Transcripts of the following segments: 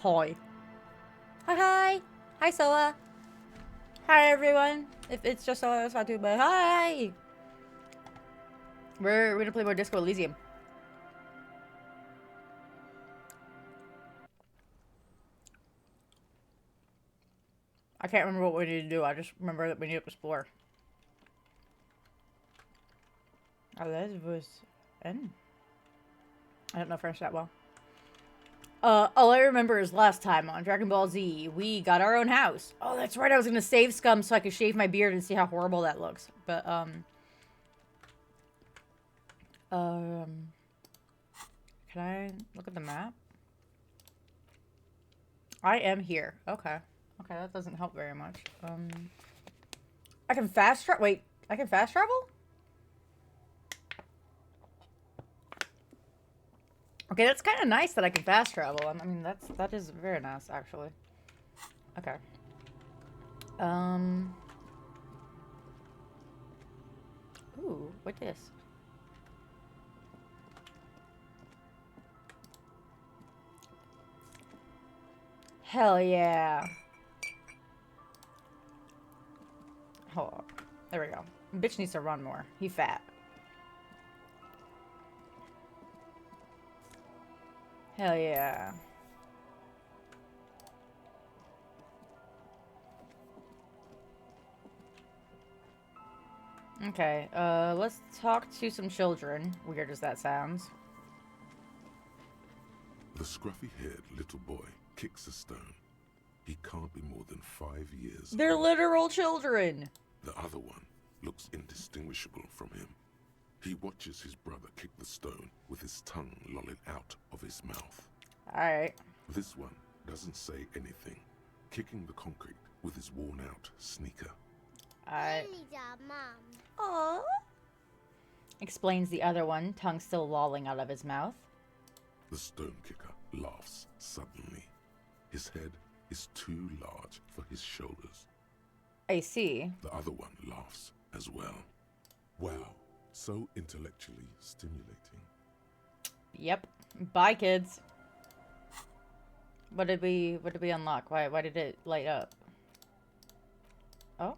Hi. Hi, hi. Hi, Soa. Hi, everyone. If it's just Soa, that's not too bad. Hi. We're gonna play more Disco Elysium. I can't remember what we need to do. I just remember that we need to explore. Oh, that was... I don't know French that well. All I remember is last time on Dragon Ball Z, we got our own house. Oh, that's right. I was gonna save Scum so I could shave my beard and see how horrible that looks. But, can I look at the map? I am here. Okay. Okay, that doesn't help very much. I can fast travel? Wait, I can fast travel? Okay, that's kind of nice that I can fast travel. I mean, that is very nice, actually. Okay. Ooh, what this? Hell yeah. Hold on. There we go. Bitch needs to run more. He fat. Hell yeah. Okay, let's talk to some children. Weird as that sounds. The scruffy-haired little boy kicks a stone. He can't be more than 5 years They're old. literal children! The other one looks indistinguishable from him. He watches his brother kick the stone with his tongue lolling out of his mouth. Alright. This one doesn't say anything, kicking the concrete with his worn-out sneaker. Alright. Aww. Explains the other one, tongue still lolling out of his mouth. The stone kicker laughs suddenly. His head is too large for his shoulders. I see. The other one laughs as well. Wow, so intellectually stimulating. Yep. Bye, kids. What did we unlock? Why did it light up? Oh.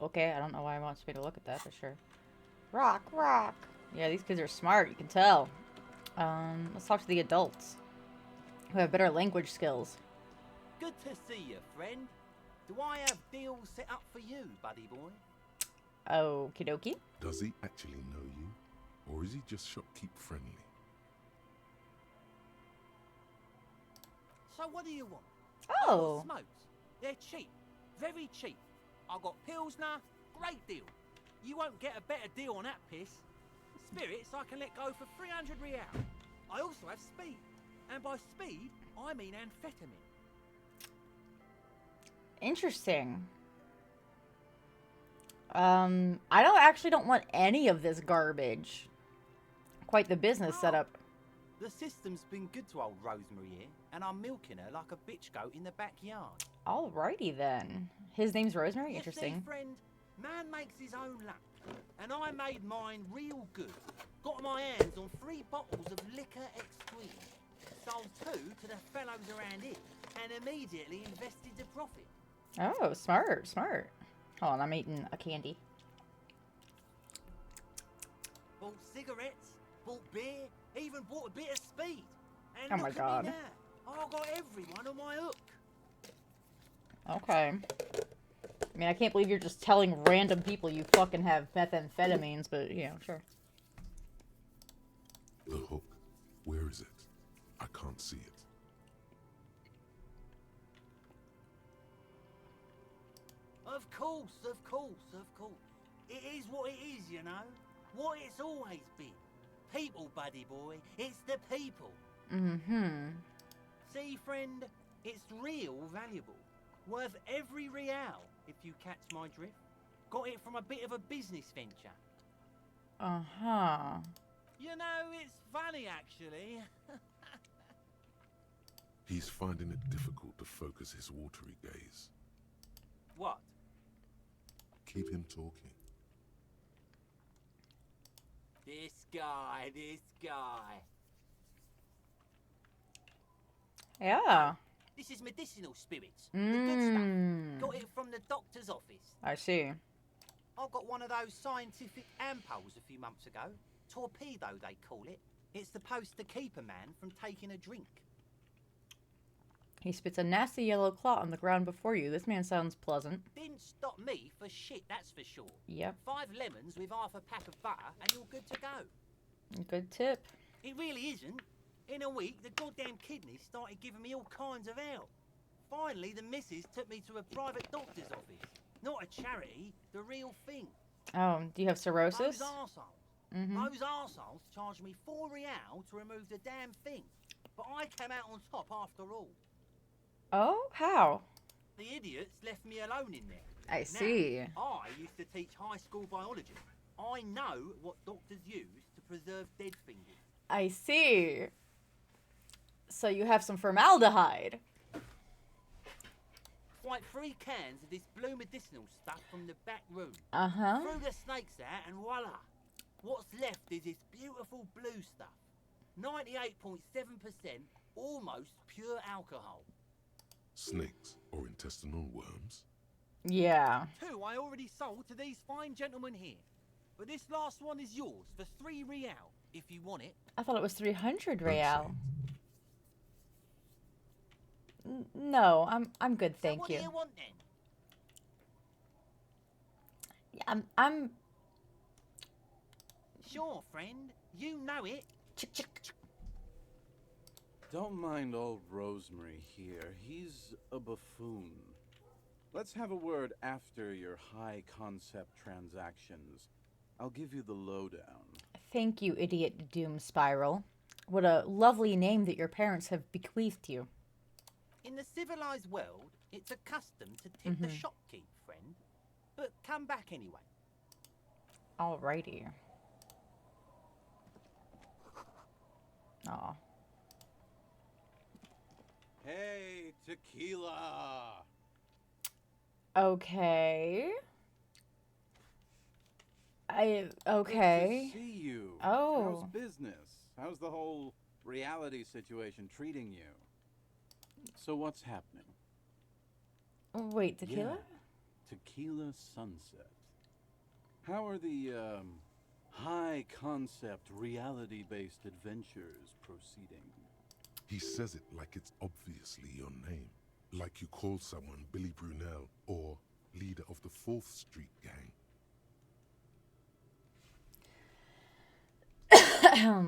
Okay, I don't know why it wants me to look at that, but sure. Rock, rock. Yeah, these kids are smart, you can tell. Let's talk to the adults who have better language skills. Good to see you, friend. Do I have deals set up for you, buddy boy? Okie dokie. Does he actually know you? Or is he just shopkeep friendly? So what do you want? Oh. Smokes. They're cheap. Very cheap. I got Pilsner. Great deal. You won't get a better deal on that piss. Spirits I can let go for 300 real. I also have speed. And by speed, I mean amphetamine. Interesting. I don't want any of this garbage. Quite the business setup. The system's been good to old Rosemary here, and I'm milking her like a bitch goat in the backyard. Alrighty then. His name's Rosemary? You Interesting. see, friend, man makes his own luck, and I made mine real good. Got my hands on 3 bottles of liquor exquise. Sold 2 to the fellows around here, and immediately invested the profit. Oh, smart, smart. Hold on, I'm eating a candy. Bought cigarettes, bought beer, even bought a bit of speed. And Oh my look God. at me now. I got everyone on my hook. Okay. I mean, I can't believe you're just telling random people you fucking have methamphetamines, but, you know, sure. The hook. Where is it? I can't see it. Of course, of course, of course. It is what it is, you know. What it's always been. People, buddy boy. It's the people. Mm-hmm. See, friend, it's real valuable. Worth every real, if you catch my drift. Got it from a bit of a business venture. Uh-huh. You know, it's funny, actually. He's finding it difficult to focus his watery gaze. What? Keep him talking. This guy. Yeah. This is medicinal spirits. The good stuff. Mmm. Got it from the doctor's office. I see. I got one of those scientific ampoules a few months ago. Torpedo, they call it. It's supposed to keep a man from taking a drink. He spits a nasty yellow clot on the ground before you. This man sounds pleasant. Didn't stop me for shit, that's for sure. Yep. 5 lemons with half a pack of butter and you're good to go. Good tip. It really isn't. In a week, the goddamn kidneys started giving me all kinds of help. Finally, the missus took me to a private doctor's office. Not a charity, the real thing. Oh, do you have cirrhosis? Those arseholes. Those arseholes charged me 4 real to remove the damn thing. But I came out on top after all. Oh, how? The idiots left me alone in there. I see. Now, I used to teach high school biology. I know what doctors use to preserve dead fingers. I see. So you have some formaldehyde. Like 3 cans of this blue medicinal stuff from the back room. Uh-huh. Threw the snakes out and voila. What's left is this beautiful blue stuff. 98.7% almost pure alcohol. Snakes or intestinal worms? Yeah. 2 I already sold to these fine gentlemen here. But this last one is yours for 3 real, if you want it. I thought it was 300 Don't real. say. No, I'm good, So thank what you. do you want then? Yeah, I'm Sure, friend. You know it. Don't mind old Rosemary here. He's a buffoon. Let's have a word after your high-concept transactions. I'll give you the lowdown. Thank you, idiot Doom Spiral. What a lovely name that your parents have bequeathed you. In the civilized world, it's a custom to tip the shopkeep, friend. But come back anyway. Alrighty. Aw. Hey, tequila! Okay. Okay. Good to see you. Oh. How's business? How's the whole reality situation treating you? So what's happening? Wait, tequila? Yeah. Tequila Sunset. How are the, high-concept, reality-based adventures proceeding? He says it like it's obviously your name. Like you call someone Billy Brunel or leader of the 4th Street gang.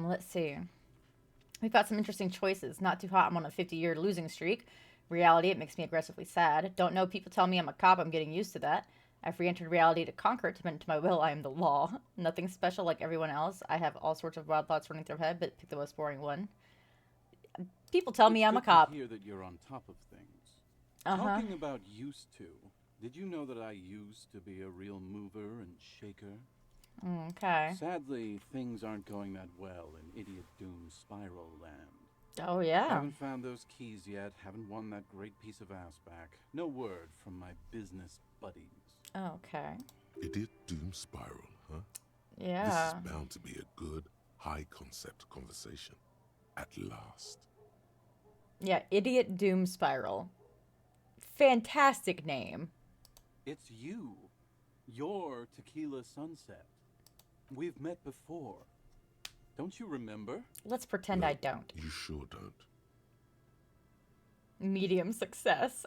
Let's see. We've got some interesting choices. Not too hot, I'm on a 50-year losing streak. Reality, it makes me aggressively sad. Don't know, people tell me I'm a cop, I'm getting used to that. I've re-entered reality to conquer it, to bend to my will, I am the law. Nothing special like everyone else. I have all sorts of wild thoughts running through my head, but pick the most boring one. People tell me I'm a It's cop. good to hear that you're on top of things. Uh-huh. Talking about used to, did you know that I used to be a real mover and shaker? Okay. Sadly, things aren't going that well in Idiot Doom Spiral Land. Oh, yeah. Haven't found those keys yet, haven't won that great piece of ass back. No word from my business buddies. Okay. Idiot Doom Spiral, huh? Yeah. This is bound to be a good, high-concept conversation. At last. Yeah, Idiot Doom Spiral. Fantastic name. It's you. You're Tequila Sunset. We've met before. Don't you remember? Let's pretend No, I don't. You sure don't. Medium success.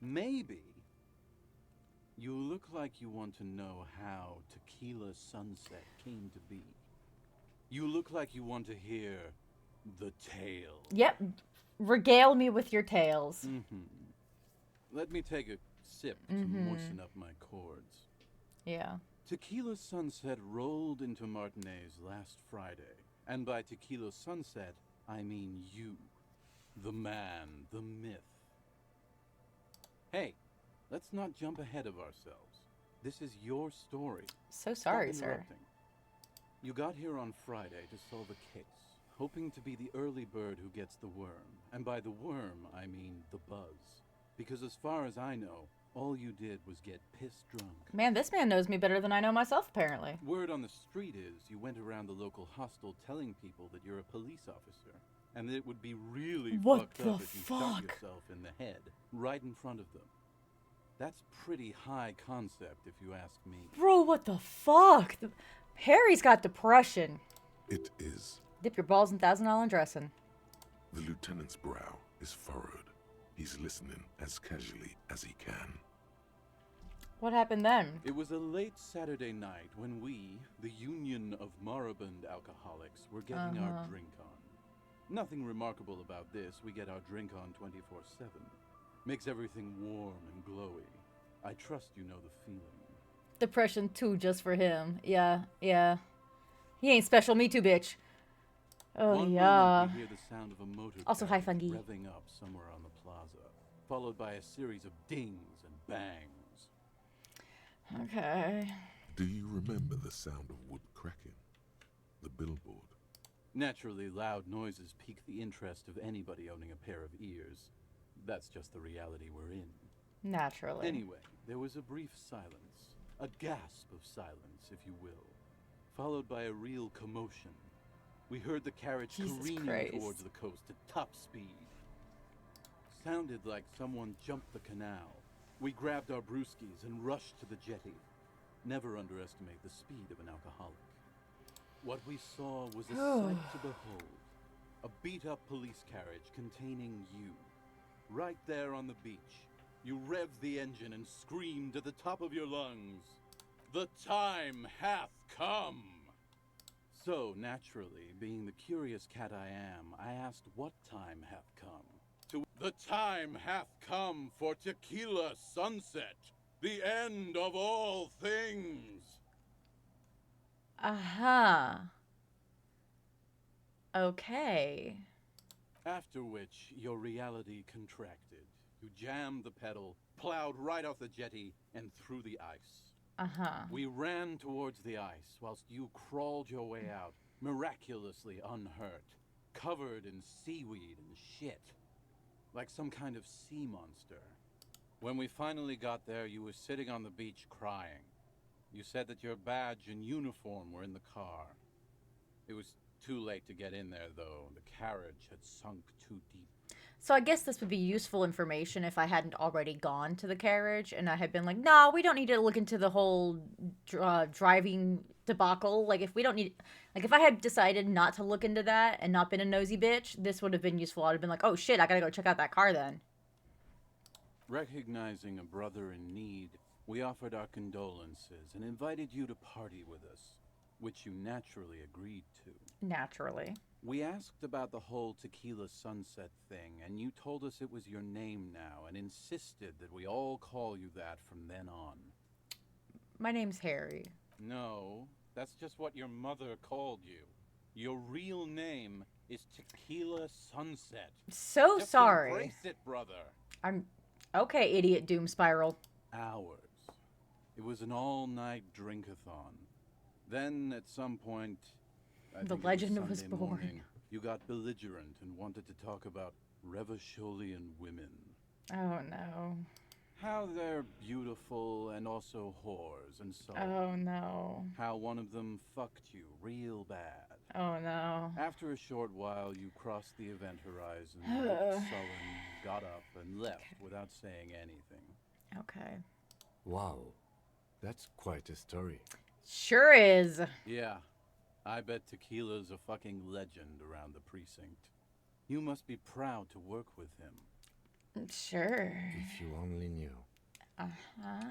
Maybe. You look like you want to know how Tequila Sunset came to be. You look like you want to hear the tale. Yep. Regale me with your tales. Let me take a sip to moisten up my cords. Yeah. Tequila Sunset rolled into Martinez last Friday. And by Tequila Sunset, I mean you. The man, the myth. Hey, let's not jump ahead of ourselves. This is your story. So sorry, Stop sir. interrupting. You got here on Friday to solve a case, hoping to be the early bird who gets the worm. And by the worm, I mean the buzz. Because as far as I know, All you did was get pissed drunk. Man, this man knows me better than I know myself, apparently. Word on the street is you went around the local hostel telling people that you're a police officer, and that it would be really fucked up if you shot yourself in the head, right in front of them. That's pretty high concept, if you ask me. Bro, what the fuck? Harry's got depression. It is. Dip your balls in $1,000 dressing. The lieutenant's brow is furrowed. He's listening as casually as he can. What happened then? It was a late Saturday night when we, the Union of Moribund Alcoholics, were getting our drink on. Nothing remarkable about this. We get our drink on 24/7. Makes everything warm and glowy. I trust you know the feeling. Depression 2 just for him. Yeah. He ain't special, me too, bitch. Oh, One yeah. moment we hear the sound of a motor Also, hi, carriage Fungi. revving up somewhere on the plaza, followed by a series of dings and bangs. Okay. Do you remember the sound of wood cracking? The billboard? Naturally, loud noises pique the interest of anybody owning a pair of ears. That's just the reality we're in. Naturally. Anyway, there was a brief silence, a gasp of silence, if you will, followed by a real commotion. We heard the carriage Jesus careening Christ. towards the coast at top speed. Sounded like someone jumped the canal. We grabbed our brewskis and rushed to the jetty. Never underestimate the speed of an alcoholic. What we saw was a sight to behold. A beat-up police carriage containing you. Right there on the beach. You revved the engine and screamed at the top of your lungs, "The time hath come!" So, naturally, being the curious cat I am, I asked what time hath come. The time hath come for tequila sunset, the end of all things. Okay. After which, your reality contracted. You jammed the pedal, plowed right off the jetty, and through the ice. We ran towards the ice, whilst you crawled your way out, miraculously unhurt, covered in seaweed and shit, like some kind of sea monster. When we finally got there, you were sitting on the beach crying. You said that your badge and uniform were in the car. It was too late to get in there, though. The carriage had sunk too deep. So I guess this would be useful information if I hadn't already gone to the carriage and I had been like, no, we don't need to look into the whole driving debacle. Like, if we don't need... Like, if I had decided not to look into that and not been a nosy bitch, this would have been useful. I'd have been like, oh, shit, I gotta go check out that car then. Recognizing a brother in need, we offered our condolences and invited you to party with us, which you naturally agreed to. Naturally. We asked about the whole tequila sunset thing, and you told us it was your name now and insisted that we all call you that from then on. My name's Harry. No, that's just what your mother called you. Your real name is Tequila Sunset. So Just sorry. embrace it, brother. I'm... Okay, idiot Doom Spiral. Hours. It was an all-night drink-a-thon. Then, at some point... I The think it legend was Sunday born. morning, you got belligerent and wanted to talk about Revacholian women. Oh, no. How they're beautiful and also whores and so on. Oh, no. How one of them fucked you real bad. Oh, no. After a short while, you crossed the event horizon, looked sullen, got up, and left without saying anything. Okay. Wow, that's quite a story. Sure is. Yeah, I bet Tequila's a fucking legend around the precinct. You must be proud to work with him. Sure. If you only knew. Uh-huh.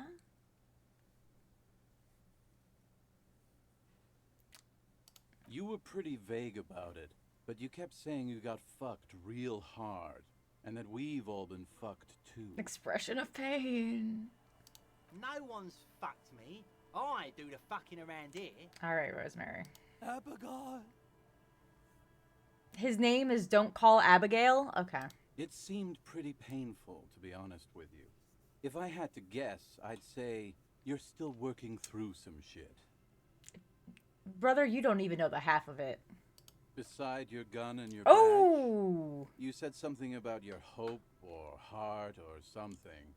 You were pretty vague about it, but you kept saying you got fucked real hard, and that we've all been fucked too. Expression of pain. No one's fucked me. I do the fucking around here. All right, Rosemary. Abigail. His name is Don't Call Abigail? Okay. It seemed pretty painful, to be honest with you. If I had to guess, I'd say you're still working through some shit. Brother, you don't even know the half of it. Beside your gun and your Oh! badge, you said something about your hope or heart or something.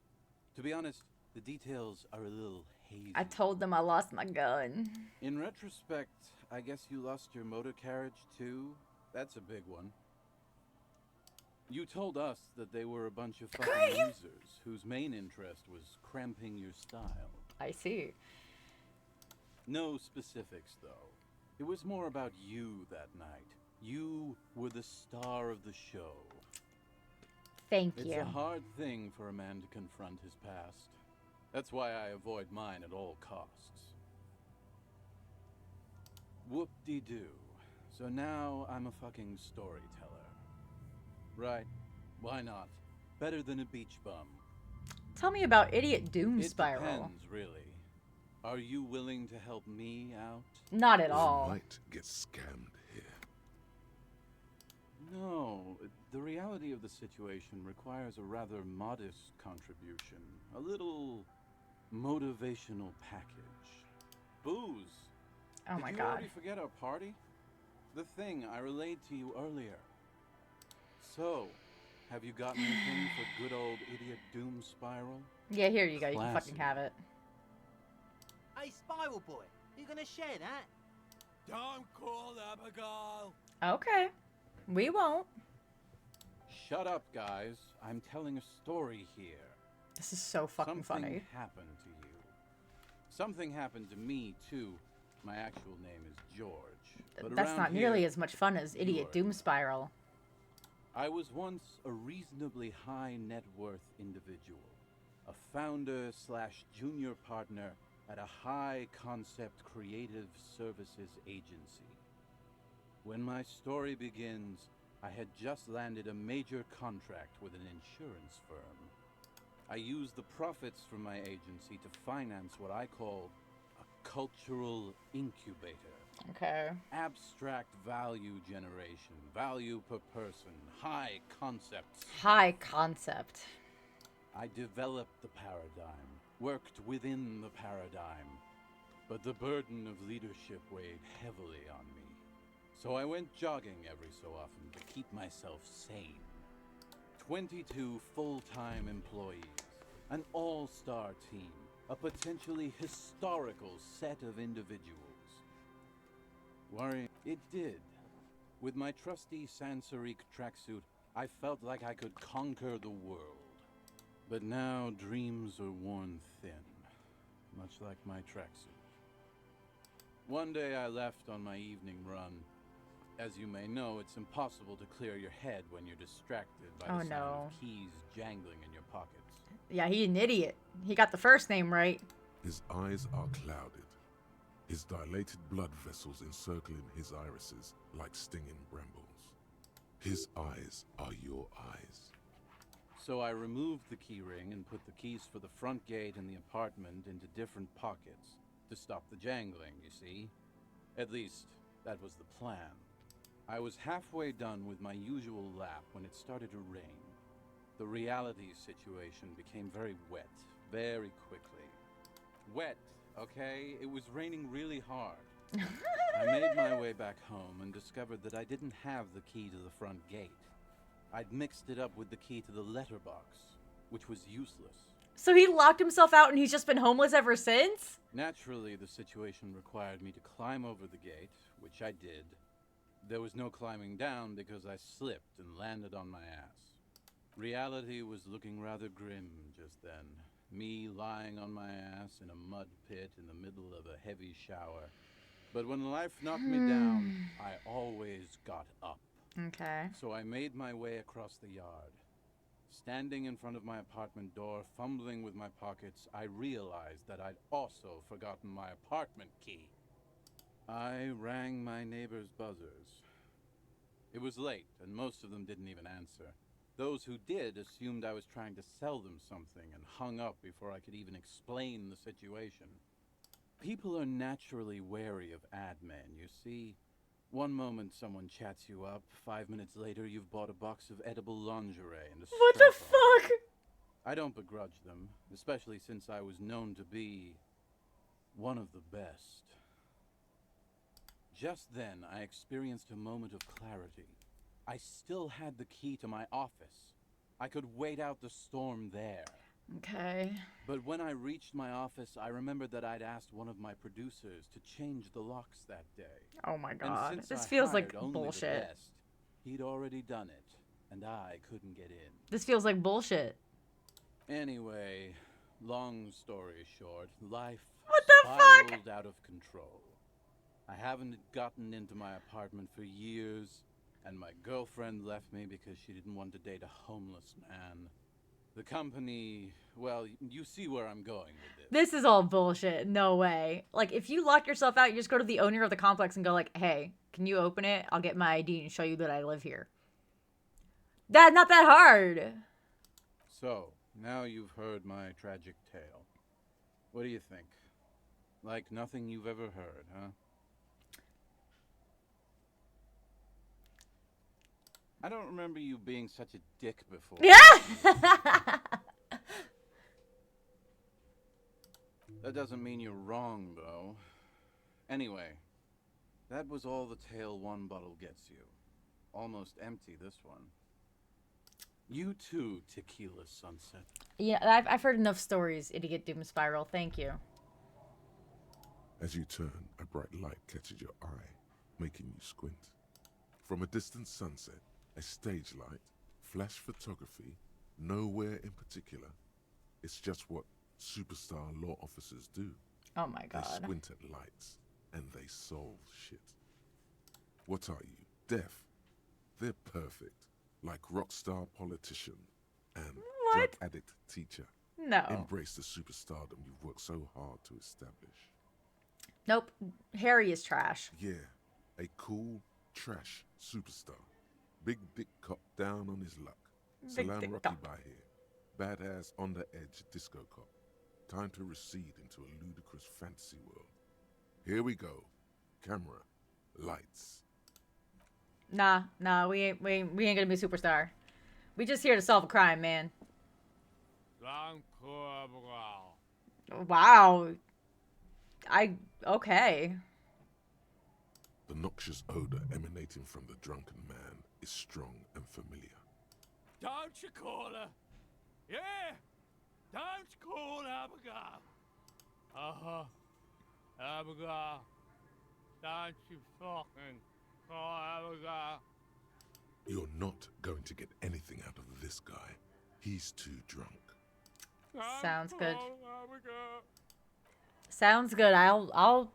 To be honest, The details are a little hazy. I told them I lost my gun. In retrospect, I guess you lost your motor carriage too? That's a big one. You told us that they were a bunch of fucking losers whose main interest was cramping your style. I see. No specifics, though. It was more about you that night. You were the star of the show. Thank It's you. a hard thing for a man to confront his past. That's why I avoid mine at all costs. Whoop-de-doo. So now I'm a fucking storyteller. Right. Why not? Better than a beach bum. Tell me about Idiot Doom It Spiral. depends, really. Are you willing to help me out? Not at You all. might get scammed here. No, the reality of the situation requires a rather modest contribution. A little motivational package. Booze. Oh my Did you god. already forget our party? The thing I relayed to you earlier. So, have you got anything for good old Idiot Doom Spiral? Yeah, here you go. You can Classy. fucking have it. Hey, Spiral Boy, you gonna share that? Don't call Abigail. Okay. We won't. Shut up, guys. I'm telling a story here. This is so fucking Something funny. happened to you. Something happened to me, too. My actual name is George. But That's around not nearly here, as much fun as Idiot are Doom not. Spiral. I was once a reasonably high net worth individual. A founder slash junior partner at a high concept creative services agency. When my story begins, I had just landed a major contract with an insurance firm. I used the profits from my agency to finance what I call a cultural incubator. Okay. Abstract value generation, value per person, high concepts. High concept. I developed the paradigm, worked within the paradigm, but the burden of leadership weighed heavily on me. So I went jogging every so often to keep myself sane. 22 full-time employees, an all-star team, a potentially historical set of individuals. Worrying, it did. With my trusty Sansarique tracksuit, I felt like I could conquer the world. But now dreams are worn thin, much like my tracksuit. One day I left on my evening run. As you may know, it's impossible to clear your head when you're distracted by Oh, the sound no. of keys jangling in your pockets. Yeah, he's an idiot. He got the first name right. His eyes are clouded. His dilated blood vessels encircling his irises like stinging brambles. His eyes are your eyes. So I removed the key ring and put the keys for the front gate and the apartment into different pockets to stop the jangling, you see. At least, that was the plan. I was halfway done with my usual lap when it started to rain. The reality situation became very wet, very quickly. Wet, okay? It was raining really hard. I made my way back home and discovered that I didn't have the key to the front gate. I'd mixed it up with the key to the letterbox, which was useless. So he locked himself out and he's just been homeless ever since? Naturally, the situation required me to climb over the gate, which I did. There was no climbing down because I slipped and landed on my ass. Reality was looking rather grim just then. Me lying on my ass in a mud pit in the middle of a heavy shower. But when life knocked me down, I always got up. Okay. So I made my way across the yard. Standing in front of my apartment door, fumbling with my pockets, I realized that I'd also forgotten my apartment key. I rang my neighbor's buzzers. It was late, and most of them didn't even answer. Those who did assumed I was trying to sell them something and hung up before I could even explain the situation. People are naturally wary of ad men, you see. One moment someone chats you up, 5 minutes later you've bought a box of edible lingerie and a What the strap on. fuck? I don't begrudge them, especially since I was known to be one of the best. Just then, I experienced a moment of clarity. I still had the key to my office. I could wait out the storm there. Okay. But when I reached my office, I remembered that I'd asked one of my producers to change the locks that day. Oh my And god. since This I feels like hired only bullshit. the best, he'd already done it, and I couldn't get in. This feels like bullshit. Anyway, long story short, life What the fuck? spiraled out of control. I haven't gotten into my apartment for years, and my girlfriend left me because she didn't want to date a homeless man. The company, well, you see where I'm going with this. This is all bullshit. No way. Like, if you lock yourself out, you just go to the owner of the complex and go like, hey, can you open it? I'll get my ID and show you that I live here. That's not that hard. So, now you've heard my tragic tale. What do you think? Like nothing you've ever heard, huh? I don't remember you being such a dick before. Yeah. That doesn't mean you're wrong, though. Anyway, that was all the tale one bottle gets you. Almost empty, this one. You too, Tequila Sunset. Yeah, I've heard enough stories, Idiot Doom Spiral. Thank you. As you turn, a bright light catches your eye, making you squint. From a distant sunset, a stage light, flash photography, nowhere in particular. It's just what superstar law officers do. Oh my They god. squint at lights, and they solve shit. What are you, deaf? They're perfect, like rock star politician and What? drug addict teacher. No. Embrace the superstardom you've worked so hard to establish. Nope. Harry is trash. Yeah, a cool, trash superstar. Big dick cop down on his luck. Big Salam dick Rocky cop. by here. Badass on the edge disco cop. Time to recede into a ludicrous fantasy world. Here we go. Camera. Lights. Nah, we ain't gonna be a superstar. We just here to solve a crime, man. Wow. Okay. The noxious odor emanating from the drunken man is strong and familiar. Don't you call her? Yeah! Don't call Abigail! Uh-huh. Abigail. Don't you fucking call Abigail. You're not going to get anything out of this guy. He's too drunk. Sounds good. Sounds good. I'll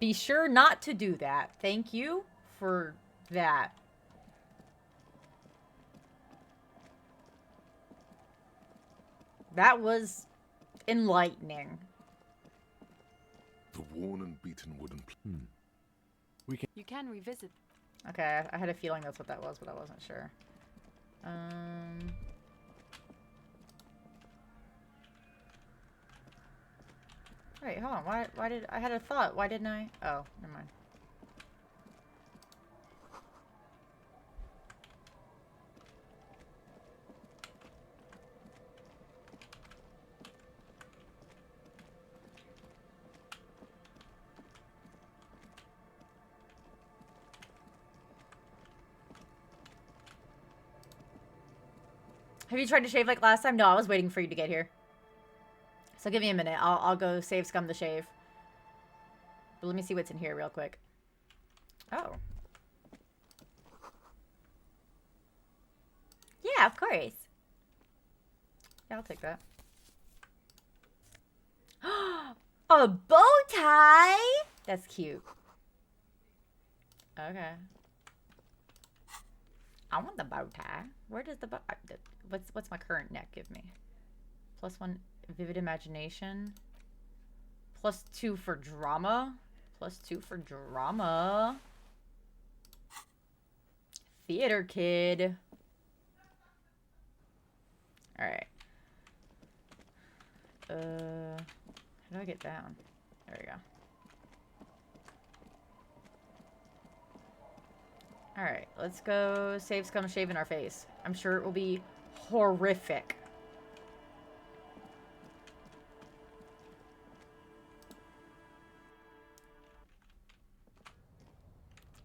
be sure not to do that. Thank you for that. That was enlightening. The worn and beaten wooden You can revisit. Okay, I had a feeling that's what that was, but I wasn't sure. Wait, hold on. Why did I had a thought? Why didn't I? Oh, never mind. Have you tried to shave like last time? No, I was waiting for you to get here. So give me a minute. I'll go save Scum to shave. But let me see what's in here real quick. Oh. Yeah, of course. Yeah, I'll take that. A bow tie? That's cute. Okay. I want the bow tie. Where does the bow... What's my current neck give me? +1 vivid imagination. +2 for drama. +2 for drama. Theater kid. Alright. How do I get down? There we go. Alright, let's go save Scum shave in our face. I'm sure it will be horrific.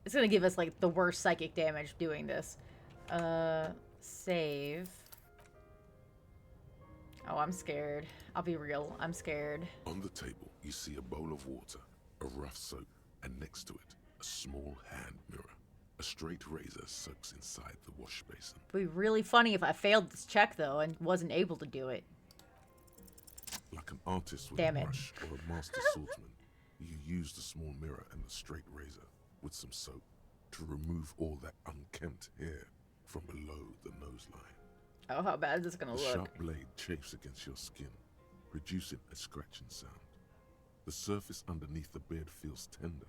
It's gonna give us, like, the worst psychic damage doing this. Save. Oh, I'm scared. I'll be real. I'm scared. On the table, you see a bowl of water, a rough soap, and next to it, a small hand mirror. A straight razor soaks inside the wash basin. It'd be really funny if I failed this check, though, and wasn't able to do it. Like an artist with Damn a it. brush or a master swordsman, you use the small mirror and the straight razor with some soap to remove all that unkempt hair from below the nose line. Oh, how bad is this gonna The look? sharp blade chafes against your skin, producing a scratching sound. The surface underneath the beard feels tender,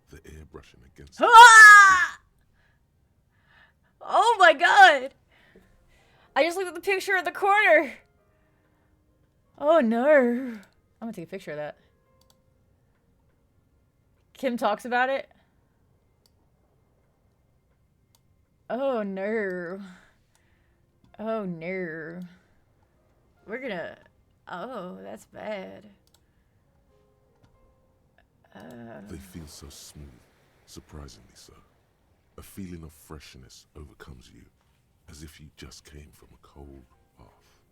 the air brushing against it. Ah! Oh my god! I just looked at the picture in the corner! Oh no. I'm gonna take a picture of that. Kim talks about it. Oh no. Oh no. We're gonna... Oh, that's bad. They feel so smooth, surprisingly so. A feeling of freshness overcomes you, as if you just came from a cold bath.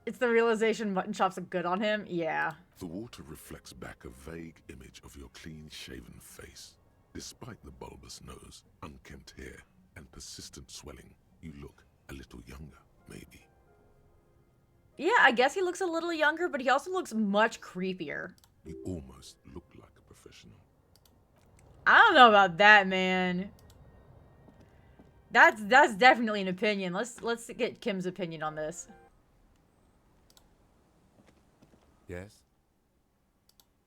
It's the realization mutton chops are good on him? Yeah. The water reflects back a vague image of your clean-shaven face. Despite the bulbous nose, unkempt hair, and persistent swelling, you look a little younger, maybe. Yeah, I guess he looks a little younger, but he also looks much creepier. You almost look like a professional. I don't know about that, man. That's definitely an opinion. Let's get Kim's opinion on this. Yes?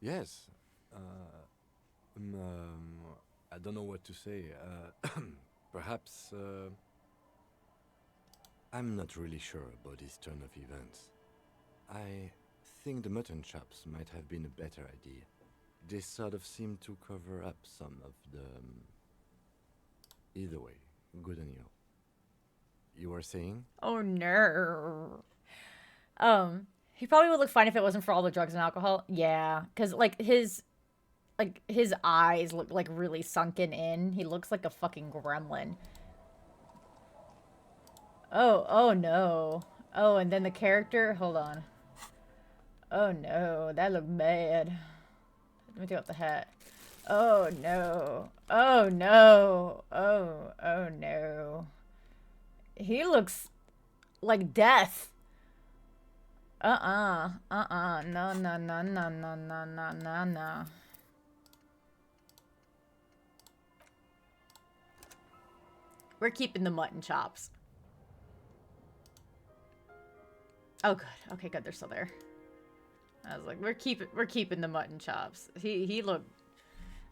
Yes. I don't know what to say. Perhaps, I'm not really sure about this turn of events. I think the mutton chops might have been a better idea. They sort of seem to cover up some of the... Either way, good on you. You were saying? Oh no. He probably would look fine if it wasn't for all the drugs and alcohol. Yeah, because his eyes look like really sunken in. He looks like a fucking gremlin. Oh no. Oh, and then the character, hold on. Oh no, that looked bad. Let me take off the hat. Oh no. Oh no. Oh no. He looks like death. No. We're keeping the mutton chops. Oh, good. Okay, good. They're still there. I was like, we're keeping the mutton chops. He looked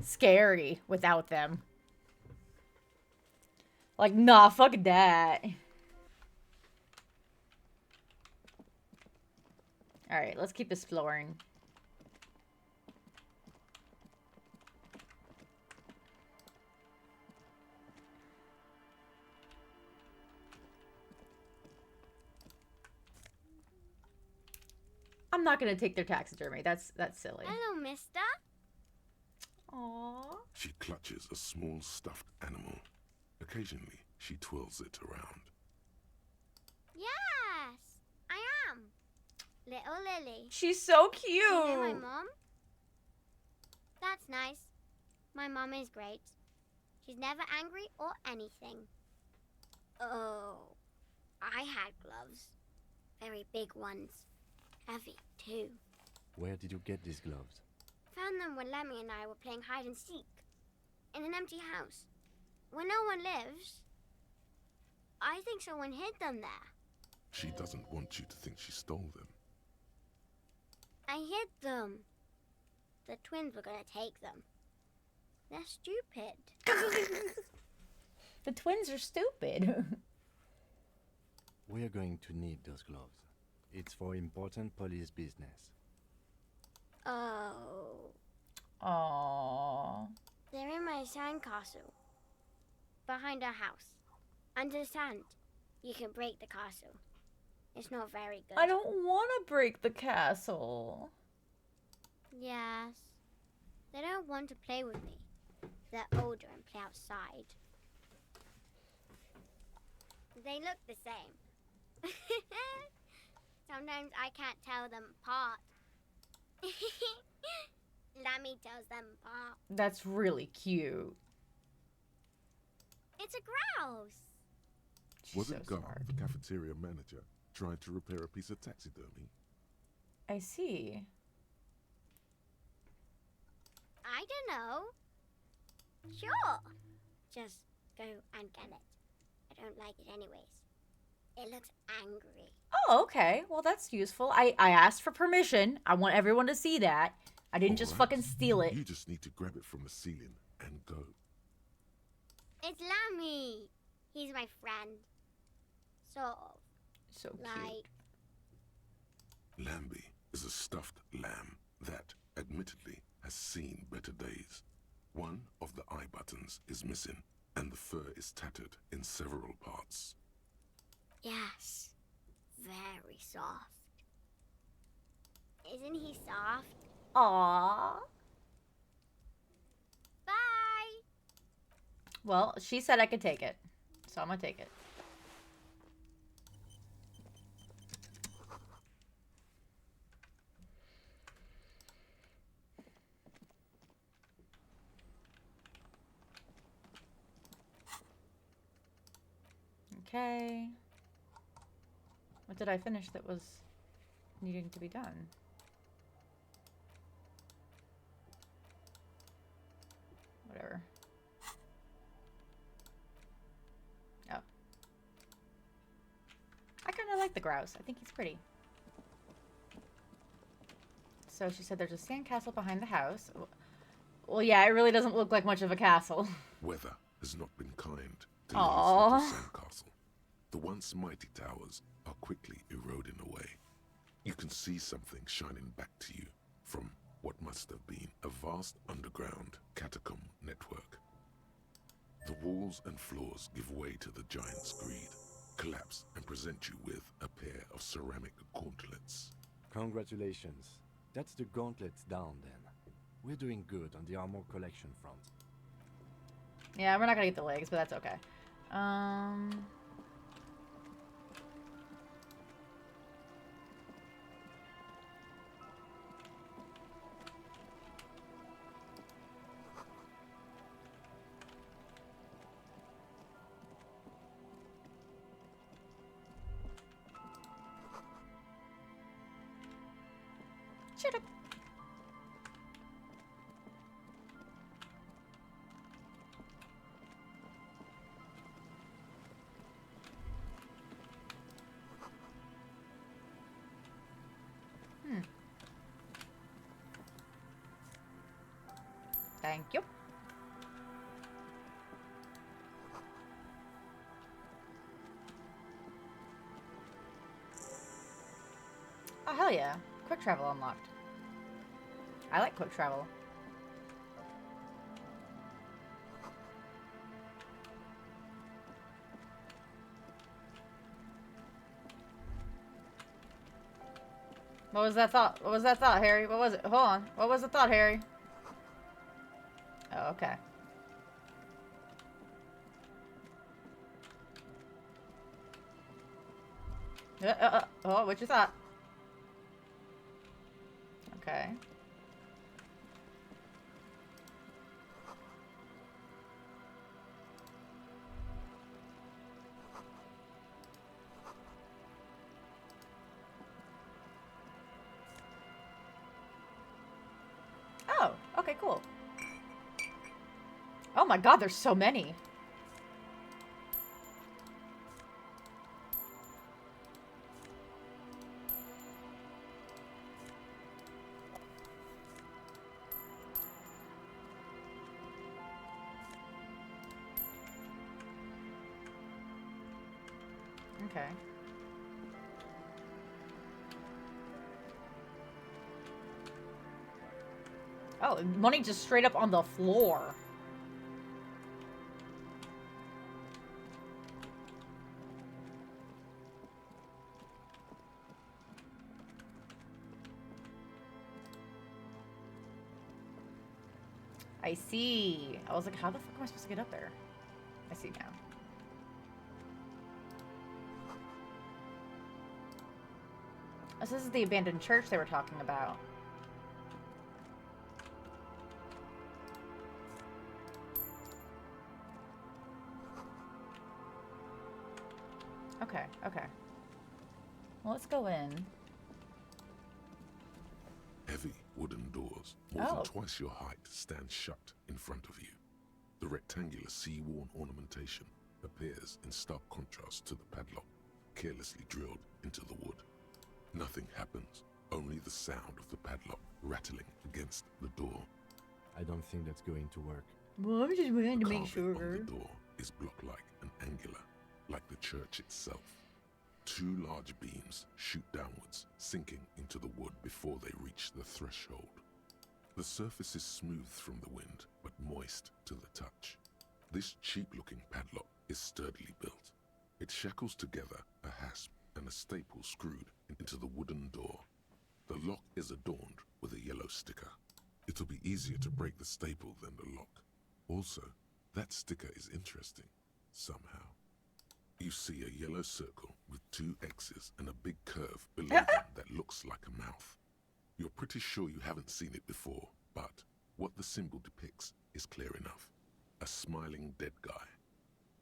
scary without them. Like, nah, fuck that. Alright, let's keep exploring. I'm not gonna take their taxidermy. That's silly. Hello, mister. Aww. She clutches a small stuffed animal. Occasionally, she twirls it around. Yes, I am. Little Lily. She's so Do you know my cute. mom? That's nice. My mom is great. She's never angry or anything. Oh, I had gloves. Very big ones. Heavy, too. Where did you get these gloves? Found them when Lemmy and I were playing hide and seek. In an empty house. Where no one lives. I think someone hid them there. She doesn't want you to think she stole them. I hid them. The twins were gonna take them. They're stupid. The twins are stupid. We're going to need those gloves. It's for important police business. Oh. Aww. They're in my sandcastle. Behind our house. Under sand. You can break the castle. It's not very good. I don't want to break the castle. Yes. They don't want to play with me. They're older and play outside. They look the same. Sometimes I can't tell them apart. Lammy tells them apart. That's really cute. It's a grouse. She's Wasn't so Garth, smart. the cafeteria manager, trying to repair a piece of taxidermy? I see. I don't know. Sure. Just go and get it. I don't like it anyways. It looks angry. Oh, okay. Well, that's useful. I asked for permission. I want everyone to see that. I didn't just Alright. fucking steal it. You just need to grab it from the ceiling and go. It's Lammy. He's my friend. Sort of. So cute. Like, Lambie is a stuffed lamb that, admittedly, has seen better days. One of the eye buttons is missing, and the fur is tattered in several parts. yes. Very soft. Isn't he soft? Aww. Bye. Well, she said I could take it. So I'm gonna take it. Okay. What did I finish that was needing to be done? Whatever. Oh. I kind of like the grouse. I think he's pretty. So she said there's a sandcastle behind the house. Well, yeah, it really doesn't look like much of a castle. Weather has not been kind to Aww. Lily's little sandcastle. The once mighty towers are quickly eroding away. You can see something shining back to you from what must have been a vast underground catacomb network. The walls and floors give way to the giant's greed, collapse and present you with a pair of ceramic gauntlets. Congratulations. That's the gauntlets down then. We're doing good on the armor collection front. Yeah, we're not gonna get the legs, but that's okay. Shut up. Thank you. Oh, hell yeah. Quick travel unlocked. I like quick travel. What was that thought? What was that thought, Harry? What was it? Hold on. What was the thought, Harry? Oh, okay. Oh, what you thought? Okay. Oh, okay, cool. Oh my god, there's so many. Okay. Oh, money just straight up on the floor. I see. I was like, how the fuck am I supposed to get up there? I see now. Oh, so this is the abandoned church they were talking about. Okay, okay. Well, let's go in. Heavy wooden doors, more Oh. than twice your height, stand shut in front of you. The rectangular sea-worn ornamentation appears in stark contrast to the padlock, carelessly drilled into the wood. Nothing happens, only the sound of the padlock rattling against the door. I don't think that's going to work. Well, I'm just wanting The to make carving sure. on the door is block-like and angular, like the church itself. Two large beams shoot downwards, sinking into the wood before they reach the threshold. The surface is smooth from the wind, but moist to the touch. This cheap-looking padlock is sturdily built. It shackles together a hasp and a staple screwed into the wooden door. The lock is adorned with a yellow sticker. It'll be easier to break the staple than the lock. Also, that sticker is interesting, somehow. You see a yellow circle with two X's and a big curve below them that looks like a mouth. You're pretty sure you haven't seen it before, but what the symbol depicts is clear enough. A smiling dead guy.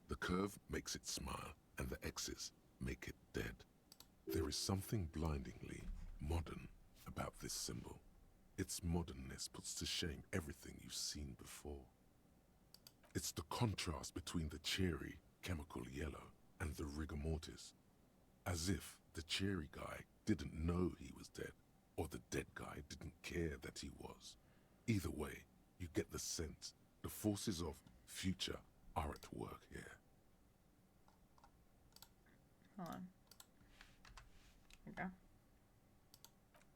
The curve makes it smile, and the X's make it dead. There is something blindingly modern about this symbol. Its modernness puts to shame everything you've seen before. It's the contrast between the cheery, chemical yellow and the rigor mortis. As if the cheery guy didn't know he was dead, or the dead guy didn't care that he was. Either way, you get the sense the forces of future are at work here. Hold on. There we go.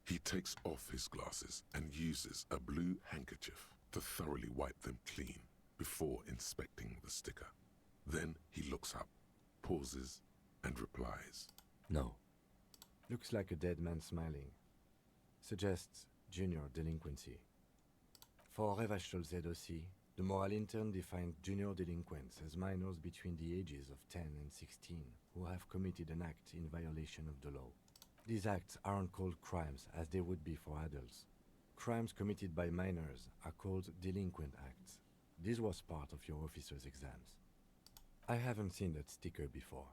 He takes off his glasses and uses a blue handkerchief to thoroughly wipe them clean before inspecting the sticker. Then he looks up, pauses, and replies. No. Looks like a dead man smiling. Suggests junior delinquency. For Revachol ZOC, the moral intern defined junior delinquents as minors between the ages of 10 and 16 who have committed an act in violation of the law. These acts aren't called crimes as they would be for adults. Crimes committed by minors are called delinquent acts. This was part of your officer's exams. I haven't seen that sticker before,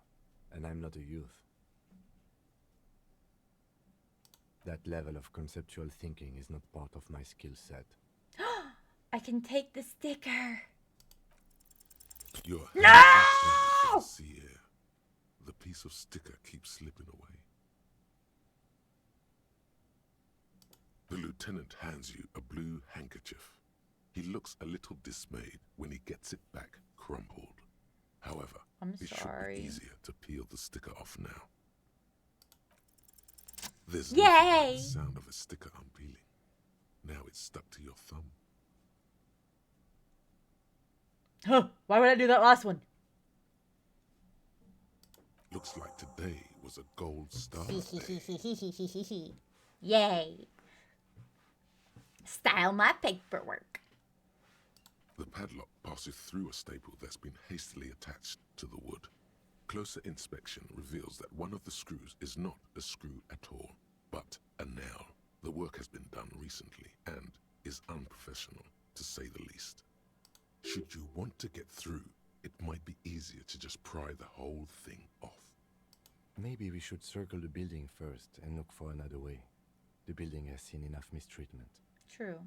and I'm not a youth. That level of conceptual thinking is not part of my skill set. I can take the sticker. Your No! hand is in the air. The piece of sticker keeps slipping away. The lieutenant hands you a blue handkerchief. He looks a little dismayed when he gets it back crumpled. However, I'm it sorry. should be easier to peel the sticker off now. There's Yay! nothing like the sound of a sticker unpeeling. Now it's stuck to your thumb. Huh, why would I do that last one? Looks like today was a gold star day. Yay. Style my paperwork. The padlock passes through a staple that's been hastily attached to the wood. Closer inspection reveals that one of the screws is not a screw at all, but a nail. The work has been done recently and is unprofessional, to say the least. Should you want to get through, it might be easier to just pry the whole thing off. Maybe we should circle the building first and look for another way. The building has seen enough mistreatment. True.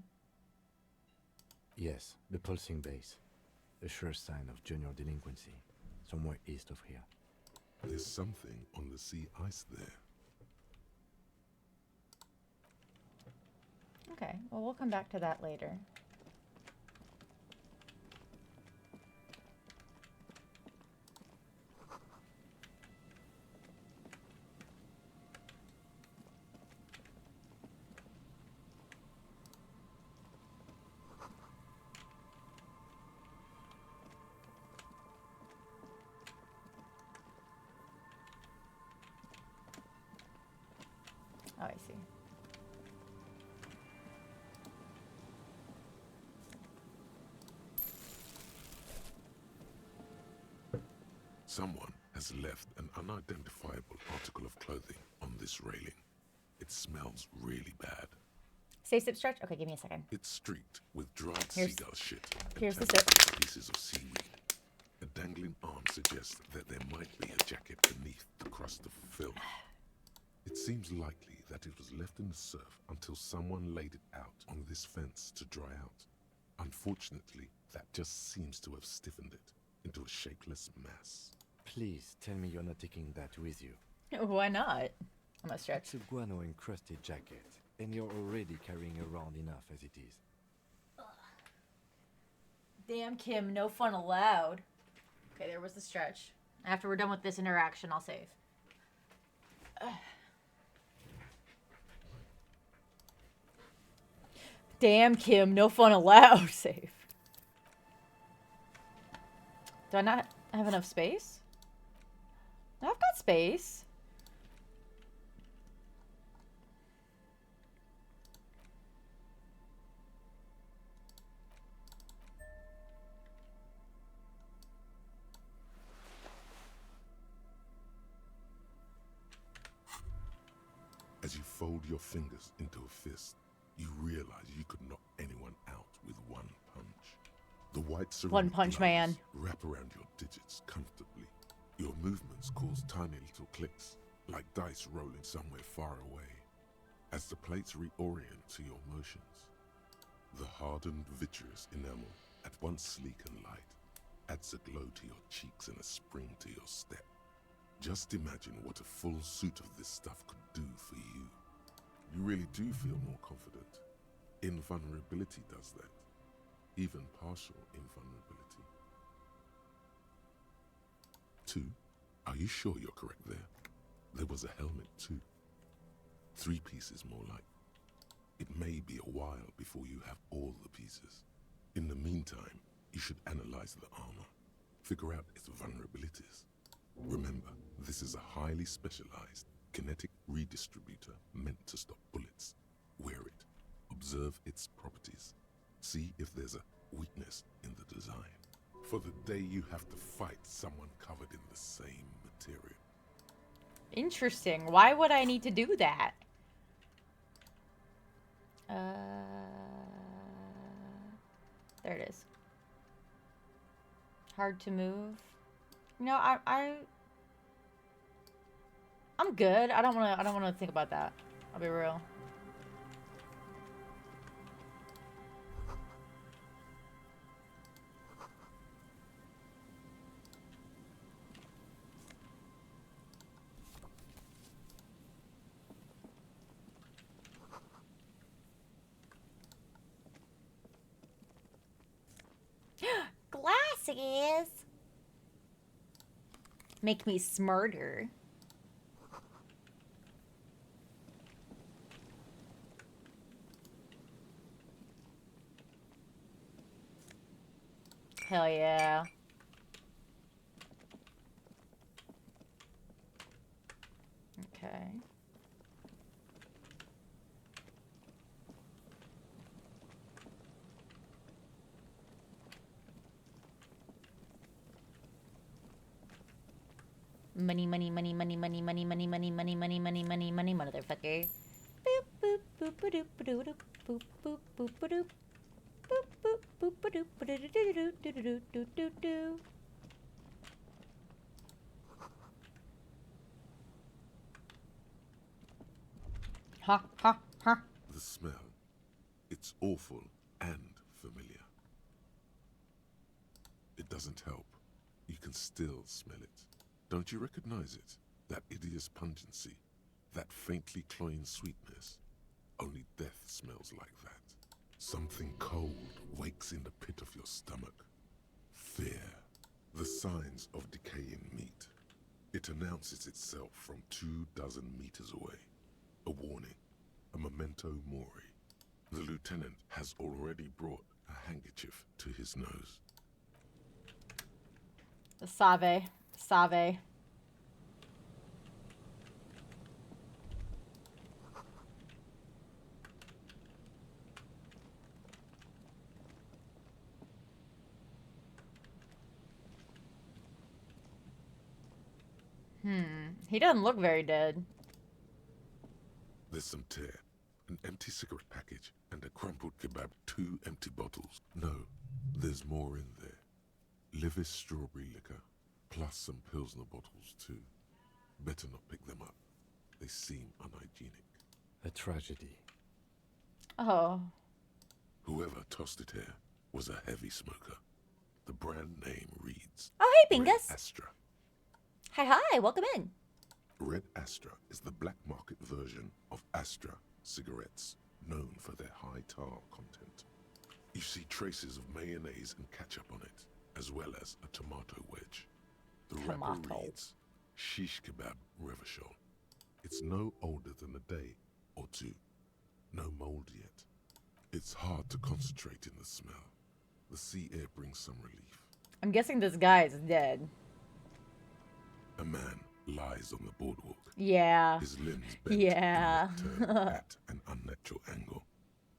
Yes, the pulsing base. A sure sign of junior delinquency. Somewhere east of here. There's something on the sea ice there. Okay, well, we'll come back to that later. Oh, I see. Someone has left an unidentifiable article of clothing on this railing. It smells really bad. Stay sip stretch? Okay, give me a second. It's streaked with dried Here's- seagull shit and here's the tangled sip. pieces of seaweed. A dangling arm suggests that there might be a jacket beneath the crust of filth. It seems likely that it was left in the surf until someone laid it out on this fence to dry out. Unfortunately, that just seems to have stiffened it into a shapeless mass. Please tell me you're not taking that with you. Why not? I'm gonna stretch. It's a guano-encrusted jacket, and you're already carrying around enough as it is. Damn, Kim, no fun allowed. Okay, there was the stretch. After we're done with this interaction, I'll save. Damn, Kim, no fun allowed. Save. Do I not have enough space? No, I've got space. As you fold your fingers into a fist, you realize you could knock anyone out with one punch. The white ceramic One Punch Man. gliders wrap around your digits comfortably. Your movements cause tiny little clicks, like dice rolling somewhere far away, as the plates reorient to your motions. The hardened vitreous enamel, at once sleek and light, adds a glow to your cheeks and a spring to your step. Just imagine what a full suit of this stuff could do for you. You really do feel more confident. Invulnerability does that. Even partial invulnerability. 2. Are you sure you're correct there? There was a helmet too. 3 pieces more like. It may be a while before you have all the pieces. In the meantime, you should analyze the armor. Figure out its vulnerabilities. Remember, this is a highly specialized kinetic redistributor meant to stop bullets. Wear it. Observe its properties. See if there's a weakness in the design. For the day you have to fight someone covered in the same material. Interesting. Why would I need to do that? There it is. Hard to move. No, I'm good. I don't wanna think about that. I'll be real. Glasses! Make me smarter. Hell yeah. Okay. Money, money, money, money, money, money, money, money, money, money, money, money, money, motherfucker. Boop, boop, boop, boop, boop, boop, boop, boop, boop, boop, boop, boop, boop, boop, boop, boop, boop. Ha, ha, ha. The smell. It's awful and familiar. It doesn't help. You can still smell it. Don't you recognize it? That hideous pungency, that faintly cloying sweetness. Only death smells like that. Something cold wakes in the pit of your stomach. Fear. The signs of decaying meat. It announces itself from 24 meters away. A warning. A memento mori. The lieutenant has already brought a handkerchief to his nose. Save. Save. He doesn't look very dead. There's some tear, an empty cigarette package, and a crumpled kebab, 2 empty bottles. No, there's more in there. Livis strawberry liquor, plus some Pilsner bottles too. Better not pick them up. They seem unhygienic. A tragedy. Oh. Whoever tossed it here was a heavy smoker. The brand name reads Oh, hey, Red Bingus. Astra. Hi, welcome in. Red Astra is the black market version of Astra cigarettes, known for their high tar content. You see traces of mayonnaise and ketchup on it, as well as a tomato wedge. The wrapper Tomato. reads Shish Kebab Revachol. It's no older than a day or two. No mold yet. It's hard to concentrate in the smell. The sea air brings some relief. I'm guessing this guy is dead. A man lies on the boardwalk. Yeah. His limbs bent Yeah. and turned at an unnatural angle.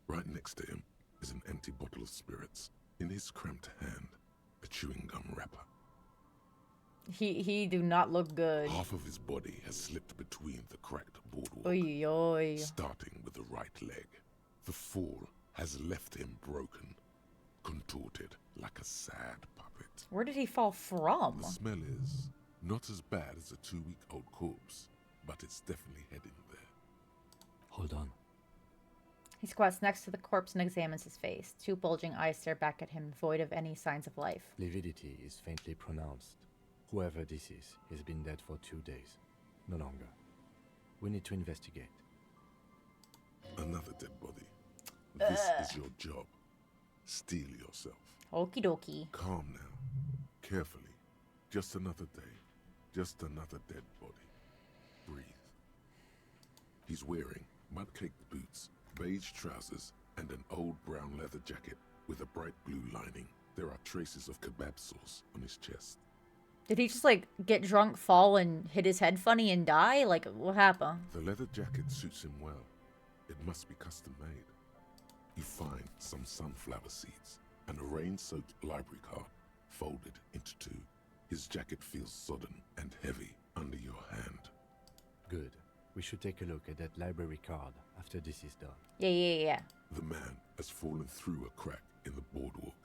Right next to him is an empty bottle of spirits. In his cramped hand, a chewing gum wrapper. He do not look good. Half of his body has slipped between the cracked boardwalk, Oy, oy. starting with the right leg. The fall has left him broken, contorted like a sad puppet. Where did he fall from? The smell is not as bad as a 2-week-old corpse, but it's definitely heading there. Hold on. He squats next to the corpse and examines his face. 2 bulging eyes stare back at him, void of any signs of life. Lividity is faintly pronounced. Whoever this is, he's been dead for 2 days. No longer. We need to investigate. Another dead body. This is your job. Steel yourself. Okie dokie. Calm now. Carefully. Just another day. Just another dead body. Breathe. He's wearing mud-caked boots, beige trousers, and an old brown leather jacket with a bright blue lining. There are traces of kebab sauce on his chest. Did he just, like, get drunk, fall, and hit his head funny and die? Like, what happened? The leather jacket suits him well. It must be custom made. You find some sunflower seeds and a rain-soaked library card folded into 2. His jacket feels sodden and heavy under your hand. Good. We should take a look at that library card after this is done. Yeah. The man has fallen through a crack in the boardwalk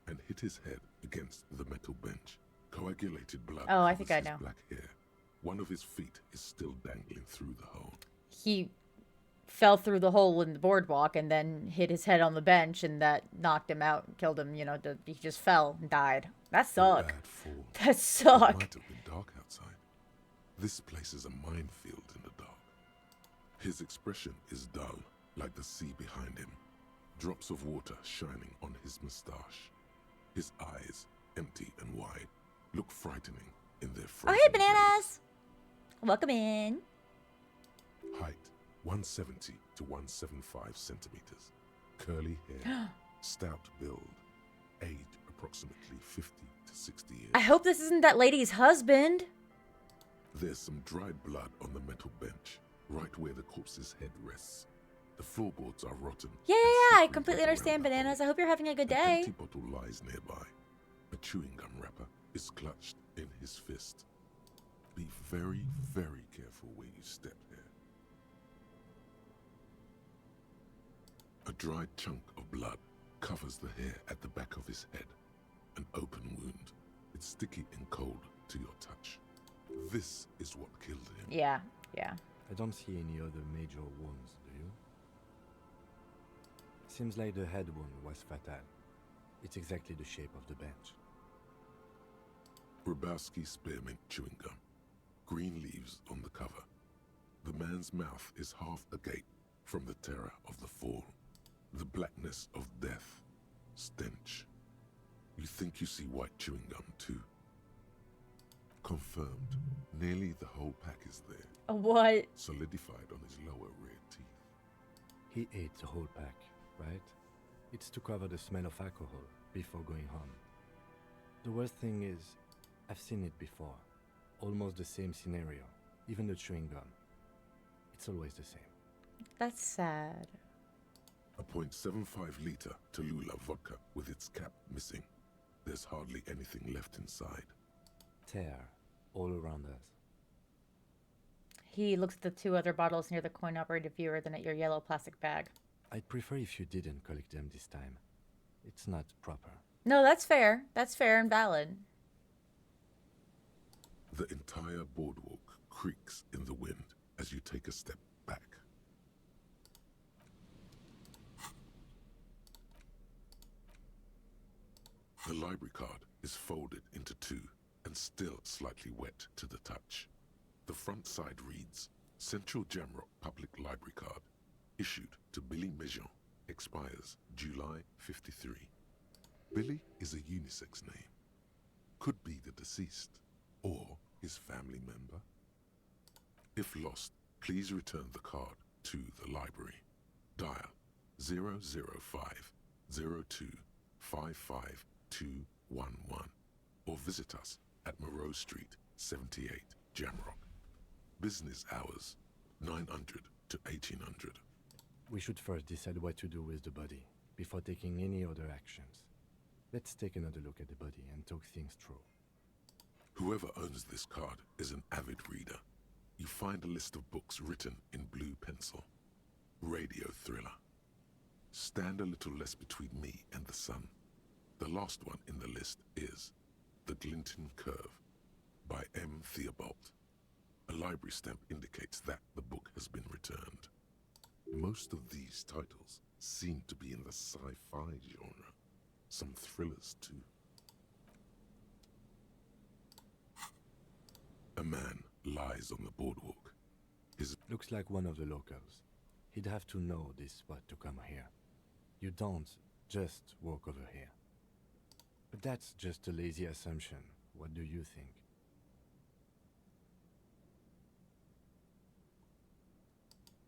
and hit his head against the metal bench. Coagulated blood Oh, I covers think I his know. black hair. One of his feet is still dangling through the hole. He fell through the hole in the boardwalk and then hit his head on the bench, and that knocked him out and killed him. You know, he just fell and died. That A suck. bad fall. That It suck. might have been dark outside. This place is a minefield in the dark. His expression is dull, like the sea behind him. Drops of water shining on his moustache. His eyes, empty and wide, look frightening in their Oh, frozen hey, gaze. bananas. Welcome in. Height 170 to 175 centimeters. Curly hair, stout build. Age approximately 50 to 60 years. I hope this isn't that lady's husband. There's some dried blood on the metal bench, right where the corpse's head rests. The floorboards are rotten. Yeah, and I slippery completely around understand, the hole. bananas. I hope you're having a good An day. empty bottle lies nearby. A chewing gum wrapper is clutched in his fist. Be very, very careful where you step here. A dried chunk of blood covers the hair at the back of his head. An open wound. It's sticky and cold to your touch. This is what killed him. Yeah. I don't see any other major wounds, do you? Seems like the head wound was fatal. It's exactly the shape of the bench. Grabowski spearmint chewing gum. Green leaves on the cover. The man's mouth is half agape from the terror of the fall. The blackness of death. Stench. You think you see white chewing gum too? Confirmed. Nearly the whole pack is there. What? Solidified on his lower rear teeth. He ate the whole pack, right? It's to cover the smell of alcohol before going home. The worst thing is, I've seen it before. Almost the same scenario. Even the chewing gum. It's always the same. That's sad. A .75 liter Tallulah vodka with its cap missing. There's hardly anything left inside. Tear all around us. He looks at the 2 other bottles near the coin-operated viewer, then at your yellow plastic bag. I'd prefer if you didn't collect them this time. It's not proper. No, that's fair. That's fair and valid. The entire boardwalk creaks in the wind as you take a step back. The library card is folded into 2 and still slightly wet to the touch. The front side reads, Central Jamrock Public Library Card, issued to Billy Mejean, expires July 53. Billy is a unisex name. Could be the deceased or his family member. If lost, please return the card to the library. Dial 005 02 55211 or visit us at Moreau Street, 78, Jamrock. Business hours, 900 to 1800. We should first decide what to do with the body before taking any other actions. Let's take another look at the body and talk things through. Whoever owns this card is an avid reader. You find a list of books written in blue pencil. Radio thriller. Stand a little less between me and the sun. The last one in the list is The Glinton Curve by M. Theobald. A library stamp indicates that the book has been returned. Most of these titles seem to be in the sci-fi genre. Some thrillers too. A man lies on the boardwalk. Looks like one of the locals. He'd have to know this spot to come here. You don't just walk over here. But that's just a lazy assumption. What do you think?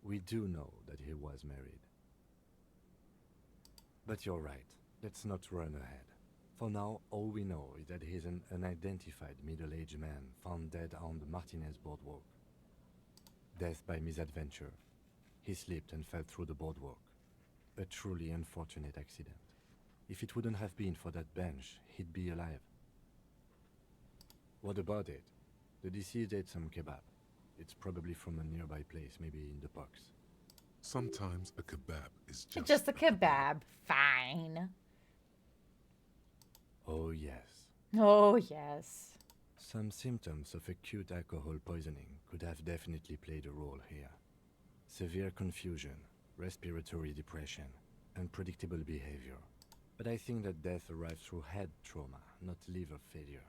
We do know that he was married. But you're right. Let's not run ahead. For now, all we know is that he's an unidentified middle-aged man found dead on the Martinez boardwalk. Death by misadventure. He slipped and fell through the boardwalk. A truly unfortunate accident. If it wouldn't have been for that bench, he'd be alive. What about it? The deceased ate some kebab. It's probably from a nearby place, maybe in the parks. Sometimes a kebab is Just a kebab. Fine. Oh yes. Oh, yes. Some symptoms of acute alcohol poisoning could have definitely played a role here. Severe confusion, respiratory depression, unpredictable behavior. But I think that death arrived through head trauma, not liver failure.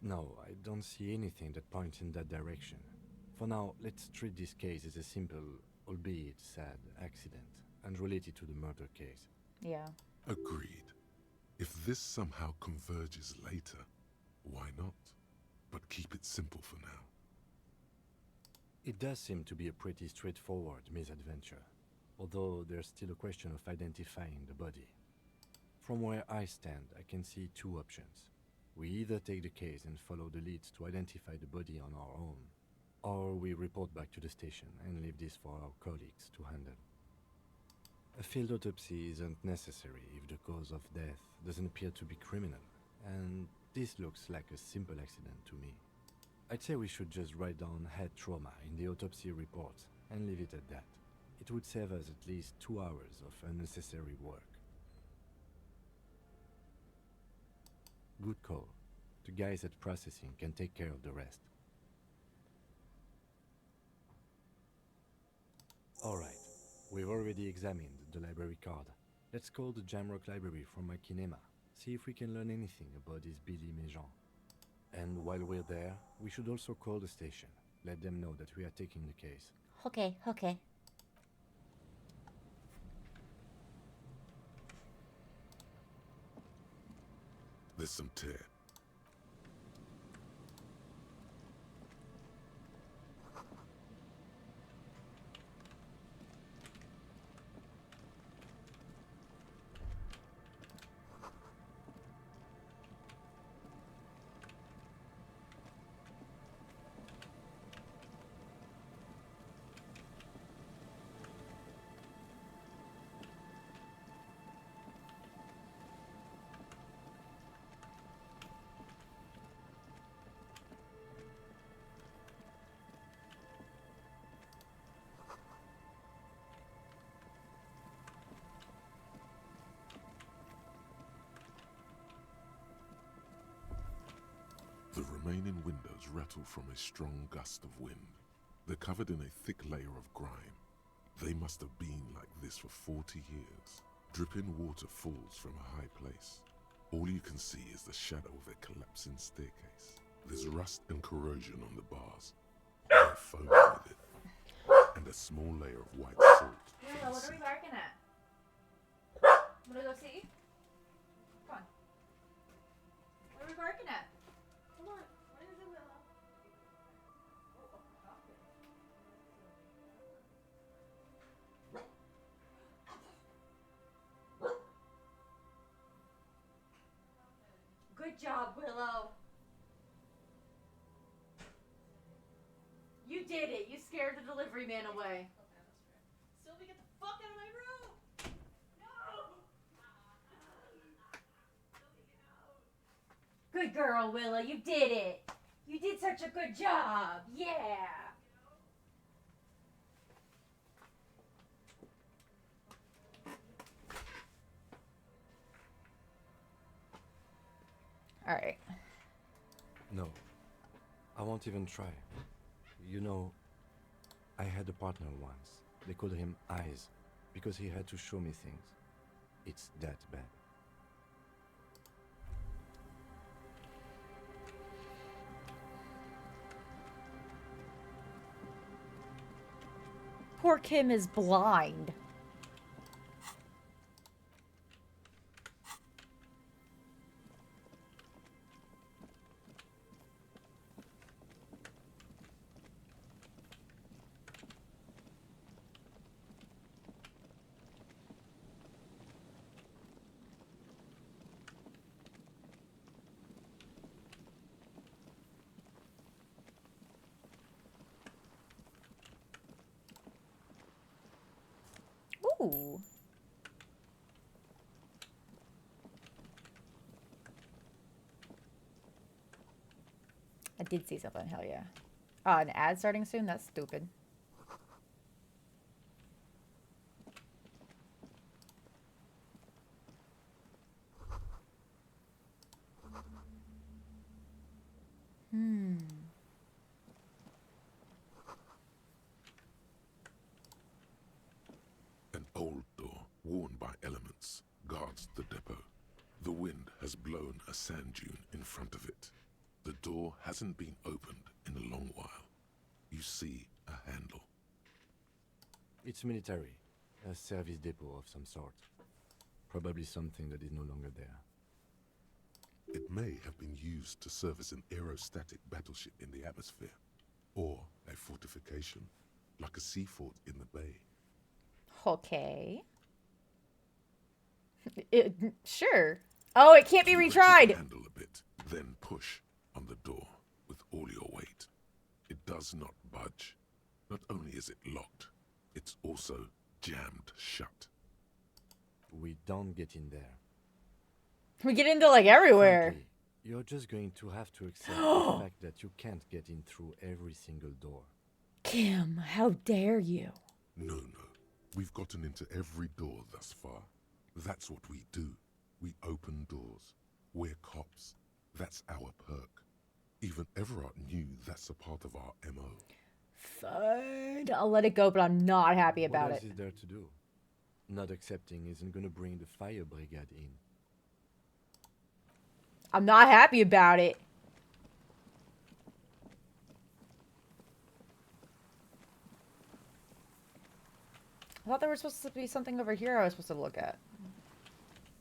No, I don't see anything that points in that direction. For now, let's treat this case as a simple, albeit sad, accident, unrelated to the murder case. Yeah. Agreed. If this somehow converges later, why not? But keep it simple for now. It does seem to be a pretty straightforward misadventure, although there's still a question of identifying the body. From where I stand, I can see 2 options. We either take the case and follow the leads to identify the body on our own, or we report back to the station and leave this for our colleagues to handle. A field autopsy isn't necessary if the cause of death doesn't appear to be criminal, and this looks like a simple accident to me. I'd say we should just write down head trauma in the autopsy report and leave it at that. It would save us at least 2 hours of unnecessary work. Good call. The guys at processing can take care of the rest. Alright, we've already examined the library card. Let's call the Jamrock Library from my kinema, see if we can learn anything about this Billy Mejean. And while we're there, we should also call the station, let them know that we are taking the case. Okay, okay. There's some tear. remaining windows rattle from a strong gust of wind. They're covered in a thick layer of grime. They must have been like this for 40 years. Dripping water falls from a high place. All you can see is the shadow of a collapsing staircase. There's rust and corrosion on the bars. They're foaming with it. And a small layer of white salt. Willow, what are we barking at? Wanna go see? Come on. What are we barking at? Come on. What is it, Willow? Good job, Willow. You did it. You scared the delivery man away. Sylvie, get the fuck out of my room! No! Good girl, Willow. You did it. You did such a good job. Yeah. All right. No, I won't even try. You know, I had a partner once. They called him Eyes because he had to show me things. It's that bad. Poor Kim is blind. Ooh. I did see something, hell yeah. Oh, an ad starting soon? That's stupid. An old door, worn by elements, guards the depot. The wind has blown a sand dune in front of it. The door hasn't been opened in a long while. You see a handle. It's military, a service depot of some sort. Probably something that is no longer there. It may have been used to service an aerostatic battleship in the atmosphere, or a fortification, like a sea fort in the bay. Okay. Sure. Oh, it can't be You retried. handle a bit, then push on the door with all your weight. It does not budge. Not only is it locked, it's also jammed shut. We don't get in there. We get into like everywhere. Frankly, you're just going to have to accept the fact that you can't get in through every single door. Kim, how dare you? No. We've gotten into every door thus far. That's what we do. We open doors. We're cops. That's our perk. Even Everard knew that's a part of our MO. Fine. I'll let it go, but I'm not happy about What else it. is there to do? Not accepting isn't going to bring the fire brigade in. I'm not happy about it. I thought there was supposed to be something over here I was supposed to look at.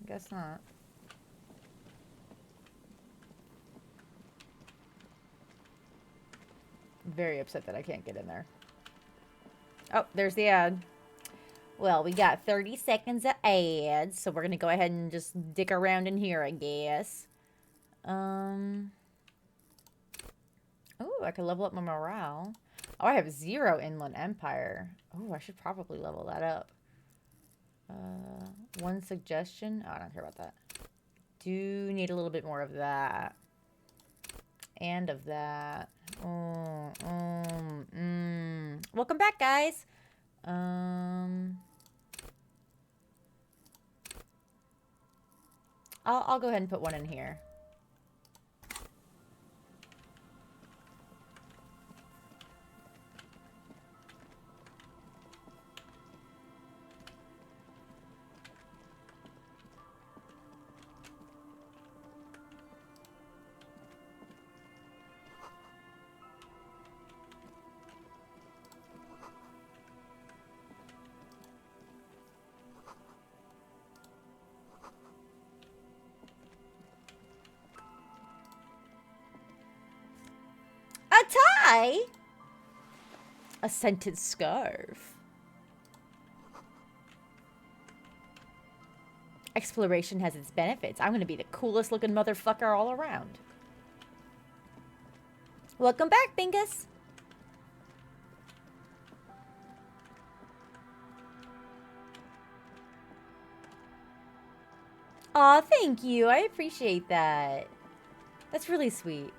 Guess not. I'm very upset that I can't get in there. Oh, there's the ad. Well, we got 30 seconds of ads, so we're gonna go ahead and just dick around in here, I guess. Oh, I could level up my morale. Oh, I have 0 Inland Empire. Oh, I should probably level that up. One suggestion. Oh, I don't care about that. Do need a little bit more of that. And of that. Welcome back, guys. I'll go ahead and put one in here. tie. A scented scarf. Exploration has its benefits. I'm gonna be the coolest looking motherfucker all around. Welcome back, Bingus. Aw, thank you. I appreciate that. That's really sweet.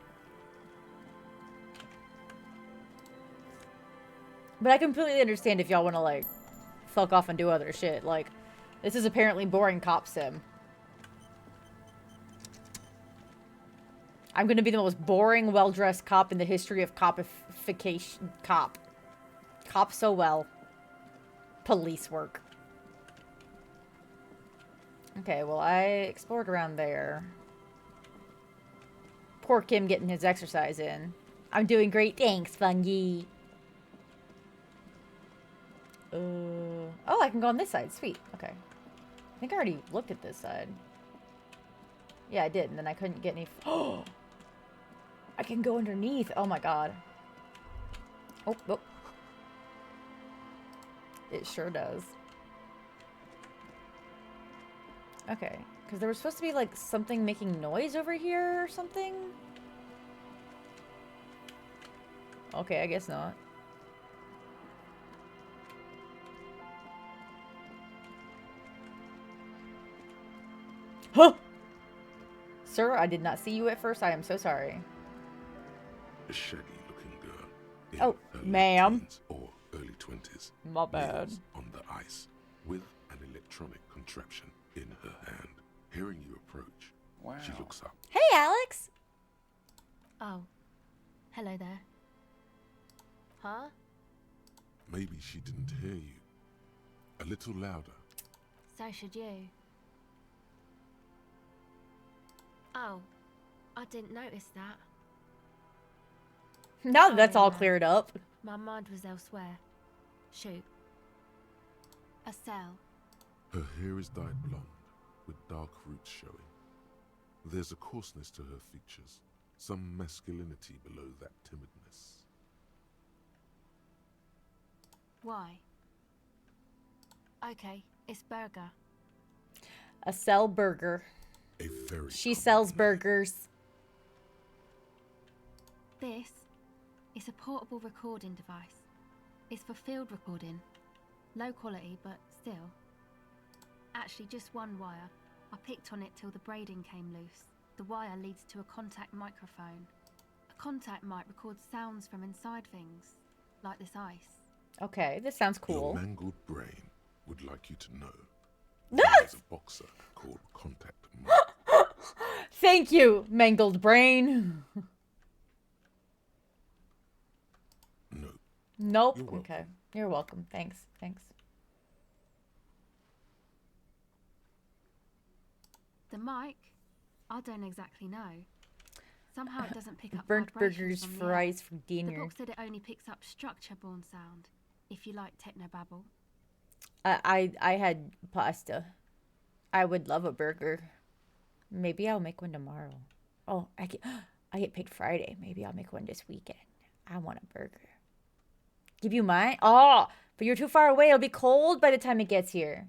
But I completely understand if y'all want to, like, fuck off and do other shit. Like, this is apparently boring cop sim. I'm gonna be the most boring, well-dressed cop in the history of copification. Cop. Cop so well. Police work. Okay, well, I explored around there. Poor Kim getting his exercise in. I'm doing great, thanks, Fungi. Oh, I can go on this side. Sweet. Okay. I think I already looked at this side. Yeah, I did, and then I couldn't get any... Oh! I can go underneath. Oh my god. Oh, oh. It sure does. Okay. Because there was supposed to be, like, something making noise over here or something? Okay, I guess not. Huh! Sir, I did not see you at first. I am so sorry. A shaggy-looking girl. In Oh, her late ma'am. teens or early 20s. My bad. kneels on the ice with an electronic contraption in her hand. Hearing you approach, she looks up. Hey, Alex! Oh. Hello there. Huh? Maybe she didn't hear you. A little louder. So should you. Oh. I didn't notice that. Now that that's all Sorry, cleared up. My mind was elsewhere. Shoot. A cell. Her hair is dyed blonde, with dark roots showing. There's a coarseness to her features, some masculinity below that timidness. Why? Okay, it's Burger. A cell burger. A very She common sells name. burgers. This is a portable recording device. It's for field recording. Low quality, but still. Actually, just one wire. I picked on it till the braiding came loose. The wire leads to a contact microphone. A contact mic records sounds from inside things, like this ice. Okay, this sounds Your cool. mangled brain would like you to know. No! There's a boxer called Contact Mike. Thank you, mangled brain. No. Nope. You're welcome. Okay. You're welcome. Thanks. Thanks. The mic? I don't exactly know. Somehow it doesn't pick up Burnt vibrations burgers, from the air. fries for The dinner. book said it only picks up structure-borne sound, if you like technobabble. I had pasta. I would love a burger. Maybe I'll make one tomorrow. Oh, I get paid Friday. Maybe I'll make one this weekend. I want a burger. Give you mine? Oh, but you're too far away. It'll be cold by the time it gets here.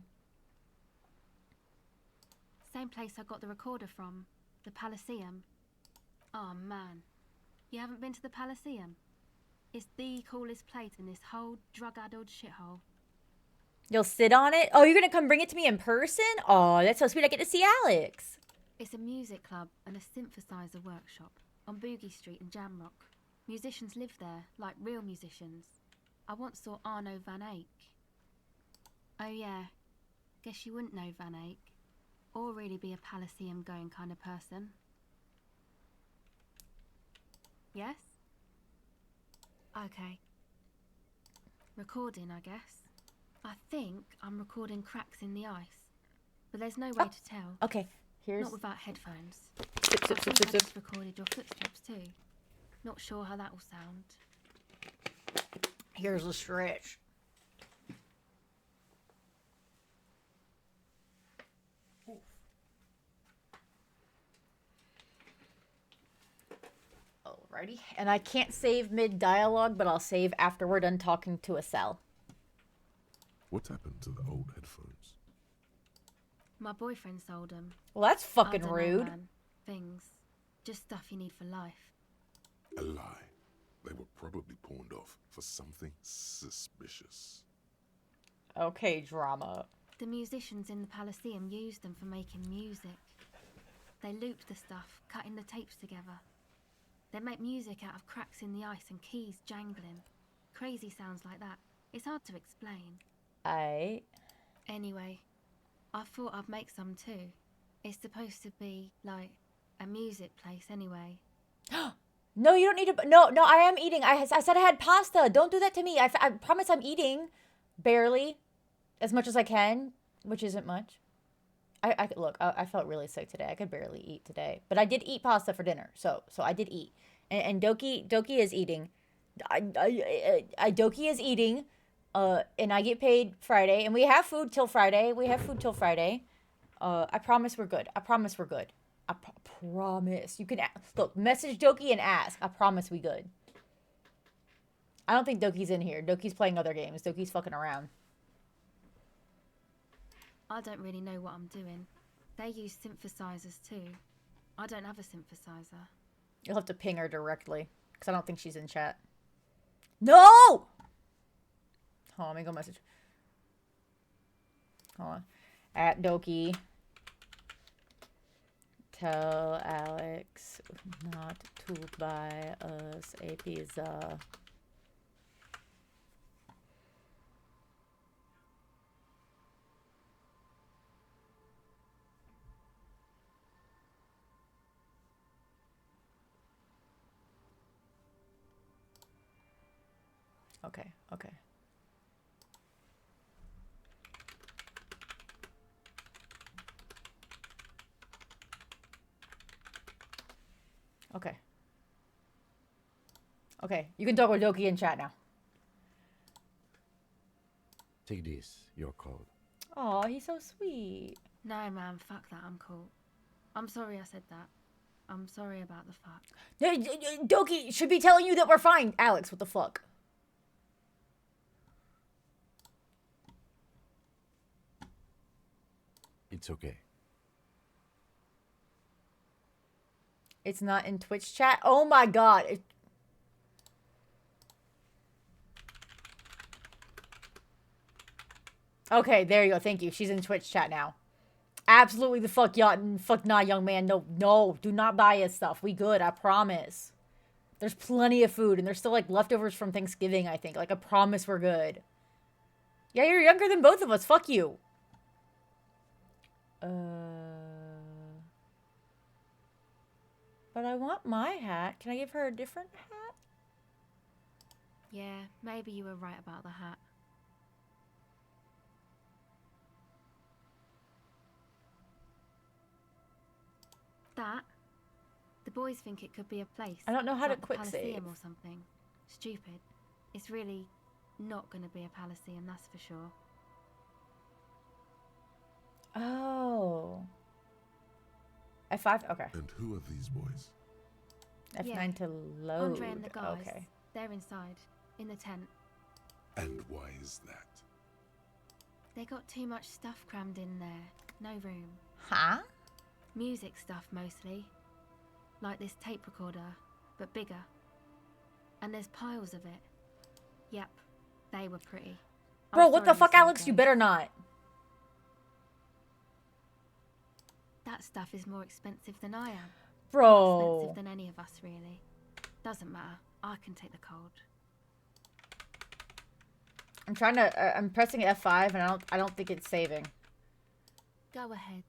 Same place I got the recorder from, the Palaceum. Oh man, you haven't been to the Palaceum? It's the coolest place in this whole drug-addled shithole. You'll sit on it? Oh, you're going to come bring it to me in person? Oh, that's so sweet. I get to see Alex. It's a music club and a synthesizer workshop on Boogie Street in Jamrock. Musicians live there, like real musicians. I once saw Arno van Eyck. Oh yeah, guess you wouldn't know Van Eyck, or really be a Palaceum going kind of person. Yes? Okay. Recording, I guess. I think I'm recording cracks in the ice, but there's no way to tell. Okay, here's... Not without headphones. Sip, I sip, sip, think sip, I sip. just recorded your footsteps too. Not sure how that will sound. Here's a stretch. All Alrighty. And I can't save mid-dialogue, but I'll save after we're done talking to a cell. What happened to the old headphones? My boyfriend sold them. Well, that's fucking Know, rude. man. Things. Just stuff you need for life. A lie. They were probably pawned off for something suspicious. Okay, drama. The musicians in the Palaceum used them for making music. They looped the stuff, cutting the tapes together. They make music out of cracks in the ice and keys jangling. Crazy sounds like that. It's hard to explain. Anyway, I thought I'd make some too. It's supposed to be, like, a music place anyway. No, you don't need to. No, I am eating. I said I had pasta. Don't do that to me. I promise I'm eating. Barely. As much as I can, which isn't much. Look, I felt really sick today. I could barely eat today. But I did eat pasta for dinner. So I did eat. And Doki is eating. Doki is eating. And I get paid Friday. And we have food till Friday. I promise we're good. I promise. You can look, message Doki and ask. I promise we good. I don't think Doki's in here. Doki's playing other games. Doki's fucking around. I don't really know what I'm doing. They use synthesizers too. I don't have a synthesizer. You'll have to ping her directly. Because I don't think she's in chat. No! Hold on, let me go message. Hold on. At Doki. Tell Alex not to buy us a pizza. Okay. Okay, you can talk with Doki in chat now. Take this, your code. Aw, he's so sweet. No, man, fuck that. I'm cool. I'm sorry I said that. I'm sorry about the fuck. No, Doki should be telling you that we're fine. Alex, what the fuck? It's okay. It's not in Twitch chat? Oh my god. Okay, there you go. Thank you. She's in Twitch chat now. Absolutely the fuck nah, young man. No, do not buy us stuff. We good, I promise. There's plenty of food, and there's still, like, leftovers from Thanksgiving, I think. Like, I promise we're good. Yeah, you're younger than both of us. Fuck you. But I want my hat. Can I give her a different hat? Yeah, maybe you were right about the hat. That. The boys think it could be a place. I don't know how like to quick the save. Palaceum or something. Stupid. It's really not going to be a Palaceum, that's for sure. Oh. F5? Okay. And who are these boys? F9 Yeah. to load. Andre and the guys. Okay. They're inside, in the tent. And why is that? They got too much stuff crammed in there. No room. Huh? Music stuff mostly. Like this tape recorder, but bigger. And there's piles of it. Yep, they were pretty. Bro, I'm what the sorry fuck, you saw Alex? You those. better not. That stuff is more expensive than I am. More Bro. expensive than any of us, really. Doesn't matter. I can take the cold. I'm trying to. I'm pressing F5, and I don't think it's saving. Go ahead.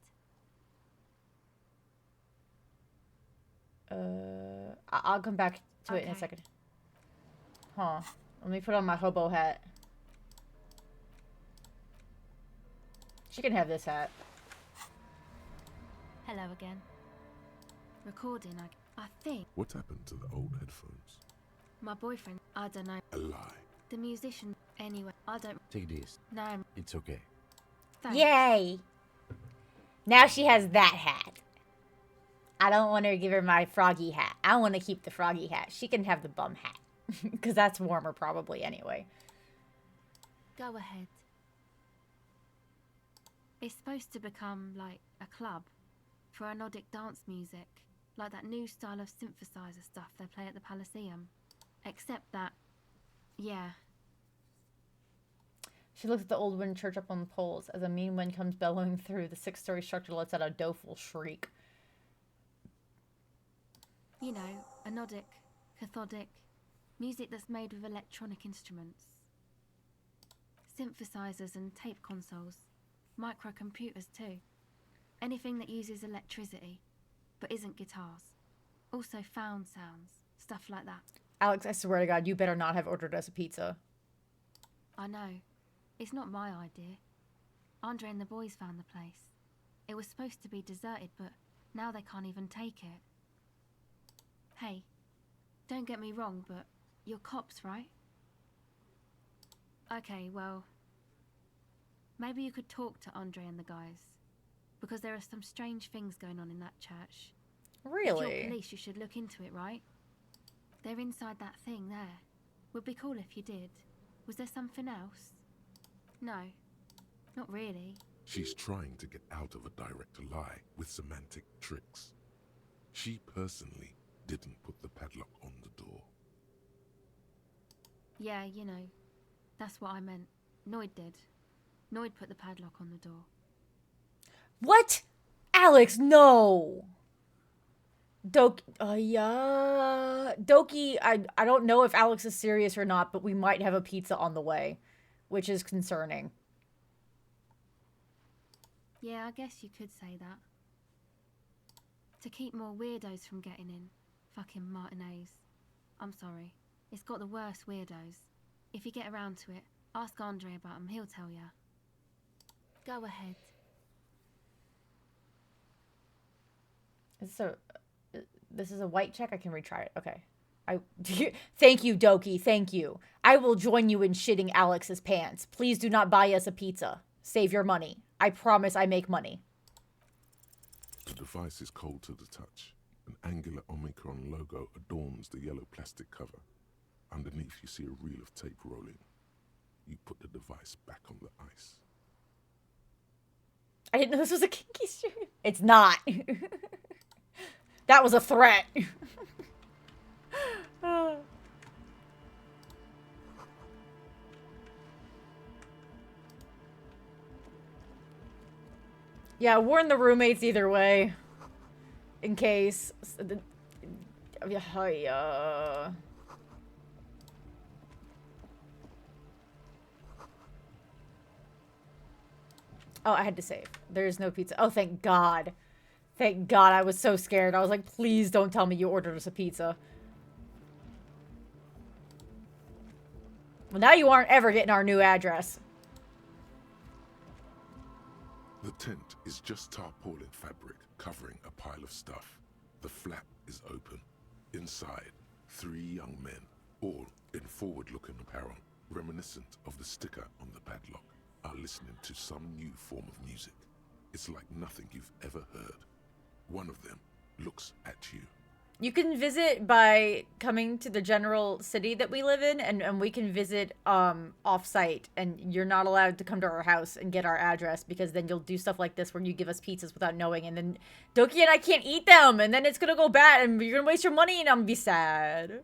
I'll come back to it in a Okay. second. Huh. Let me put on my hobo hat. She can have this hat. Hello again. Recording, I think. What happened to the old headphones? My boyfriend, I don't know. A lie. The musician, anyway, I don't Take this. know. It's okay. Thanks. Yay! Now she has that hat. I don't want to give her my froggy hat. I want to keep the froggy hat. She can have the bum hat. Because that's warmer probably anyway. Go ahead. It's supposed to become like a club for anodic dance music, like that new style of synthesizer stuff they play at the Palaceum. Except that, yeah. She looks at the old wooden church up on the poles. As a mean wind comes bellowing through, the 6-story structure lets out a doleful shriek. You know, anodic, cathodic, music that's made with electronic instruments. Synthesizers and tape consoles. Microcomputers too. Anything that uses electricity, but isn't guitars. Also found sounds, stuff like that. Alex, I swear to God, you better not have ordered us a pizza. I know. It's not my idea. Andre and the boys found the place. It was supposed to be deserted, but now they can't even take it. Hey, don't get me wrong, but you're cops, right? Okay, well, maybe you could talk to Andre and the guys. Because there are some strange things going on in that church. Really? If you're police, you should look into it, right? They're inside that thing there. Would be cool if you did. Was there something else? No, not really. She's trying to get out of a direct lie with semantic tricks. She personally didn't put the padlock on the door. Yeah, you know, that's what I meant. Noid did. Noid put the padlock on the door. What? Alex, no! Yeah. Doki, I don't know if Alex is serious or not, but we might have a pizza on the way, which is concerning. Yeah, I guess you could say that. To keep more weirdos from getting in. Fucking Martinez. I'm sorry. It's got the worst weirdos. If you get around to it, ask Andre about him, he'll tell ya. Go ahead. This is a white check? I can retry it. Okay. Thank you, Doki. Thank you. I will join you in shitting Alex's pants. Please do not buy us a pizza. Save your money. I promise I make money. The device is cold to the touch. An angular Omicron logo adorns the yellow plastic cover. Underneath, you see a reel of tape rolling. You put the device back on the ice. I didn't know this was a kinky stream. It's not. That was a threat. Yeah, warn the roommates either way. In case. Oh, I had to save. There's no pizza. Oh, thank God. Thank God. I was so scared. I was like, please don't tell me you ordered us a pizza. Well, now you aren't ever getting our new address. The tent is just tarpaulin fabric covering a pile of stuff. The flap is open. Inside, 3 young men, all in forward-looking apparel, reminiscent of the sticker on the padlock, are listening to some new form of music. It's like nothing you've ever heard. One of them looks at you. You can visit by coming to the general city that we live in, and we can visit off-site, and you're not allowed to come to our house and get our address, because then you'll do stuff like this where you give us pizzas without knowing, and then Doki and I can't eat them, and then it's gonna go bad, and you're gonna waste your money, and I'm gonna be sad.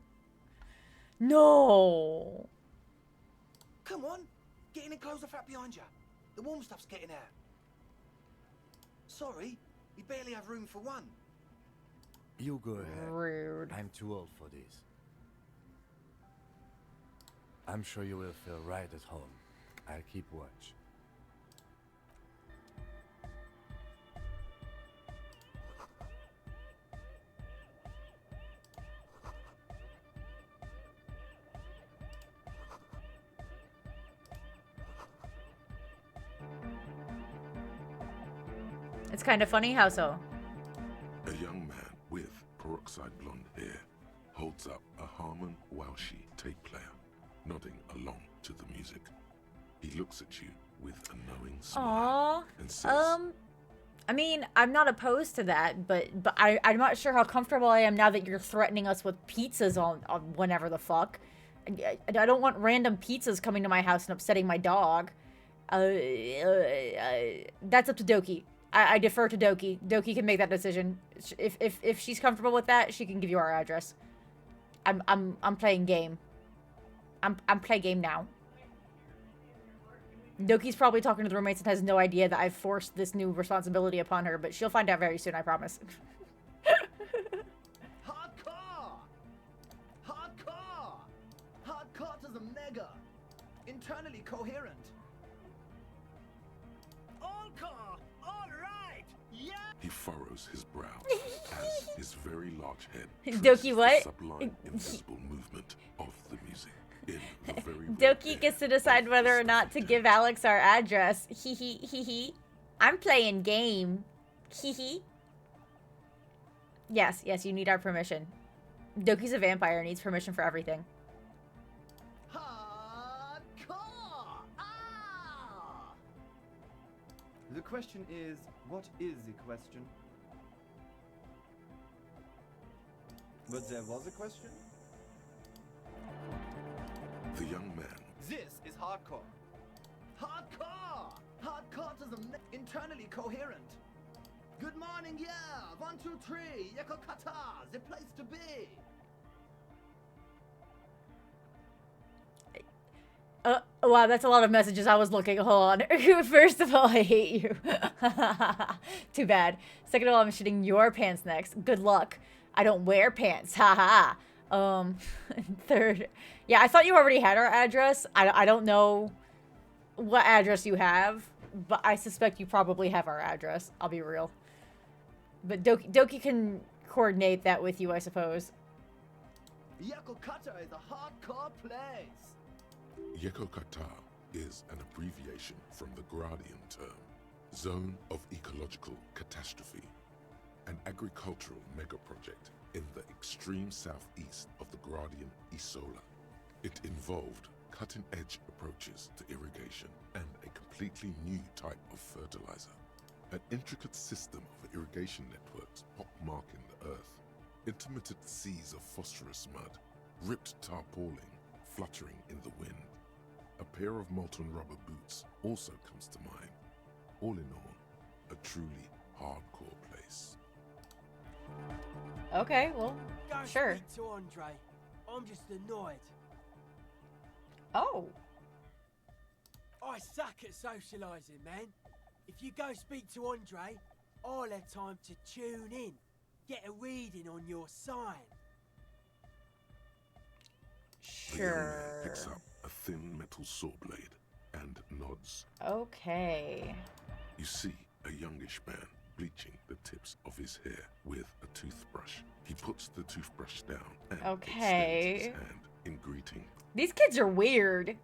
No. Come on, get in and close the flap behind you. The warm stuff's getting out. Sorry, we barely have room for one. You go ahead. Rude. I'm too old for this. I'm sure you will feel right at home. I'll keep watch. It's kind of funny. How so? A young man with peroxide blonde hair holds up a Harman Welshi tape player, nodding along to the music. He looks at you with a knowing smile Aww. and says, I mean, I'm not opposed to that, but I'm not sure how comfortable I am now that you're threatening us with pizzas on whenever the fuck. I don't want random pizzas coming to my house and upsetting my dog. That's up to Doki. I defer to Doki. Doki can make that decision. If she's comfortable with that, she can give you our address. I'm playing game. I'm playing game now. Doki's probably talking to the roommates and has no idea that I've forced this new responsibility upon her, but she'll find out very soon, I promise. Hardcore! Hardcore! Hardcore to the mega! Internally coherent! All core! All right! Yeah! He furrows his brow as his very large head Doki, what? the sublime invisible movement of the music. In the very Doki gets to decide whether or not to give Alex our address. Hee hee hee hee. I'm playing game. Hee hee. Yes, you need our permission. Doki's a vampire, needs permission for everything. Hardcore! Ah! The question is, what is the question? But there was a question? The young man. This is hardcore. Hardcore! Hardcore to the internally coherent. Good morning, yeah! 1, 2, 3, Yeko Kata, the place to be! Wow, that's a lot of messages I was looking. Hold on. First of all, I hate you. Too bad. Second of all, I'm shitting your pants next. Good luck. I don't wear pants. Haha. Third. Yeah, I thought you already had our address. I don't know what address you have, but I suspect you probably have our address. I'll be real. But Doki can coordinate that with you, I suppose. Yakokata is a hardcore place. Yekokata is an abbreviation from the Gradian term, Zone of Ecological Catastrophe, an agricultural megaproject in the extreme southeast of the Gradian Isola. It involved cutting-edge approaches to irrigation and a completely new type of fertilizer. An intricate system of irrigation networks pockmarking the earth, intermittent seas of phosphorus mud, ripped tarpaulin fluttering in the wind. A pair of molten rubber boots also comes to mind. All in all, a truly hardcore place. Okay, well, Go sure. speak to Andre. I'm just annoyed. Oh. I suck at socialising, man. If you go speak to Andre, I'll have time to tune in, get a reading on your sign. The young man Sure. picks up a thin metal saw blade and nods. Okay. You see a youngish man bleaching the tips of his hair with a toothbrush. He puts the toothbrush down and Okay. extends his hand in greeting. These kids are weird.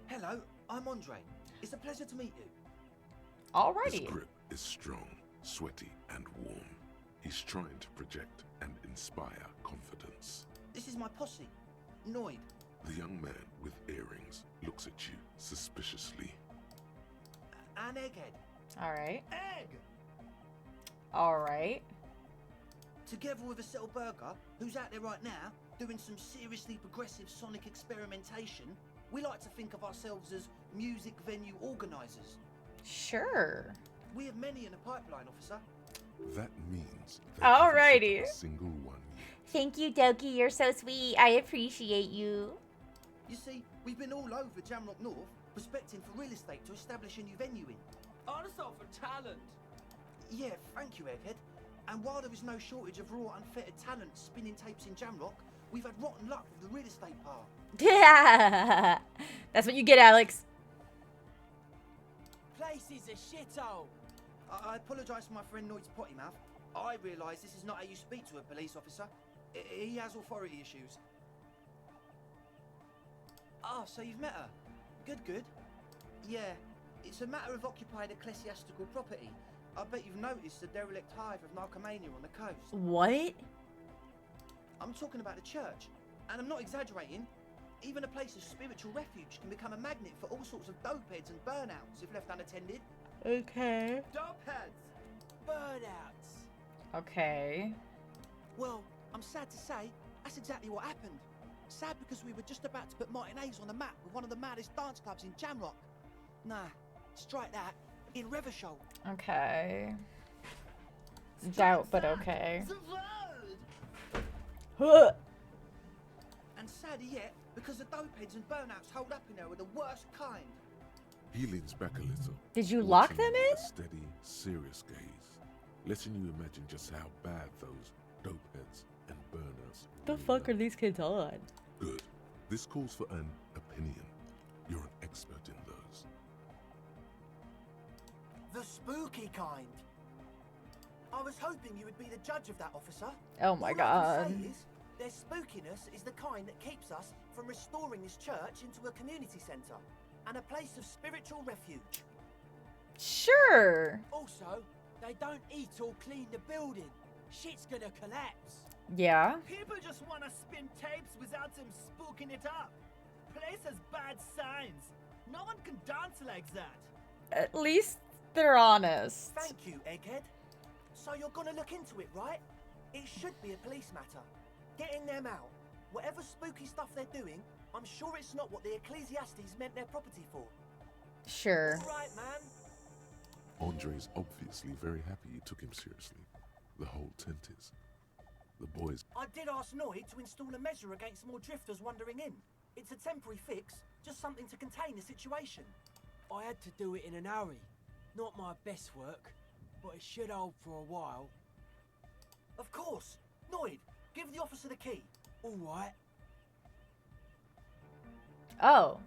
Hello, I'm Andre. It's a pleasure to meet you. His Alrighty. grip is strong, sweaty, and warm. He's trying to project and inspire confidence. This is my posse, Noid. The young man with earrings looks at you suspiciously. An egghead. Alright. Egg! Alright. Together with a Cell Burger, who's out there right now, doing some seriously progressive sonic experimentation, we like to think of ourselves as music venue organisers. Sure. We have many in the pipeline, officer. That means Alrighty. a single one yet. Thank you, Doki. You're so sweet. I appreciate you. You see, we've been all over Jamrock North, prospecting for real estate to establish a new venue in. Also for talent. Yeah, thank you, Egghead. And while there is no shortage of raw, unfettered talent spinning tapes in Jamrock, we've had rotten luck with the real estate part. Yeah. That's what you get, Alex. Place is a shithole. I apologise for my friend Noid's potty mouth. I realise this is not how you speak to a police officer. He has authority issues. Ah, so you've met her. Good. Yeah, it's a matter of occupied ecclesiastical property. I bet you've noticed the derelict hive of narcomania on the coast. What? I'm talking about the church, and I'm not exaggerating. Even a place of spiritual refuge can become a magnet for all sorts of dopeheads and burnouts if left unattended. Okay. Dopeheads! burnouts. Okay. Well, I'm sad to say, that's exactly what happened. Sad because we were just about to put Martinez on the map with one of the maddest dance clubs in Jamrock. Nah, strike that. In Revachol. Okay. Doubt, but okay. The road! Huh. And sadder yet, because the dopeheads and burnouts hold up in there are the worst kind. He leans back a little. Did you lock watching them you with in? a steady, serious gaze, letting you imagine just how bad those dopeheads and burnouts The really fuck are these kids on? Good. This calls for an opinion. You're an expert in those. The spooky kind. I was hoping you would be the judge of that, officer. Oh my All I god. can say is, their spookiness is the kind that keeps us from restoring this church into a community centre and a place of spiritual refuge. Sure. Also, they don't eat or clean the building. Shit's gonna collapse. Yeah. People just want to spin tapes without them spooking it up. Place has bad signs. No one can dance like that. At least they're honest. Thank you, Egghead. So you're gonna look into it, right? It should be a police matter. Getting them out. Whatever spooky stuff they're doing, I'm sure it's not what the Ecclesiastes meant their property for. Sure. All right, man. Andre's obviously very happy you took him seriously. The whole tent is. The boys. I did ask Noid to install a measure against more drifters wandering in. It's a temporary fix, just something to contain the situation. I had to do it in an hurry. Not my best work, but it should hold for a while. Of course. Noid, give the officer the key. All right. Oh.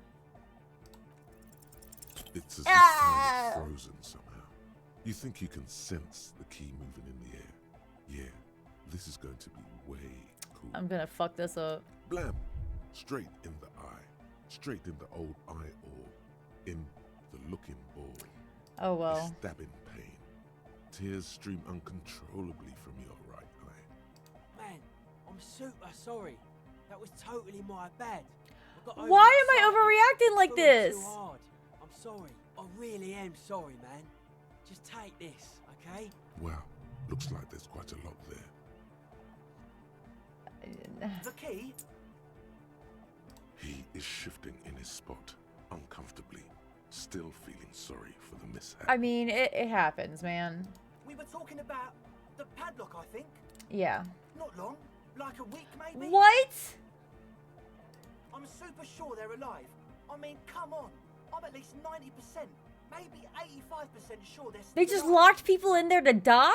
It's as if Ah! time is frozen somehow. You think you can sense the key moving in the air. Yeah, this is going to be way cool. I'm gonna fuck this up. Blam! Straight in the eye. Straight in the old eye or in the looking ball. Oh A well. stabbing pain. Tears stream uncontrollably from your right eye. Man, I'm super sorry. That was totally my bad. I got Why am I overexcited. overreacting like Thought it this? was too hard. I'm sorry. I really am sorry, man. Just take this, okay? Wow, looks like there's quite a lot there. The key? He is shifting in his spot, uncomfortably, still feeling sorry for the mishap. I mean, it happens, man. We were talking about the padlock, I think. Yeah. Not long. Like a week, maybe? What? I'm super sure they're alive. I mean, come on. I'm at least 90%, maybe 85% sure they're still They just alive. locked people in there to die?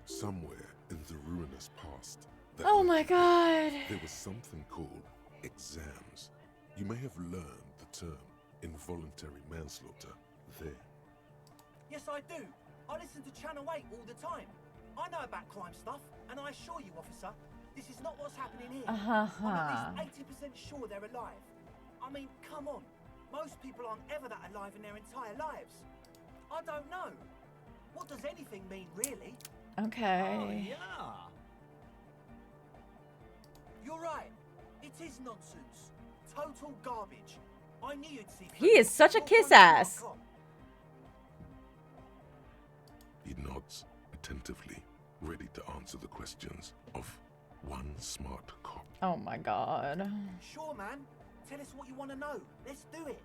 Somewhere in the ruinous past, that Oh led my to god. there was something called exams. You may have learned the term involuntary manslaughter there. Yes, I do. I listen to Channel 8 all the time. I know about crime stuff, and I assure you, officer, this is not what's happening here. I'm at least 80% sure they're alive. I mean, come on. Most people aren't ever that alive in their entire lives. I don't know. What does anything mean, really? Okay. Oh, yeah. You're right. It is nonsense. Total garbage. I knew you'd see. He is such a You're kiss one ass. smart cop. He nods attentively, ready to answer the questions of one smart cop. Oh my god. Sure, man. Tell us what you want to know. Let's do it.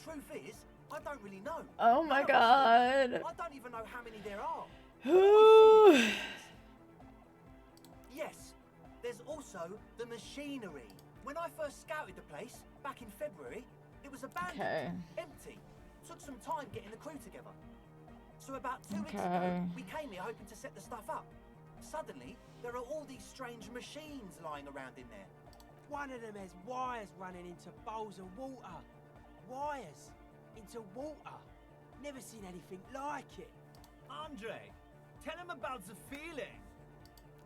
Truth is, I don't really know. Oh my None of us god. do. I don't even know how many there are. Ooh. Yes, there's also the machinery. When I first scouted the place, back in February, it was abandoned, Okay. empty. Took some time getting the crew together. So about 2 weeks Okay. ago, we came here hoping to set the stuff up. Suddenly, there are all these strange machines lying around in there. One of them has wires running into bowls of water. Wires into water. Never seen anything like it. Andre, tell him about the feeling.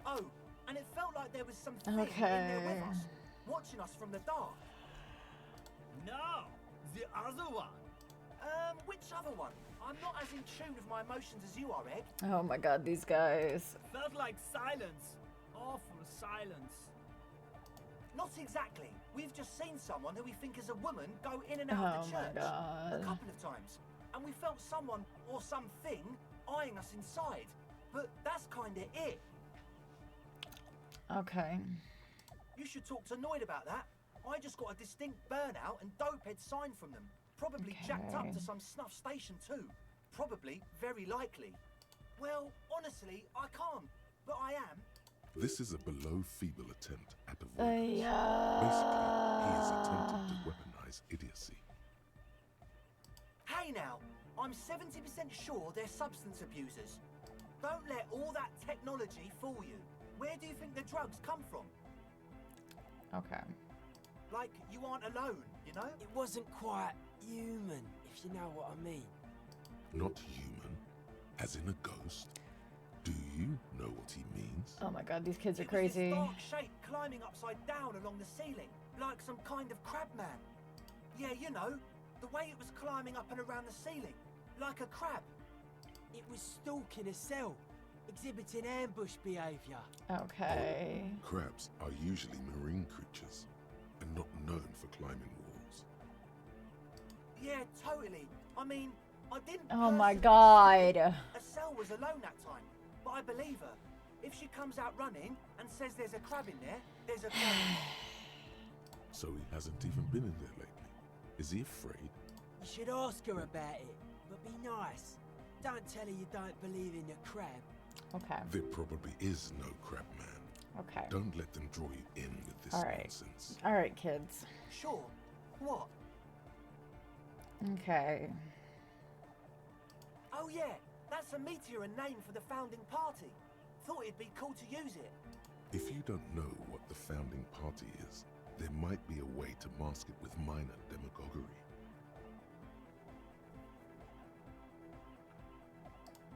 Oh, and it felt like there was something in there with us, watching us from the dark. No, the other one. Which other one? I'm not as in tune with my emotions as you are, Egg. Oh my god, these guys. Felt like silence. Awful silence. Not exactly. We've just seen someone who we think is a woman go in and out of Oh the my church. god. A couple of times. and we felt someone or something eyeing us inside. But that's kinda it. Okay. You should talk to Noid about that. I just got a distinct burnout and dopehead sign from them. Probably jacked up Okay. to some snuff station too. Probably, very likely. Well, honestly, I can't, but I am. This is a below feeble attempt at avoidance. Basically, Basically, he is attempting to weaponize idiocy. Hey now, I'm 70% sure they're substance abusers. Don't let all that technology fool you. Where do you think the drugs come from? Okay. Like, you aren't alone, you know? It wasn't quite human, if you know what I mean. Not human, as in a ghost. Do you know what he means? Oh my god, these kids are It was crazy. this dark shape climbing upside down along the ceiling, like some kind of crab man. Yeah, you know, the way it was climbing up and around the ceiling, like a crab. It was stalking a cell, exhibiting ambush behaviour. Okay. Crabs are usually marine creatures, and not known for climbing walls. Yeah, totally. I mean, I didn't. Oh my personally god. see it. Estelle was alone that time, but I believe her. If she comes out running and says there's a crab in there, there's a crab. So he hasn't even been in there lately. Is he afraid? You should ask her about it, but be nice. Don't tell her you don't believe in the crab. Okay. There probably is no crab man. Okay. Don't let them draw you in with this Alright. nonsense. Alright, kids. Sure. What? Okay. Oh yeah, that's a meteor and name for the founding party. Thought it'd be cool to use it. If you don't know what the founding party is, there might be a way to mask it with minor demagoguery.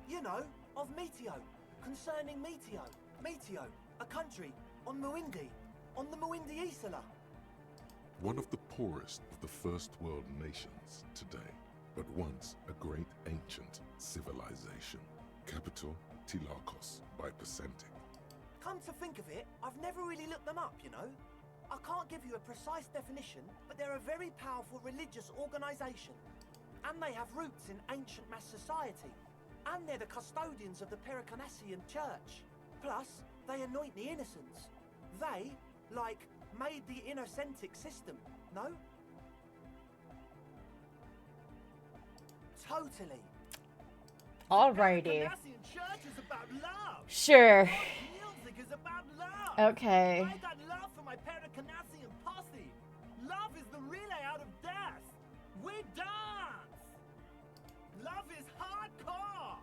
You know, of Meteo. Concerning Meteo. Meteo, a country on Muindi. On the Muindi Isla. One of the poorest of the first world nations today, but once a great ancient civilization. Capital, Tilakos by Percentic. Come to think of it, I've never really looked them up, you know. I can't give you a precise definition, but they're a very powerful religious organization. And they have roots in ancient mass society. And they're the custodians of the Pericanassian Church. Plus, they anoint the innocents. They, like, made the Innocentic system, no? Totally. Alrighty. Pericanassian Church is about love. Sure. Music is about love. Okay. I got love for my Pericanassian posse. Love is the relay out of death. We dance. Love is hardcore.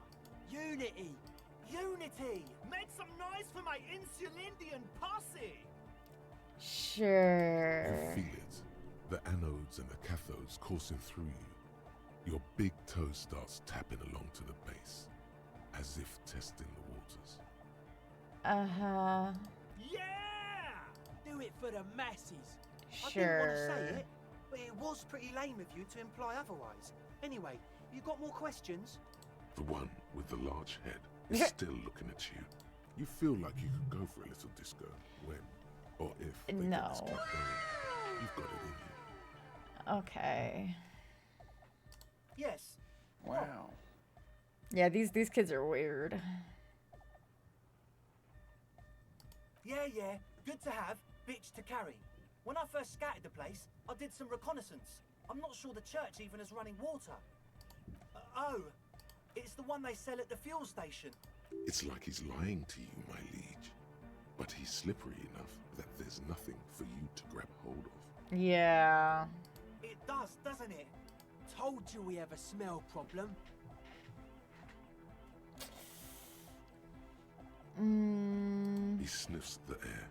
Unity. Unity. Make some noise for my Insulindian posse. Sure. You feel it. The anodes and the cathodes coursing through you. Your big toe starts tapping along to the base, as if testing the waters. Uh-huh. Yeah. Do it for the masses. I didn't want to say Sure. it, but it was pretty lame of you to imply otherwise. Anyway, you got more questions? The one with the large head is still looking at you. You feel like you could go for a little disco when, or if they get No. this keep going. You've got it in you. Okay. Yes. Wow. Yeah, these kids are weird. Yeah, good to have, bitch to carry. When I first scouted the place, I did some reconnaissance. I'm not sure the church even is running water. Oh, it's the one they sell at the fuel station. It's like he's lying to you, my liege. But he's slippery enough that there's nothing for you to grab hold of. Yeah. It does, doesn't it? Told you we have a smell problem. He sniffs the air,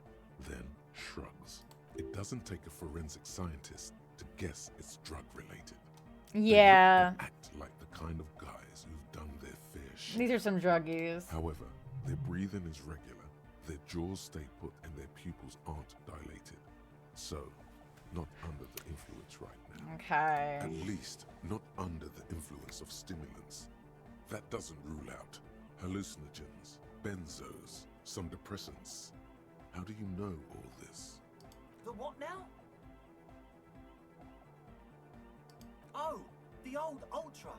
then shrugs. It doesn't take a forensic scientist to guess it's drug-related. Yeah. They act like the kind of guys who've done their fair share. These are some druggies. However, their breathing is regular, their jaws stay put, and their pupils aren't dilated. So, not under the influence right now. Okay. At least, not under the influence of stimulants. That doesn't rule out hallucinogens, benzos, some depressants. How do you know all this? The what now? Oh, the old Ultra.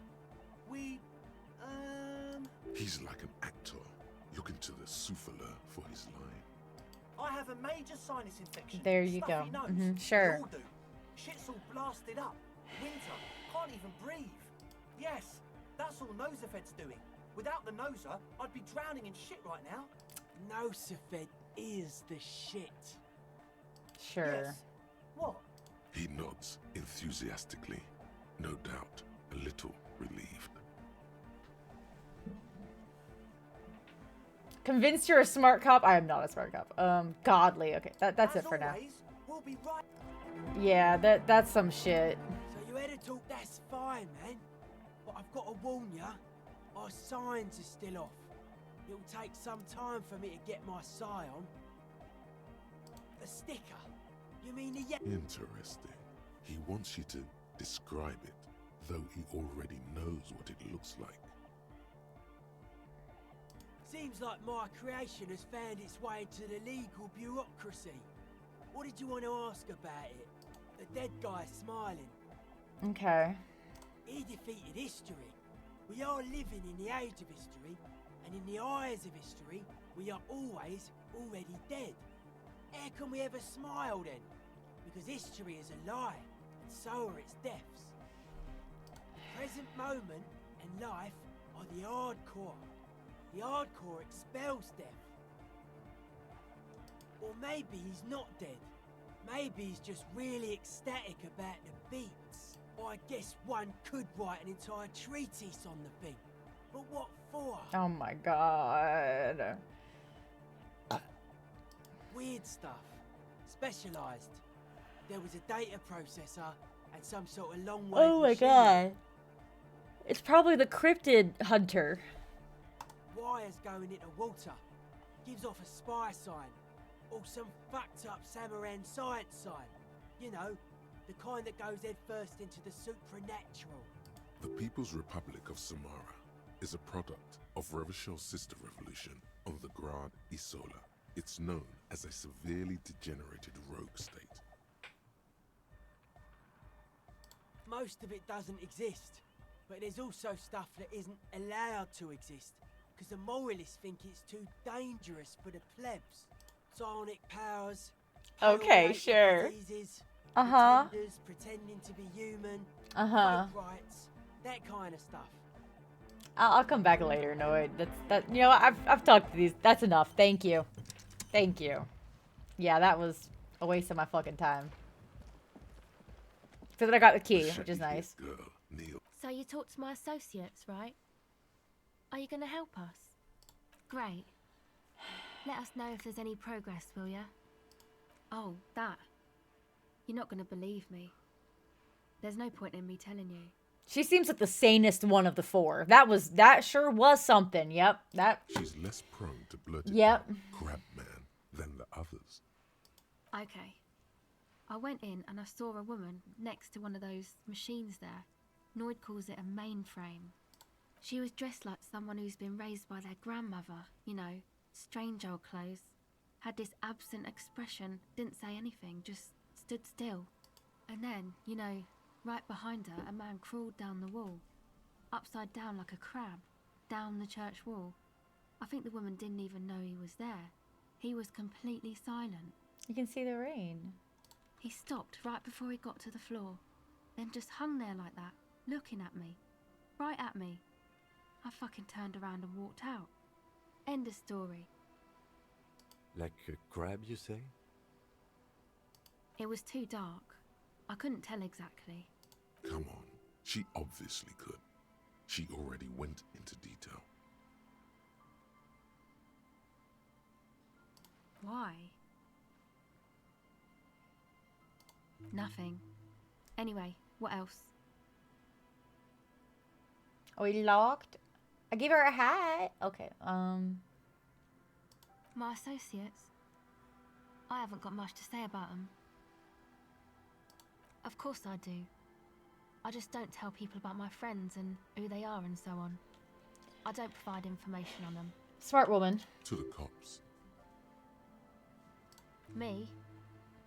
He's like an actor, looking to the souffleur for his line. I have a major sinus infection. There you go. Stuffy nose. Sure. We all do. Shit's all blasted up. Winter. Can't even breathe. Yes, that's all Nosafed's doing. Without the noser, I'd be drowning in shit right now. Nosafed is the shit. Sure. Yes. What? He nods enthusiastically, no doubt a little relieved. Convinced you're a smart cop? I am not a smart cop. Godly. Okay, that's it for now. Always, we'll be right. Yeah, that's some shit. So you had a talk, that's fine, man. But I've got to warn ya, our signs are still off. It'll take some time for me to get my sign on. The sticker? You mean the Interesting. He wants you to describe it, though he already knows what it looks like. Seems like my creation has found its way into the legal bureaucracy. What did you want to ask about it? The dead guy smiling. Okay. He defeated history. We are living in the age of history, and in the eyes of history, we are always already dead. How can we ever smile then? Because history is a lie, and so are its deaths. The present moment and life are the hardcore. The hardcore expels death. Or maybe he's not dead. Maybe he's just really ecstatic about the beats. I guess one could write an entire treatise on the thing. But what for? Oh my god. Weird stuff. Specialised. There was a data processor and some sort of long wave Oh my machine. god. It's probably the cryptid hunter. Wires going into water. Gives off a spy sign. Or some fucked up Samaran science sign. You know, the kind that goes head first into the supernatural. The People's Republic of Samara is a product of Revachel's sister revolution on the Grand Isola. It's known as a severely degenerated rogue state. Most of it doesn't exist. But there's also stuff that isn't allowed to exist. Because the moralists think it's too dangerous for the plebs. Psionic powers. Okay, pale-related sure. diseases, Uh-huh. pretenders pretending to be human. Uh-huh. Fake rights. That kind of stuff. I'll come back later, Noid. You know what? I've talked to these. That's enough. Thank you. Thank you. Yeah, that was a waste of my fucking time. So then I got the key, which is nice. Girl, Neil. So you talked to my associates, right? Are you going to help us? Great. Let us know if there's any progress, will ya? Oh, that. You're not going to believe me. There's no point in me telling you. She seems like the sanest one of the four. That sure was something. Yep. She's less prone to blurted Yep. out crab man than the others. Okay. I went in and I saw a woman next to one of those machines there. Noid calls it a mainframe. She was dressed like someone who's been raised by their grandmother, you know, strange old clothes. Had this absent expression, didn't say anything, just stood still. And then, you know, right behind her, a man crawled down the wall. Upside down like a crab, down the church wall. I think the woman didn't even know he was there. He was completely silent. You can see the rain. He stopped right before he got to the floor, then just hung there like that, looking at me. Right at me. I fucking turned around and walked out. End of story. Like a crab, you say? It was too dark. I couldn't tell exactly. Come on. She obviously could. She already went into detail. Why? Nothing. Anyway, what else? We locked. I gave her a hat. Okay. My associates? I haven't got much to say about them. Of course I do. I just don't tell people about my friends and who they are and so on. I don't provide information on them. Smart woman. To the cops. Me?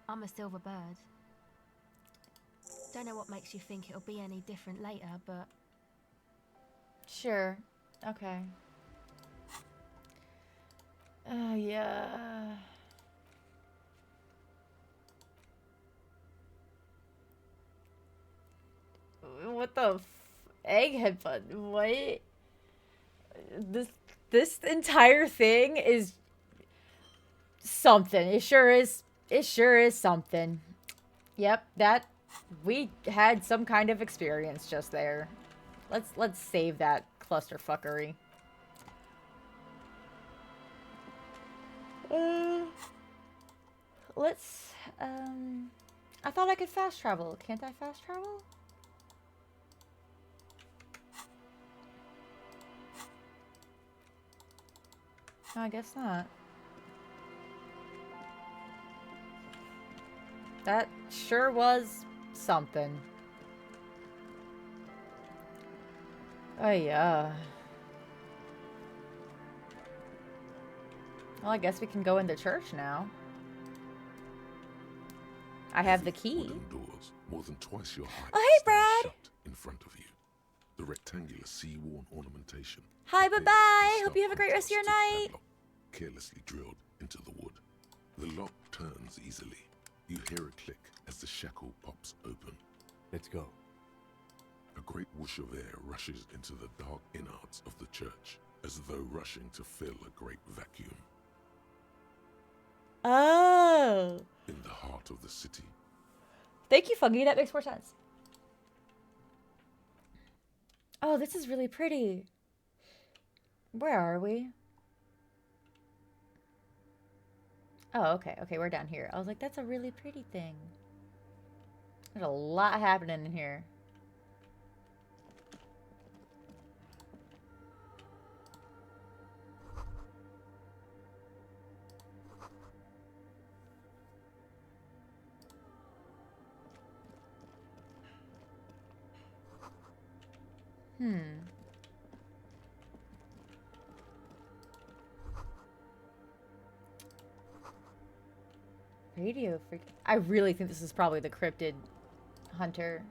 I'm a silver bird. Don't know what makes you think it'll be any different later, but Sure. Okay. Yeah. What the egghead button? What? This entire thing is something. It sure is. It sure is something. Yep, that we had some kind of experience just there. Let's save that clusterfuckery. Let's I thought I could fast travel. Can't I fast travel? No, I guess not. That sure was something. Oh, yeah. Well, I guess we can go into church now. I have the key. Wooden doors, more than twice your height, Oh, hey, stand Brad. shut in front of you. The rectangular sea-worn ornamentation. Hi, appears bye-bye. in Hope you have a great rest of your stark contrast to the night. padlock carelessly drilled into the wood. The lock turns easily. You hear a click as the shackle pops open. Let's go. A great whoosh of air rushes into the dark innards of the church, as though rushing to fill a great vacuum. Oh. In the heart of the city, Thank you, Fungi. That makes more sense. Oh, this is really pretty. Where are we? Oh, okay. Okay, we're down here. I was like, that's a really pretty thing. There's a lot happening in here. Radio freak. I really think this is probably the cryptid hunter.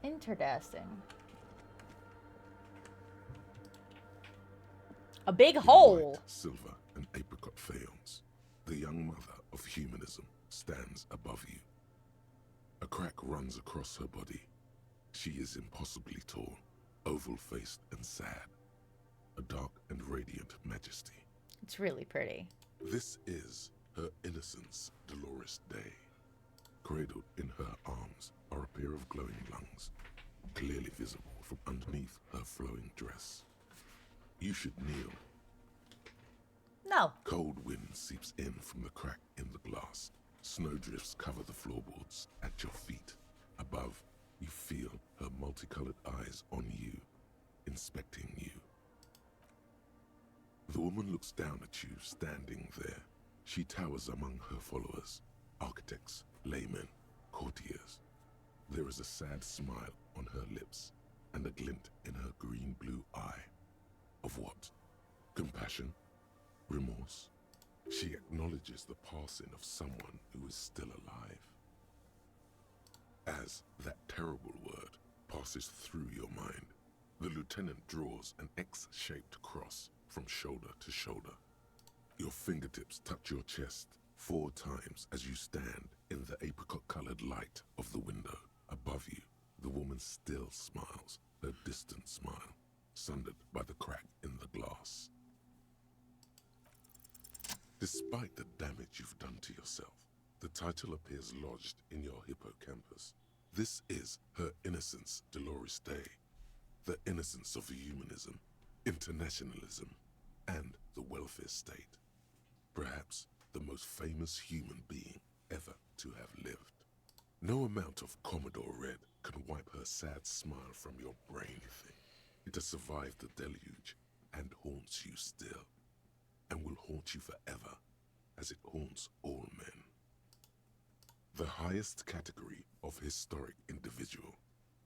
Interesting. A big hole. white, silver, and apricot faience, the young mother of humanism stands above you. A crack runs across her body. She is impossibly tall, oval-faced and sad, a dark and radiant majesty. It's really pretty. This is her innocence, Dolores Day. Cradled in her arms are a pair of glowing lungs, clearly visible from underneath her flowing dress. You should kneel. No. Cold wind seeps in from the crack in the glass. Snowdrifts cover the floorboards at your feet. Above, you feel her multicolored eyes on you, inspecting you. The woman looks down at you, standing there. She towers among her followers, architects, laymen, courtiers. There is a sad smile on her lips and a glint in her green-blue eye. Of what? Compassion? Remorse? She acknowledges the passing of someone who is still alive. As that terrible word passes through your mind, the lieutenant draws an X-shaped cross from shoulder to shoulder. Your fingertips touch your chest 4 times as you stand in the apricot-colored light of the window. Above you, the woman still smiles, her distant smile, sundered by the crack in the glass. Despite the damage you've done to yourself, the title appears lodged in your hippocampus. This is Her Innocence, Dolores Day, the innocence of humanism, internationalism, and the welfare state. Perhaps the most famous human being ever to have lived. No amount of Commodore Red can wipe her sad smile from your brain, you think. It has survived the deluge and haunts you still, and will haunt you forever, as it haunts all men. The highest category of historic individual,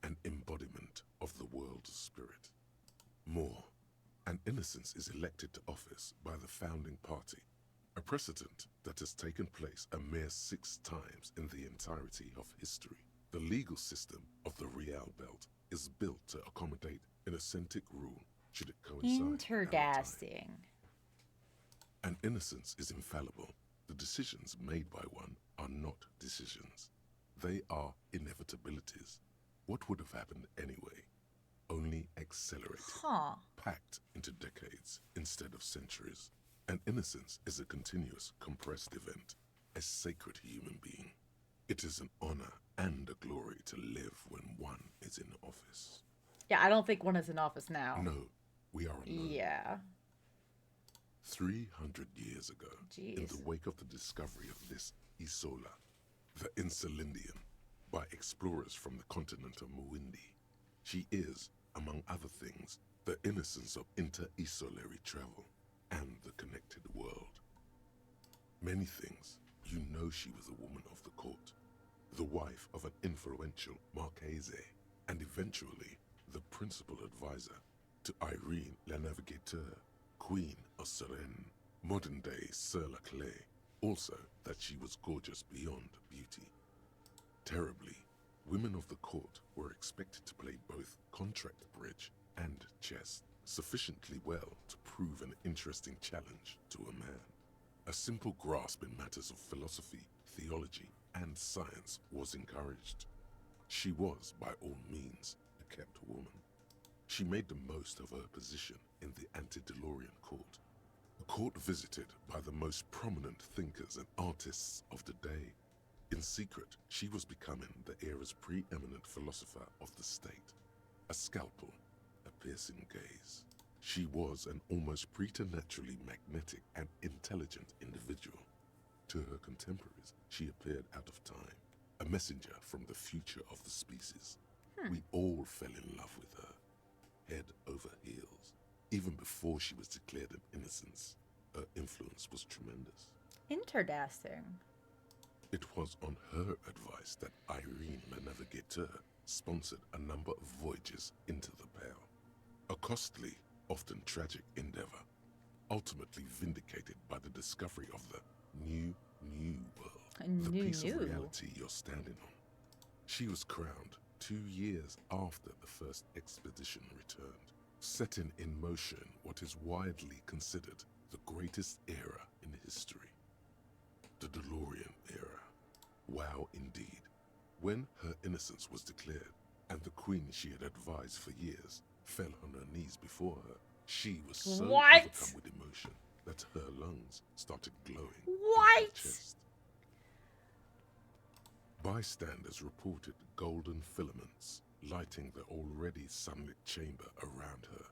an embodiment of the world spirit. More, an innocence is elected to office by the founding party, a precedent that has taken place a mere 6 times in the entirety of history. The legal system of the Real Belt is built to accommodate an authentic rule should it coincide. Interdasting. An innocence is infallible. The decisions made by one are not decisions. They are inevitabilities. What would have happened anyway? Only accelerated, packed into decades instead of centuries. An innocence is a continuous, compressed event, a sacred human being. It is an honor and a glory to live when one is in office. Yeah, I don't think one is in office now. No, we are alone. Yeah. 300 years ago, Jeez. in the wake of the discovery of this Isola, the Insulindian, by explorers from the continent of Muindi, she is, among other things, the innocence of inter-isolary travel and the connected world. Many things, you know she was a woman of the court, the wife of an influential Marchese, and eventually the principal advisor to Irene La Navigateur, Queen of Serene, modern-day Sir La Clé, also that she was gorgeous beyond beauty. Terribly, women of the court were expected to play both contract bridge and chess sufficiently well to prove an interesting challenge to a man. A simple grasp in matters of philosophy, theology, and science was encouraged. She was, by all means, a kept woman. She made the most of her position in the antediluvian court, a court visited by the most prominent thinkers and artists of the day. In secret, she was becoming the era's preeminent philosopher of the state, a scalpel, a piercing gaze. She was an almost preternaturally magnetic and intelligent individual. To her contemporaries, she appeared out of time, a messenger from the future of the species. We all fell in love with her, head over heels. Even before she was declared an innocence, her influence was tremendous. Interdasting. It was on her advice that Irene La Navigateur sponsored a number of voyages into the Pale. A costly, often tragic endeavor, ultimately vindicated by the discovery of the new world, the piece of reality you're standing on. She was crowned 2 years after the first expedition returned, setting in motion what is widely considered the greatest era in history. The DeLorean era. Wow, indeed. When her innocence was declared, and the queen she had advised for years fell on her knees before her, she was so overcome with emotion that her lungs started glowing. What? Chest. Bystanders reported golden filaments lighting the already sunlit chamber around her,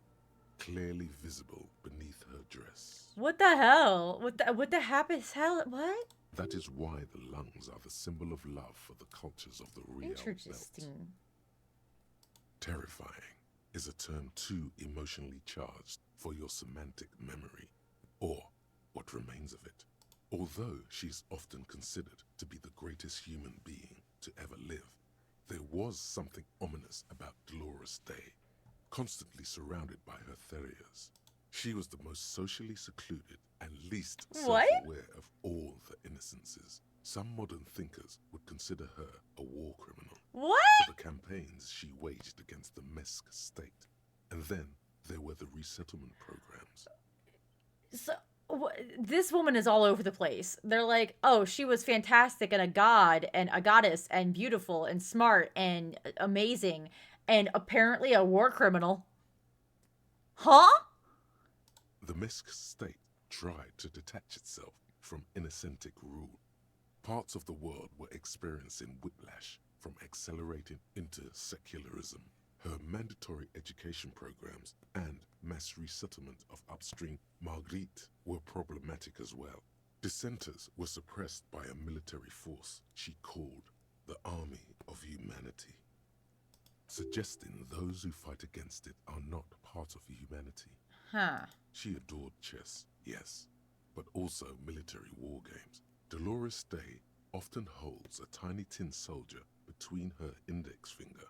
clearly visible beneath her dress. What the hell? What the happened? What? That is why the lungs are the symbol of love for the cultures of the Real Belt. Terrifying is a term too emotionally charged for your semantic memory, or what remains of it. Although she is often considered to be the greatest human being to ever live, there was something ominous about Dolores Day, constantly surrounded by her terriers. She was the most socially secluded and least self-aware of all the innocences. Some modern thinkers would consider her a war criminal. What? For the campaigns she waged against the Mesk state. And then there were the resettlement programs. So, this woman is all over the place. They're like, oh, she was fantastic and a god and a goddess and beautiful and smart and amazing and apparently a war criminal. Huh? The Mesk state tried to detach itself from innocentic rule. Parts of the world were experiencing whiplash from accelerating into secularism. Her mandatory education programs and mass resettlement of upstream Marguerite were problematic as well. Dissenters were suppressed by a military force she called the Army of Humanity, suggesting those who fight against it are not part of humanity. She adored chess, yes, but also military war games. Dolores Day often holds a tiny tin soldier between her index finger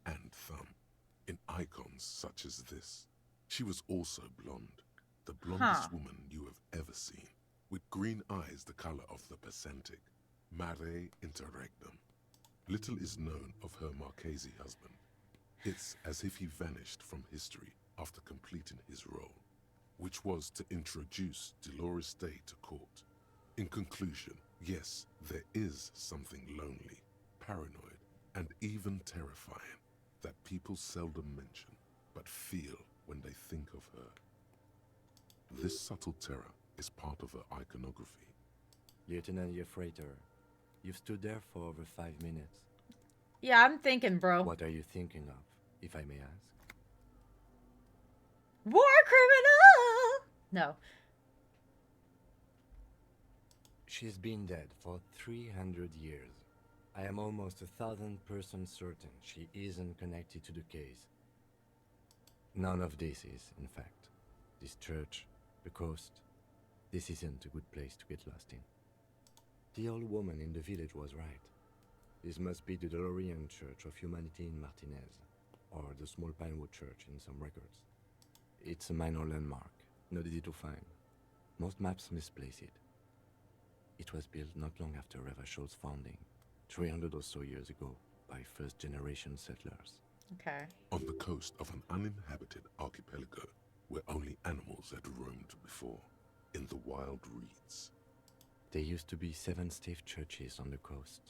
and thumb. In icons such as this, she was also blonde, the blondest woman you have ever seen, with green eyes the color of the Pacentic, mare interregnum. Little is known of her Marchese husband. It's as if he vanished from history after completing his role, which was to introduce Dolores Day to court. In conclusion, yes, there is something lonely, paranoid, and even terrifying that people seldom mention, but feel when they think of her. This subtle terror is part of her iconography. Lieutenant Yefrater, you've stood there for over 5 minutes. Yeah, I'm thinking, bro. What are you thinking of, if I may ask? War criminal! No. She's been dead for 300 years. I am almost 1,000% certain she isn't connected to the case. None of this is, in fact. This church, the coast, this isn't a good place to get lost in. The old woman in the village was right. This must be the DeLorean Church of Humanity in Martinez, or the Small Pinewood Church in some records. It's a minor landmark, not easy to find. Most maps misplace it. It was built not long after Revachol's founding, 300 or so years ago, by first-generation settlers. Okay. On the coast of an uninhabited archipelago where only animals had roamed before, in the wild reeds. There used to be 7 stave churches on the coast.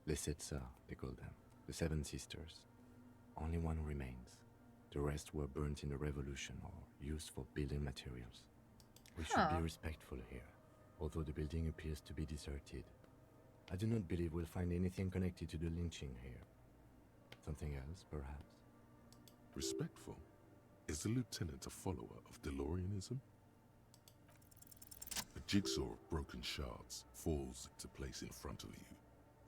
Les Sept Sœurs, they call them, the 7 sisters. Only one remains. The rest were burnt in the revolution or used for building materials. We should be respectful here, although the building appears to be deserted. I do not believe we'll find anything connected to the lynching here. Something else, perhaps? Respectful? Is the lieutenant a follower of DeLoreanism? A jigsaw of broken shards falls into place in front of you,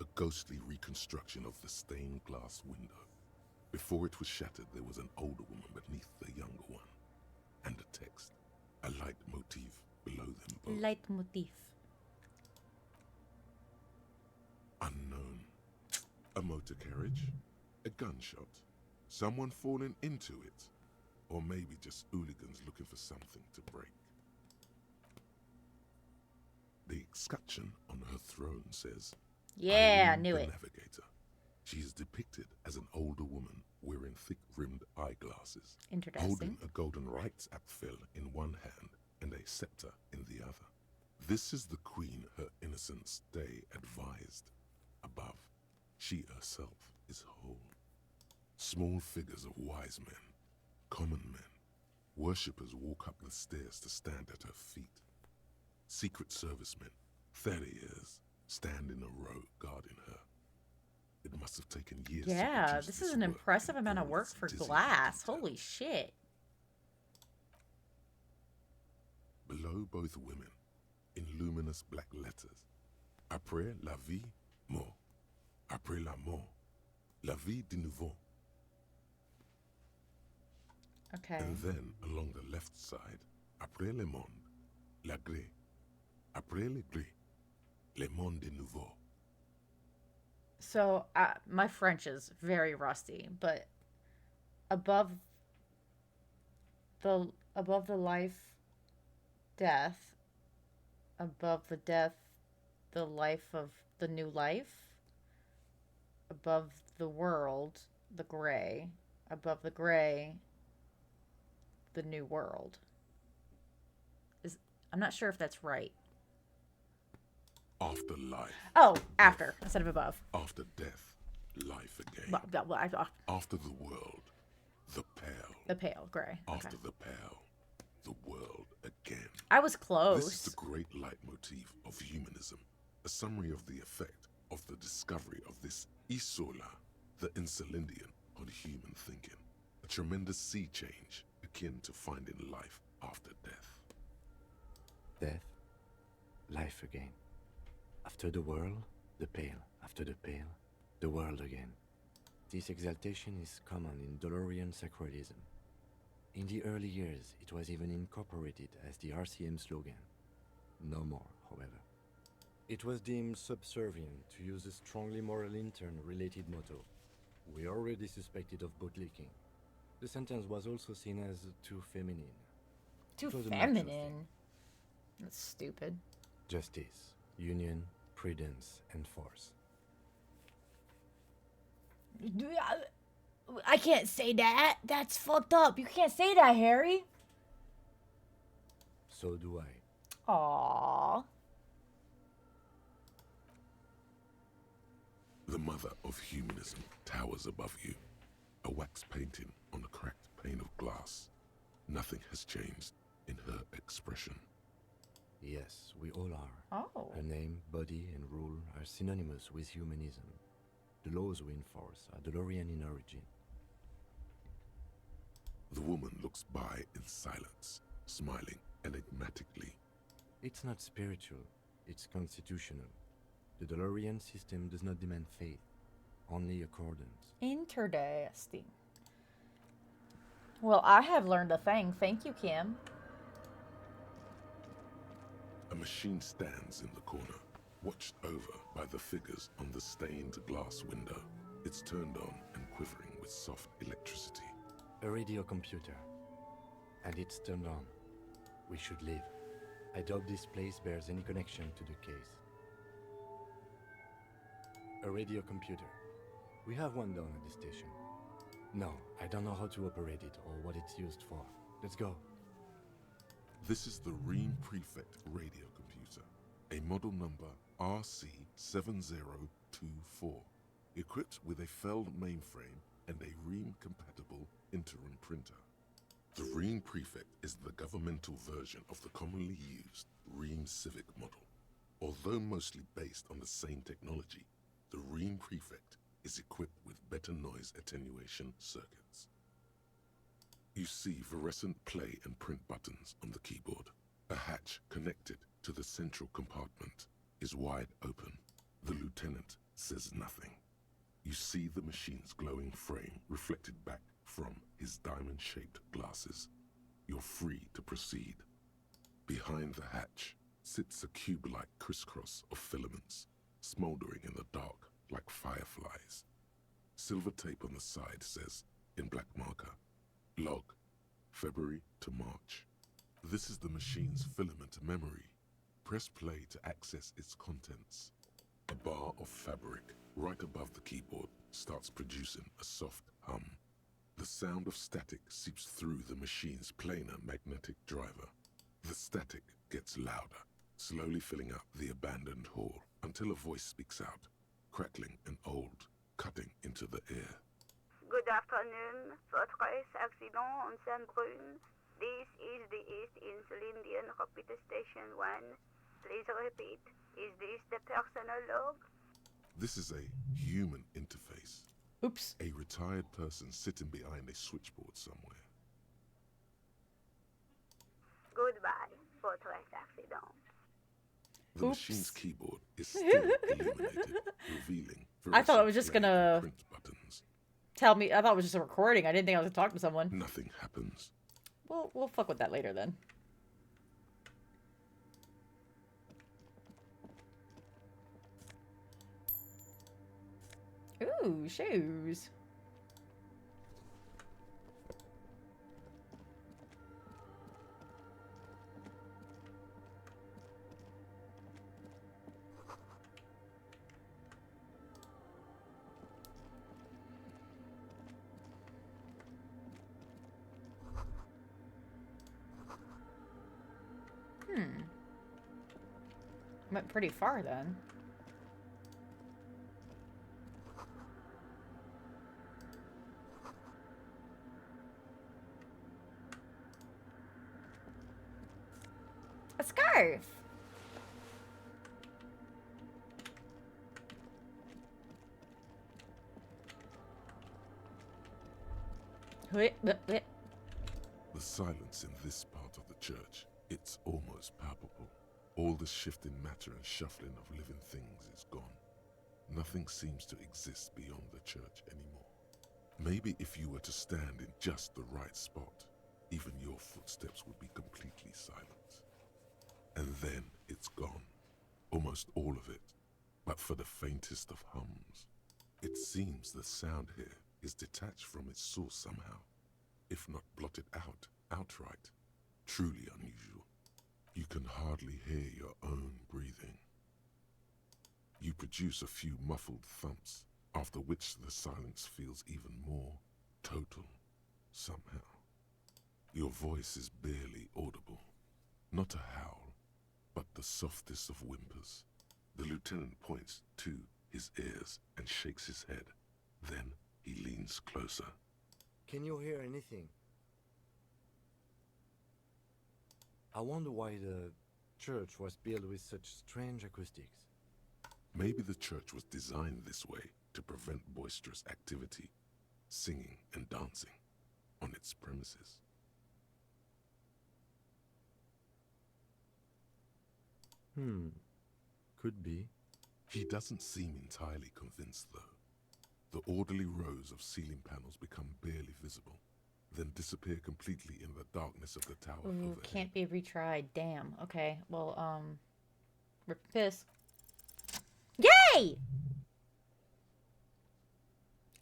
a ghostly reconstruction of the stained glass window. Before it was shattered, there was an older woman beneath the younger one, and a text, a light motif below them both. Light motif. Unknown. A motor carriage, a gunshot, someone falling into it, or maybe just hooligans looking for something to break. The escutcheon on her throne says, Yeah, I Irene knew the it. Navigator. She is depicted as an older woman wearing thick-rimmed eyeglasses, Interesting. holding a golden Reichsapfel in one hand and a scepter in the other. This is the queen her innocence day advised. Above, she herself is whole. Small figures of wise men, common men, worshippers walk up the stairs to stand at her feet. Secret servicemen, 30 years, stand in a row guarding her. It must have taken years to Yeah, produce this this is an work impressive in amount of all work its for dizzying glass. detail. Holy shit. Below both women, in luminous black letters, Après la vie, mort. Après la mort, la vie de nouveau. Okay. And then, along the left side, Après le monde, la gré. Après le gré, le monde de nouveau. So, my French is very rusty, but above the life, death, above the death, the life of the new life, above the world, the gray, above the gray, the new world. I'm not sure if that's right. After life. Oh, after instead of above. After death, life again. After the world, the pale. The pale gray. After Okay. the pale, the world again. I was close. This is the great leitmotif of humanism, a summary of the effect of the discovery of this isola, the Insulindian, on human thinking. A tremendous sea change akin to finding life after death. Death, life again. After the world, the pale. After the pale, the world again. This exaltation is common in DeLorean sacralism. In the early years, it was even incorporated as the RCM slogan. No more, however. It was deemed subservient to use a strongly moral intern-related motto. We already suspected of bootlicking. The sentence was also seen as too feminine. Too It was a macho feminine. thing. That's stupid. Justice, union, prudence, and force. I can't say that. That's fucked up. You can't say that, Harry. So do I. Aww. The mother of humanism towers above you, a wax painting on a cracked pane of glass. Nothing has changed in her expression. Yes, we all are. Oh. Her name, body, and rule are synonymous with humanism. The laws we enforce are DeLorean in origin. The woman looks by in silence, smiling enigmatically. It's not spiritual, it's constitutional. The DeLorean system does not demand faith, only accordance. Interesting. Well, I have learned a thing. Thank you, Kim. A machine stands in the corner, watched over by the figures on the stained glass window. It's turned on and quivering with soft electricity. A radio computer. And it's turned on. We should leave. I doubt this place bears any connection to the case. A radio computer. We have one down at the station. No, I don't know how to operate it or what it's used for. Let's go. This is the Ream Prefect radio computer, a model number RC7024, equipped with a Feld mainframe and a Ream-compatible interim printer. The Ream Prefect is the governmental version of the commonly used Ream Civic model. Although mostly based on the same technology, the Ream Prefect is equipped with better noise attenuation circuits. You see fluorescent play and print buttons on the keyboard. A hatch connected to the central compartment is wide open. The lieutenant says nothing. You see the machine's glowing frame reflected back from his diamond-shaped glasses. You're free to proceed. Behind the hatch sits a cube-like crisscross of filaments, smoldering in the dark like fireflies. Silver tape on the side says, in black marker, Log, February to March. This is the machine's filament memory. Press play to access its contents. A bar of fabric right above the keyboard starts producing a soft hum. The sound of static seeps through the machine's planar magnetic driver. The static gets louder, slowly filling up the abandoned hall until a voice speaks out, crackling and old, cutting into the air. Good afternoon, Fortress Accident on Saint-Brune. This is the East Insulindian Repeater Station 1. Please repeat, is this the personal log? This is a human interface. Oops. A retired person sitting behind a switchboard somewhere. Goodbye, Fortress Accident. The Oops. machine's keyboard is still illuminated, revealing I thought it was fluorescent just play and gonna print buttons. tell me. I thought it was just a recording. I didn't think I was talking to someone. Nothing happens. We'll fuck with that later then. Ooh, shoes. Went pretty far then. A scarf. The silence in this part of the church, it's almost palpable. All the shifting matter and shuffling of living things is gone. Nothing seems to exist beyond the church anymore. Maybe if you were to stand in just the right spot, even your footsteps would be completely silent. And then it's gone. Almost almost all of it, but for the faintest of hums. It seems the sound here is detached from its source somehow, if not blotted out outright. Truly unusual. You can hardly hear your own breathing. You produce a few muffled thumps, after which the silence feels even more total, somehow. Your voice is barely audible. Not a howl, but the softest of whimpers. The lieutenant points to his ears and shakes his head. Then he leans closer. Can you hear anything? I wonder why the church was built with such strange acoustics. Maybe the church was designed this way to prevent boisterous activity, singing and dancing, on its premises. Could be. He doesn't seem entirely convinced, though. The orderly rows of ceiling panels become barely visible, then disappear completely in the darkness of the tower overhead. Can't be retried. Damn. Okay. Well, rip piss. Yay!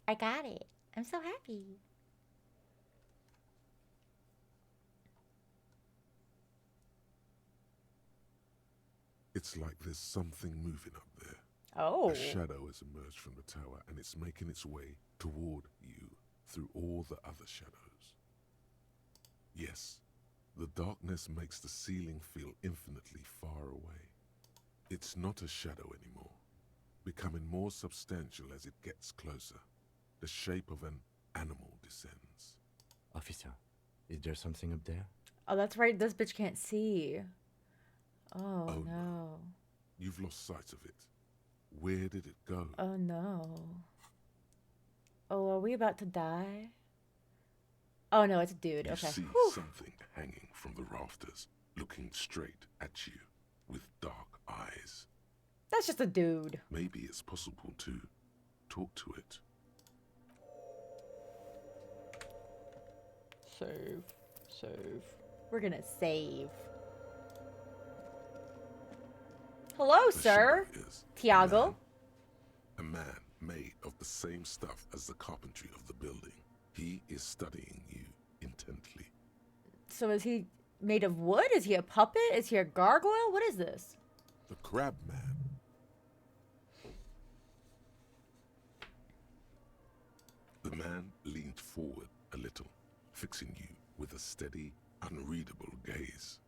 I got it. I'm so happy. It's like there's something moving up there. Oh. A shadow has emerged from the tower and it's making its way toward you through all the other shadows. Yes, the darkness makes the ceiling feel infinitely far away. It's not a shadow anymore, becoming more substantial as it gets closer. The shape of an animal descends. Officer, is there something up there? Oh, that's right. This bitch can't see. Oh, Oh, no. You've lost sight of it. Where did it go? Oh, no. Oh, are we about to die? Oh, no, it's a dude. You Okay. see Whew. something hanging from the rafters, looking straight at you with dark eyes. That's just a dude. Maybe it's possible to talk to it. Save. Save. We're gonna save. Hello, The sir. shadow is Tiago. a man made of the same stuff as the carpentry of the building. He is studying you intently. So is he made of wood? Is he a puppet? Is he a gargoyle? What is this? The crab man. The man leaned forward a little, fixing you with a steady, unreadable gaze,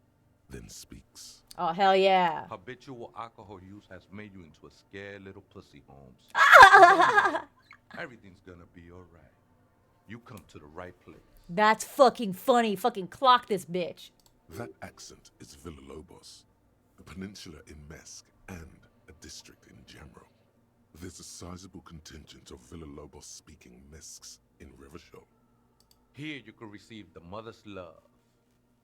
then speaks. Oh, hell yeah. Habitual alcohol use has made you into a scared little pussy, Holmes. Everything's gonna be alright. You come to the right place. That's fucking funny. Fucking clock this bitch. That accent is Villalobos, a peninsula in Mesk and a district in Jamro. There's a sizable contingent of Villalobos-speaking Mesks in Rivershoal. Here you can receive the mother's love.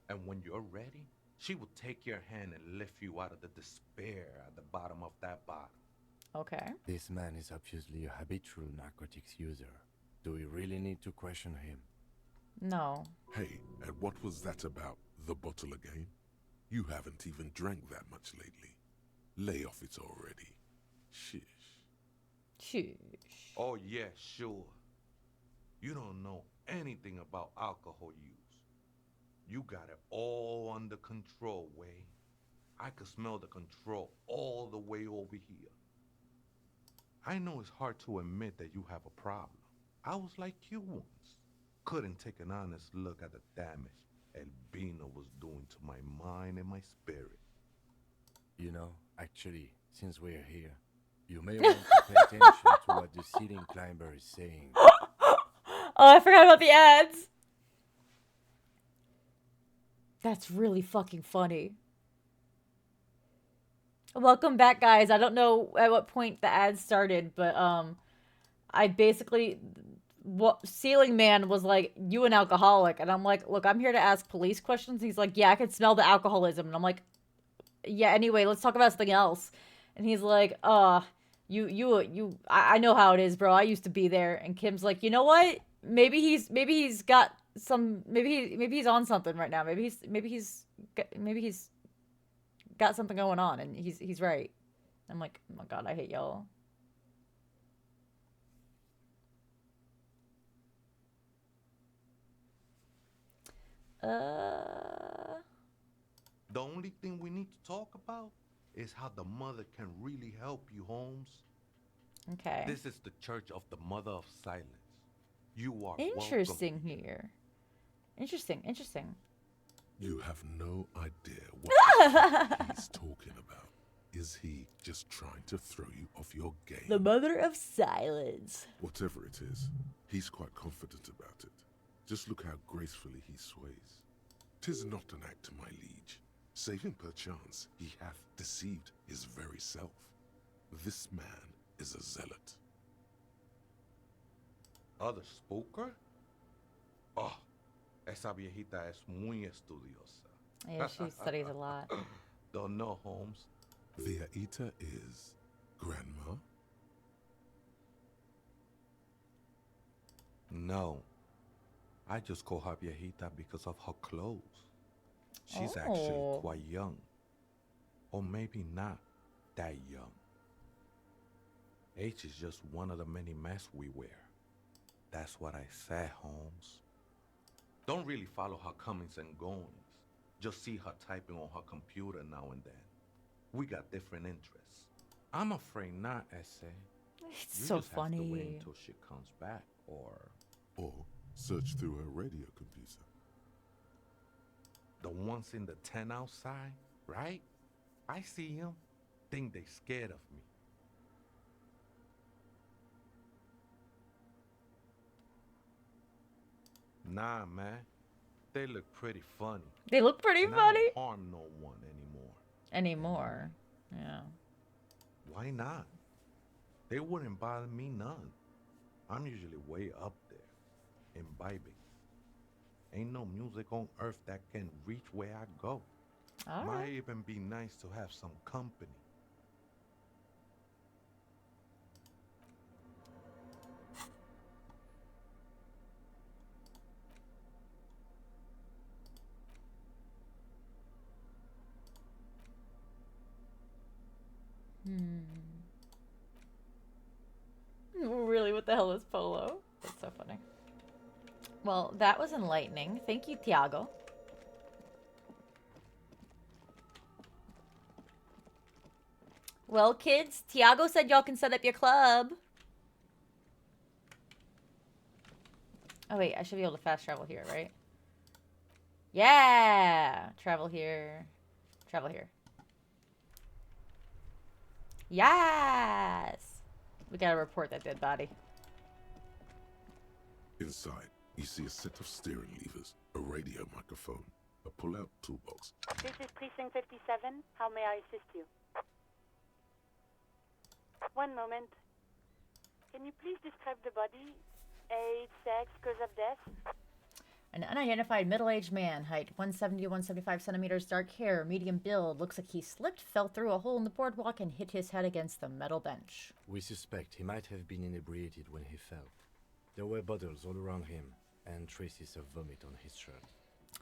And when you're ready, she will take your hand and lift you out of the despair at the bottom of that bottle. Okay. This man is obviously a habitual narcotics user. Do we really need to question him? No. Hey, and what was that about the bottle again? You haven't even drank that much lately. Lay off it already. Shish. Shush. Oh yeah, sure. You don't know anything about alcohol use. You got it all under control, Way. I could smell the control all the way over here. I know it's hard to admit that you have a problem. I was like you once. Couldn't take an honest look at the damage Albino was doing to my mind and my spirit. You know, actually, since we're here, you may want to pay attention to what the ceiling climber is saying. Oh, I forgot about the ads. That's really fucking funny. Welcome back, guys. I don't know at what point the ads started, but I basically, Ceiling Man was like, "You an alcoholic?" And I'm like, "Look, I'm here to ask police questions." He's like, "Yeah, I can smell the alcoholism." And I'm like, "Yeah, anyway, let's talk about something else." And he's like, I know how it is, bro. I used to be there." And Kim's like, "You know what? Maybe he's got some, maybe he's on something right now. Maybe he's got something going on." And he's right. I'm like, oh my god, I hate y'all. The only thing we need to talk about is how the mother can really help you, Holmes. Okay. This is the Church of the Mother of Silence. You are interesting welcome here. Interesting. You have no idea what he's talking about. Is he just trying to throw you off your game? The Mother of Silence. Whatever it is, he's quite confident about it. Just look how gracefully he sways. 'Tis not an act, my liege, save him perchance he hath deceived his very self. This man is a zealot. Other spooker? Oh, esa viejita es muy estudiosa. Yeah, she studies a lot. Don't know, Holmes. Viejita is grandma? No. I just call her viejita because of her clothes. She's actually quite young. Or maybe not that young. Age is just one of the many masks we wear. That's what I said, Holmes. Don't really follow her comings and goings. Just see her typing on her computer now and then. We got different interests. I'm afraid not, Essay. It's you so just funny. have to wait until she comes back, or search through her radio computer. The ones in the tent outside, right? I see them. Think they scared of me. Nah, man. They look pretty funny. They look pretty funny. Don't harm no one anymore. Anymore. Yeah. Why not? They wouldn't bother me none. I'm usually way up there, imbibing. Ain't no music on earth that can reach where I go. All Might right. even be nice to have some company. Really, what the hell is polo? That's so funny. Well, that was enlightening. Thank you, Tiago. Well, kids, Tiago said y'all can set up your club. Oh, wait, I should be able to fast travel here, right? Yeah! Travel here. Travel here. Yes! We gotta report that dead body. Inside, you see a set of steering levers, a radio microphone, a pull-out toolbox. This is Precinct 57. How may I assist you? One moment. Can you please describe the body? Age, sex, cause of death? An unidentified middle-aged man, height 170 to 175 centimeters, dark hair, medium build. Looks like he slipped, fell through a hole in the boardwalk, and hit his head against the metal bench. We suspect he might have been inebriated when he fell. There were bottles all around him, and traces of vomit on his shirt.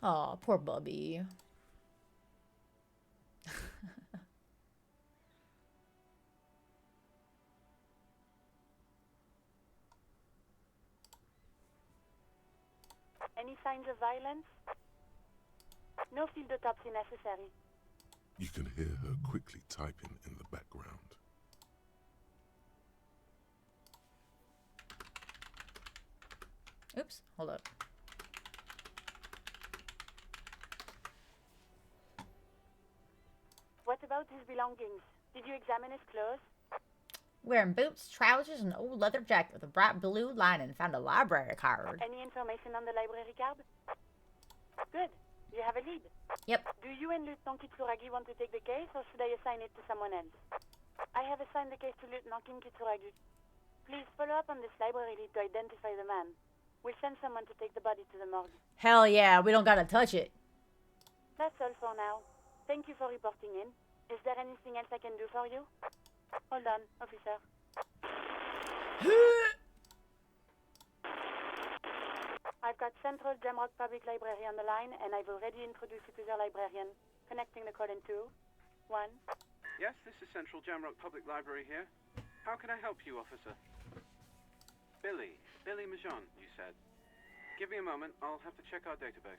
Aw, poor Bubby. Any signs of violence? No field autopsy necessary. You can hear her quickly typing in the background. Oops, hold up. What about his belongings? Did you examine his clothes? Wearing boots, trousers, and an old leather jacket with a bright blue lining. Found a library card. Any information on the library card? Good. You have a lead. Yep. Do you and Lieutenant Kitsuragi want to take the case, or should I assign it to someone else? I have assigned the case to Lieutenant Kim Kitsuragi. Please follow up on this library lead to identify the man. We'll send someone to take the body to the morgue. Hell yeah, we don't gotta touch it. That's all for now. Thank you for reporting in. Is there anything else I can do for you? Hold on, officer. I've got Central Jamrock Public Library on the line, and I've already introduced you to their librarian. Connecting the call in 2, 1. Yes, this is Central Jamrock Public Library here. How can I help you, officer? Billy Majon, you said. Give me a moment, I'll have to check our database.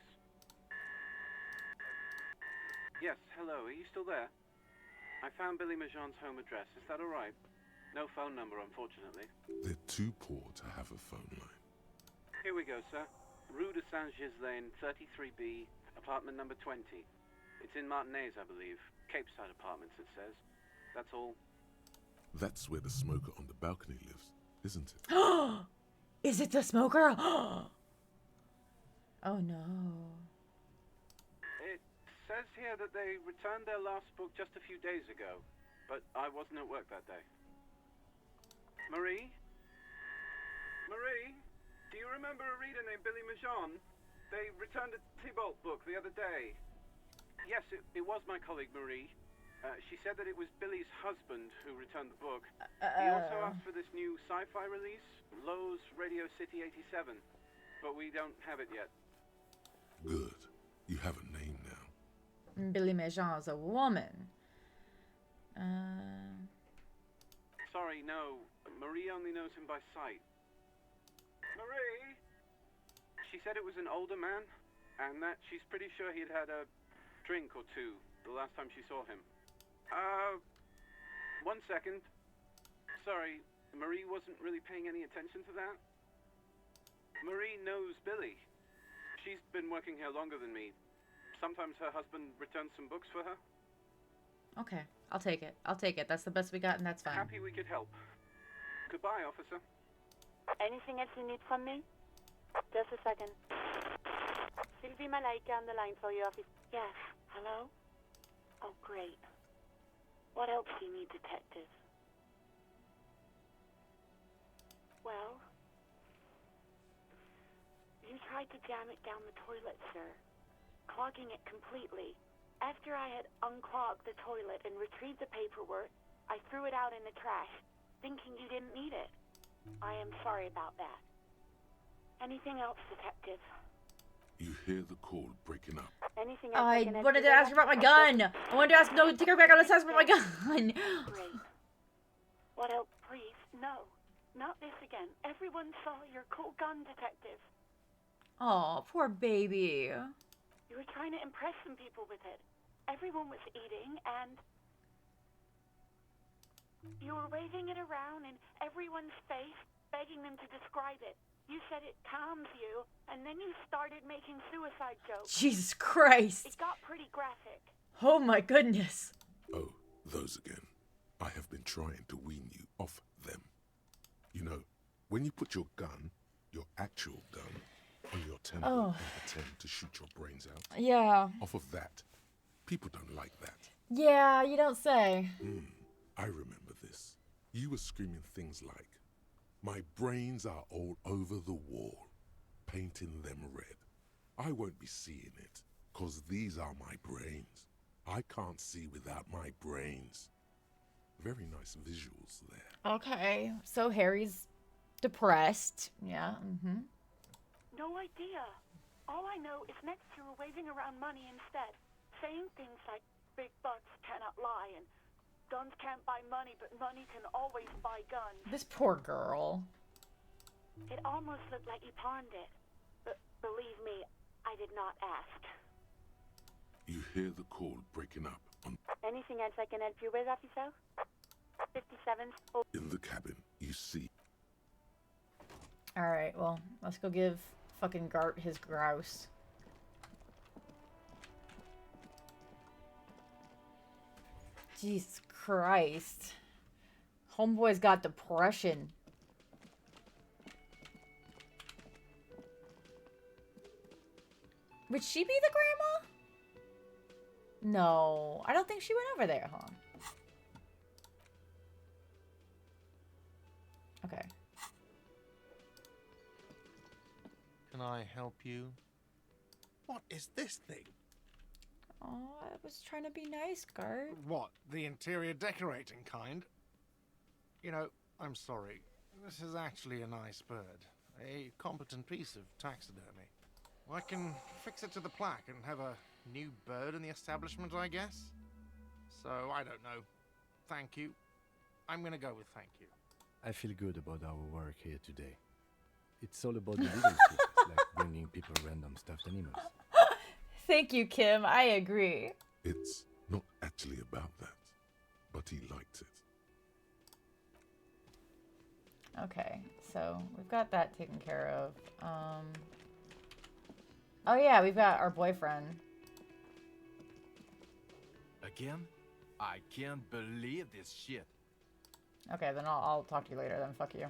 Yes, hello, are you still there? I found Billy Majon's home address, is that alright? No phone number, unfortunately. They're too poor to have a phone line. Here we go, sir. Rue de Saint-Ghislain, 33B, apartment number 20. It's in Martinez, I believe. Cape Side Apartments, it says. That's all. That's where the smoker on the balcony lives, isn't it? Is it the smoker? Oh no. It says here that they returned their last book just a few days ago, but I wasn't at work that day. Marie? Marie? Do you remember a reader named Billy Majon? They returned a Tybalt book the other day. Yes, it was my colleague Marie. She said that it was Billy's husband who returned the book. He also asked for this new sci-fi release, Lowe's Radio City 87, but we don't have it yet. Good. You have a name now. Billy Majon is a woman. Sorry, no. Marie only knows him by sight. Marie? She said it was an older man, and that she's pretty sure he'd had a drink or two the last time she saw him. 1 second. Sorry, Marie wasn't really paying any attention to that. Marie knows Billy. She's been working here longer than me. Sometimes her husband returns some books for her. Okay, I'll take it. I'll take it. That's the best we got, and that's fine. Happy we could help. Goodbye, officer. Anything else you need from me? Just a second. Sylvie Malaika on the line for your office. Yes, hello? Oh, great. What else do you need, detective? Well, you tried to jam it down the toilet, sir, clogging it completely. After I had unclogged the toilet and retrieved the paperwork, I threw it out in the trash, thinking you didn't need it. I am sorry about that. Anything else, detective? You hear the cord breaking up. Anything else I can wanted to answer ask you about my gun. I wanted to ask. No, take her back. Let's ask about my gun. Great. What else, please? No, not this again. Everyone saw your cool gun, detective. Oh, poor baby. You were trying to impress some people with it. Everyone was eating, and you were waving it around in everyone's face, begging them to describe it. You said it calms you, and then you started making suicide jokes. Jesus Christ. It got pretty graphic. Oh my goodness. Oh, those again. I have been trying to wean you off them. You know, when you put your gun, your actual gun, on your temple and pretend to shoot your brains out. Yeah. Off of that. People don't like that. Yeah, you don't say. I remember this. You were screaming things like, "My brains are all over the wall, painting them red. I won't be seeing it, 'cause these are my brains. I can't see without my brains." Very nice visuals there. Okay, so Harry's depressed. Yeah, No idea. All I know is next you were waving around money instead, saying things like big bucks cannot lie and guns can't buy money, but money can always buy guns. This poor girl. It almost looked like you pawned it, but believe me, I did not ask. You hear the cord breaking up on Anything else I can help you with, officer? 57. in the cabin. You see. Alright, well, let's go give fucking Gart his grouse. Jesus Christ. Homeboy's got depression. Would she be the grandma? No, I don't think she went over there, huh? Okay. Can I help you? What is this thing? Oh, I was trying to be nice, Gart. What, the interior decorating kind? You know, I'm sorry. This is actually a nice bird. A competent piece of taxidermy. I can fix it to the plaque and have a new bird in the establishment, I guess. So, I don't know. thank you. I'm gonna go with thank you. I feel good about our work here today. It's all about the little things, like bringing people random stuffed animals. Thank you, Kim. I agree. It's not actually about that, but he liked it. Okay, so we've got that taken care of. Oh yeah, we've got our boyfriend. Again? I can't believe this shit. Okay, then I'll talk to you later then. Fuck you.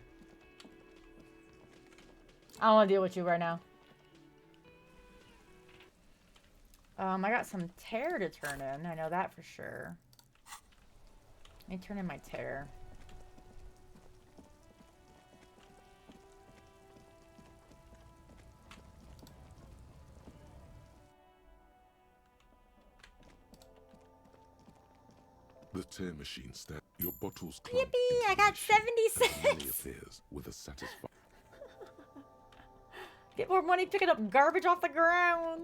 I don't want to deal with you right now. I got some tear to turn in. I know that for sure. Let me turn in my tear. The tear machine stand. Your bottles clump. Yippee! I got 70 cents. Money cents. appears with a satisfying. Get more money picking up garbage off the ground.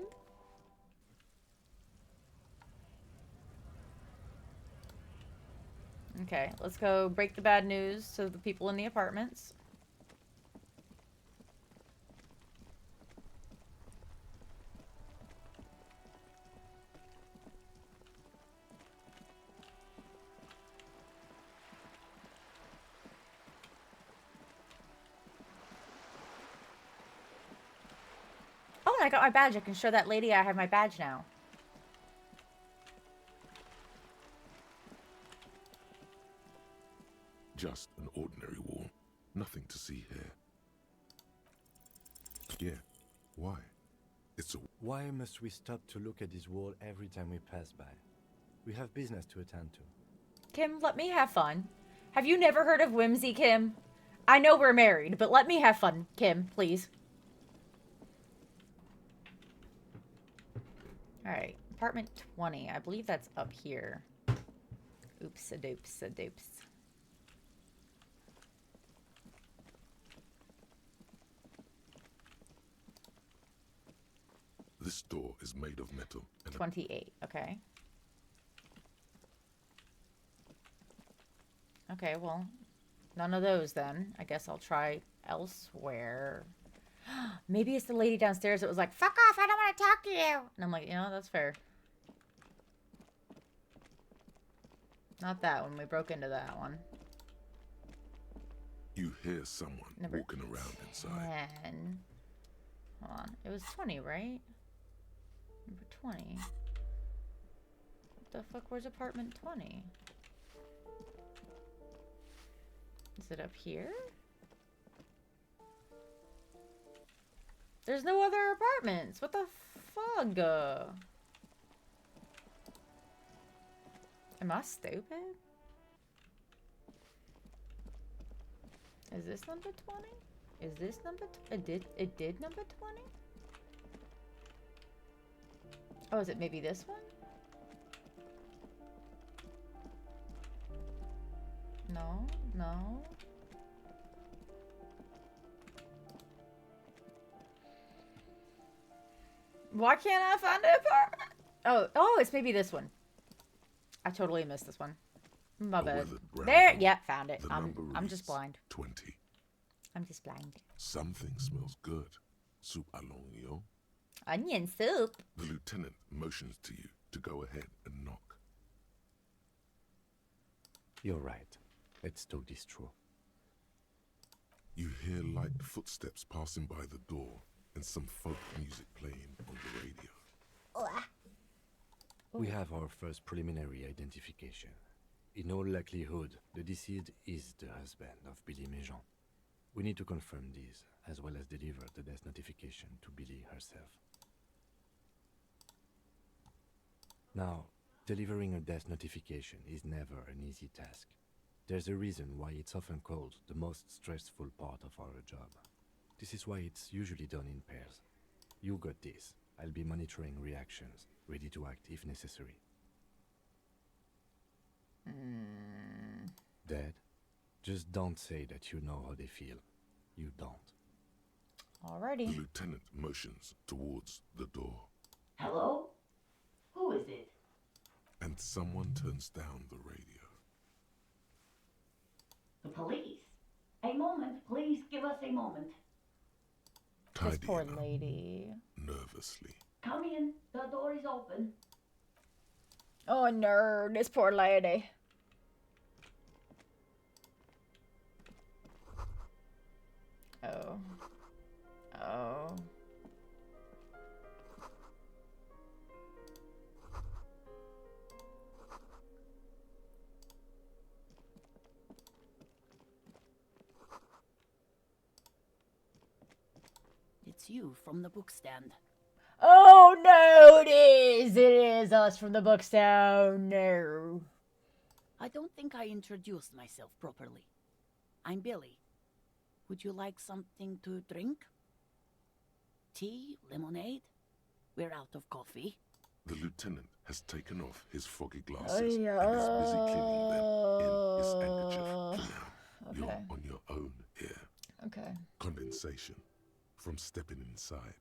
Okay, let's go break the bad news to the people in the apartments. Oh, and I got my badge. I can show that lady I have my badge now. Just an ordinary wall. Nothing to see here. Yeah. Why? It's a... Why must we stop to look at this wall every time we pass by? We have business to attend to. Kim, let me have fun. Have you never heard of whimsy, Kim? I know we're married, but let me have fun, Kim, please. Alright, apartment 20. I believe that's up here. Oops-a-doops-a-doops. This door is made of metal. And 28, okay. Okay, well, none of those then. I guess I'll try elsewhere. Maybe it's the lady downstairs that was like, fuck off, I don't want to talk to you. And I'm like, you know, that's fair. Not that one. We broke into that one. You hear someone walking around inside. 10. Hold on. It was 20, right? Number 20. What the fuck? Where's apartment 20? Is it up here? There's no other apartments. What the fuck? Am I stupid? Is this number 20? Is this number... It did number 20? Oh, is it maybe this one? No, no. Why can't I find an apartment? Oh, it's maybe this one. I totally missed this one. My bad. There, yeah, found it. I'm just blind. 20. I'm just blind. Something smells good. Soup alongio. Onion soup. The lieutenant motions to you to go ahead and knock. You're right. Let's talk this through. You hear light footsteps passing by the door and some folk music playing on the radio. We have our first preliminary identification. In all likelihood, the deceased is the husband of Billy Méjean. We need to confirm this, as well as deliver the death notification to Billy herself. Now, delivering a death notification is never an easy task. There's a reason why it's often called the most stressful part of our job. This is why it's usually done in pairs. You got this. I'll be monitoring reactions, ready to act if necessary. Dead? Just don't say that you know how they feel. You don't. Alrighty. The lieutenant motions towards the door. Hello? Who is it? And someone turns down the radio. The police? A moment, please give us a moment. This poor Tidying up lady. nervously. Come in, the door is open. Oh no, this poor lady. Oh. Oh. It's you from the book stand. Oh no, it is! It is us from the bookstore. No. I don't think I introduced myself properly. I'm Billy. Would you like something to drink? Tea? Lemonade? We're out of coffee. The lieutenant has taken off his foggy glasses and is busy cleaning them in his handkerchief for now. Okay. You're on your own here. Okay. Condensation from stepping inside.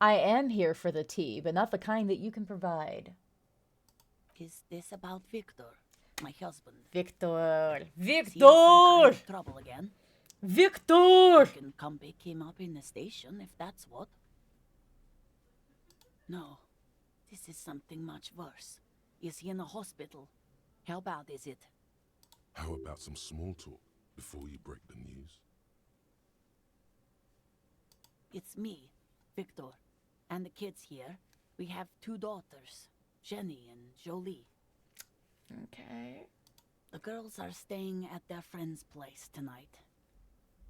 I am here for the tea, but not the kind that you can provide. Is this about Victor, my husband? Victor! Is he in some Victor! kind of trouble again? Victor! You can come pick him up in the station if that's what. No, this is something much worse. Is he in the hospital? How bad is it? How about some small talk before you break the news? It's me, Victor, and the kids here. We have 2 daughters, Jenny and Jolie. Okay. The girls are staying at their friend's place tonight.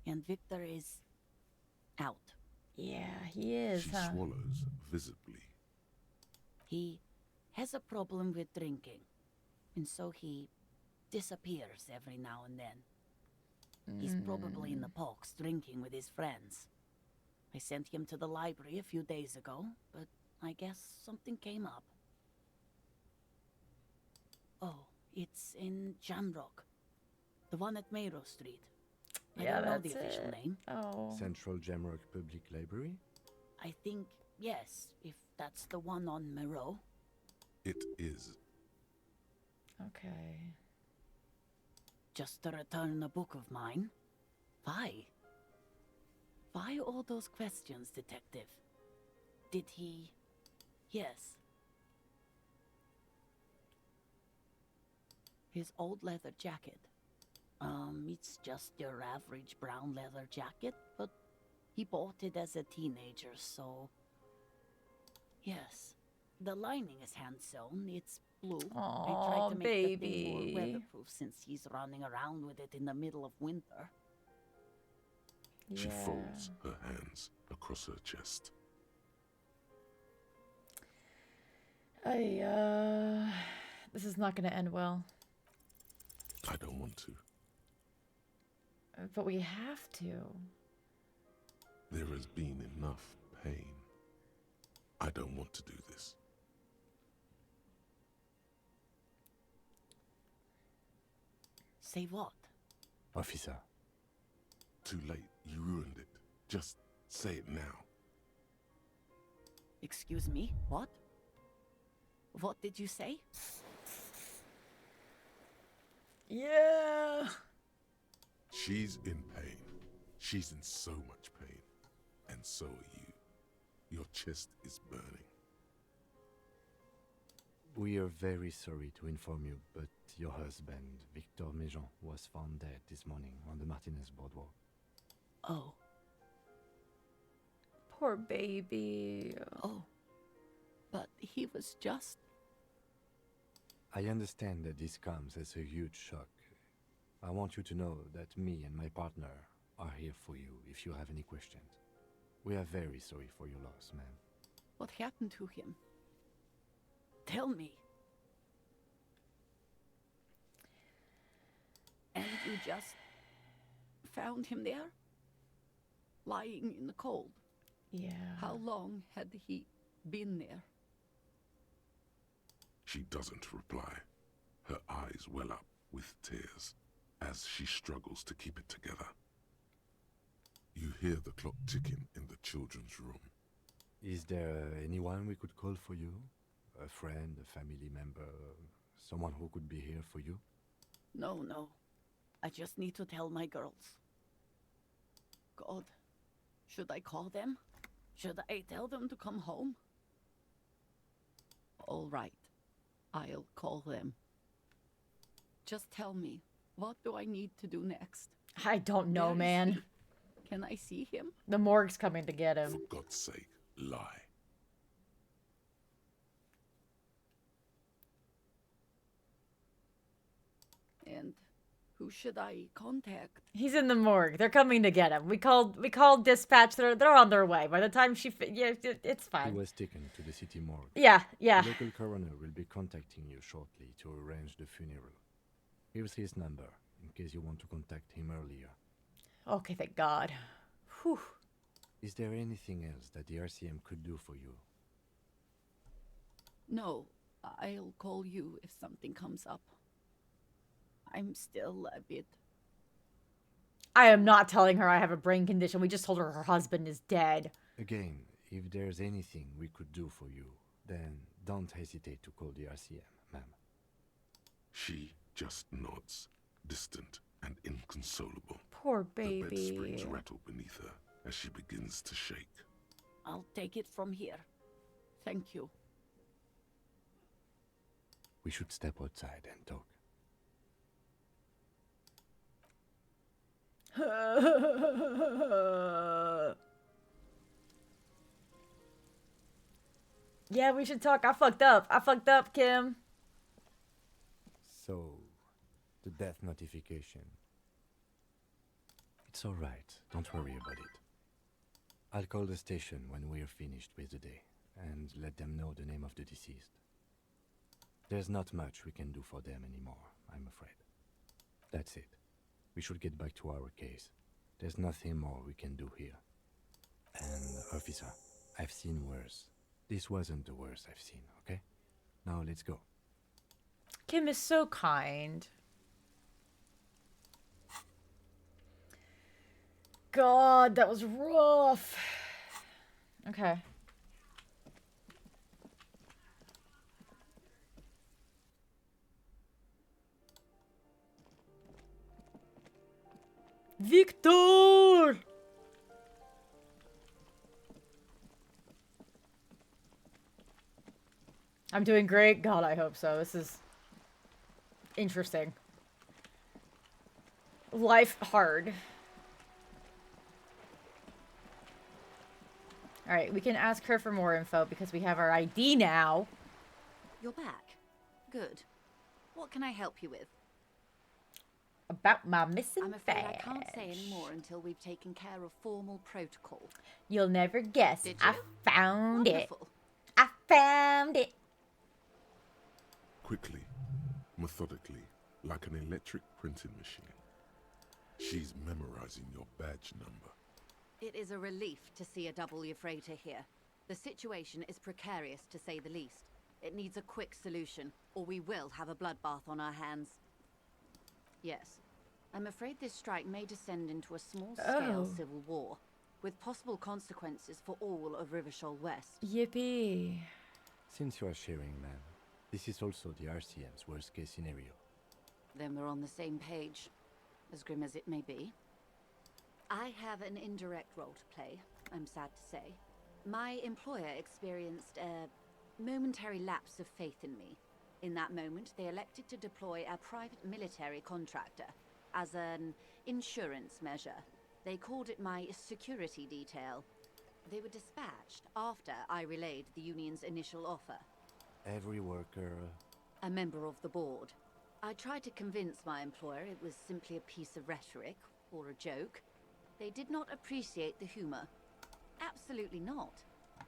And Victor is out. Yeah, he is, She huh? swallows visibly. He has a problem with drinking, and so he disappears every now and then. He's probably in the parks drinking with his friends. I sent him to the library a few days ago, but I guess something came up. Oh, it's in Jamrock. The one at Mayro Street. I don't know the official name. Oh. Central Jamrock Public Library? I think, yes, if that's the one on Mayro. It is. Okay. Just to return a book of mine. Why? Why all those questions, Detective? Did he... Yes. His old leather jacket. It's just your average brown leather jacket, but he bought it as a teenager, so... Yes. The lining is hand-sewn. It's blue. I tried to make the thing more weatherproof since he's running around with it in the middle of winter. She folds her hands across her chest. This is not going to end well. I don't want to. But we have to. There has been enough pain. I don't want to do this. Say what? Officer. Too late. You ruined it. Just say it now. Excuse me? What? What did you say? Yeah. She's in pain. She's in so much pain. And so are you. Your chest is burning. We are very sorry to inform you, but your husband, Victor Méjean, was found dead this morning on the Martinez Boardwalk. Oh. Poor baby. Oh. But he was just... I understand that this comes as a huge shock. I want you to know that me and my partner are here for you if you have any questions. We are very sorry for your loss, ma'am. What happened to him? Tell me. And you just found him there? Lying in the cold? Yeah. How long had he been there? She doesn't reply. Her eyes well up with tears as she struggles to keep it together. You hear the clock ticking in the children's room. Is there anyone we could call for you? A friend, a family member, someone who could be here for you? No, no. I just need to tell my girls. God, should I call them? Should I tell them to come home? All right, I'll call them. Just tell me, what do I need to do next? I don't know, Where is man. he? Can I see him? The morgue's coming to get him. For God's sake, lie. And who should I contact? He's in the morgue. They're coming to get him. We called dispatch. They're on their way. By the time it's He fine. was taken to the city morgue. Yeah. The local coroner will be contacting you shortly to arrange the funeral. Here's his number, in case you want to contact him earlier. Okay, thank God. Whew. Is there anything else that the RCM could do for you? No, I'll call you if something comes up. I'm still a bit... I am not telling her I have a brain condition. We just told her husband is dead. Again, if there's anything we could do for you, then don't hesitate to call the RCM, ma'am. She just nods, distant and inconsolable. Poor The bed baby. springs rattle beneath her as she begins to shake. I'll take it from here. Thank you. We should step outside and talk. Yeah, we should talk. I fucked up, Kim. So, the death notification. It's all right. Don't worry about it. I'll call the station when we're finished with the day and let them know the name of the deceased. There's not much we can do for them anymore, I'm afraid. That's it. We should get back to our case. There's nothing more we can do here. And, officer, I've seen worse. This wasn't the worst I've seen, okay? Now let's go. Kim is so kind. God, that was rough. Okay. Victor! I'm doing great. God, I hope so. This is interesting. Life hard. Alright, we can ask her for more info because we have our ID now. You're back. Good. What can I help you with? About my missing I'm afraid badge. I can't say any more until we've taken care of formal protocol. You'll never guess. Did I you? found Wonderful. it. I found it. Quickly, methodically, like an electric printing machine. She's memorizing your badge number. It is a relief to see a W freighter here. The situation is precarious, to say the least. It needs a quick solution, or we will have a bloodbath on our hands. Yes. I'm afraid this strike may descend into a small-scale civil war, with possible consequences for all of Rivershoal West. Yippee. Since you are sharing, ma'am, this is also the RCM's worst-case scenario. Then we're on the same page, as grim as it may be. I have an indirect role to play, I'm sad to say. My employer experienced a momentary lapse of faith in me. In that moment, they elected to deploy a private military contractor as an insurance measure. They called it my security detail. They were dispatched after I relayed the union's initial offer. Every worker... A member of the board. I tried to convince my employer it was simply a piece of rhetoric, or a joke. They did not appreciate the humor. Absolutely not.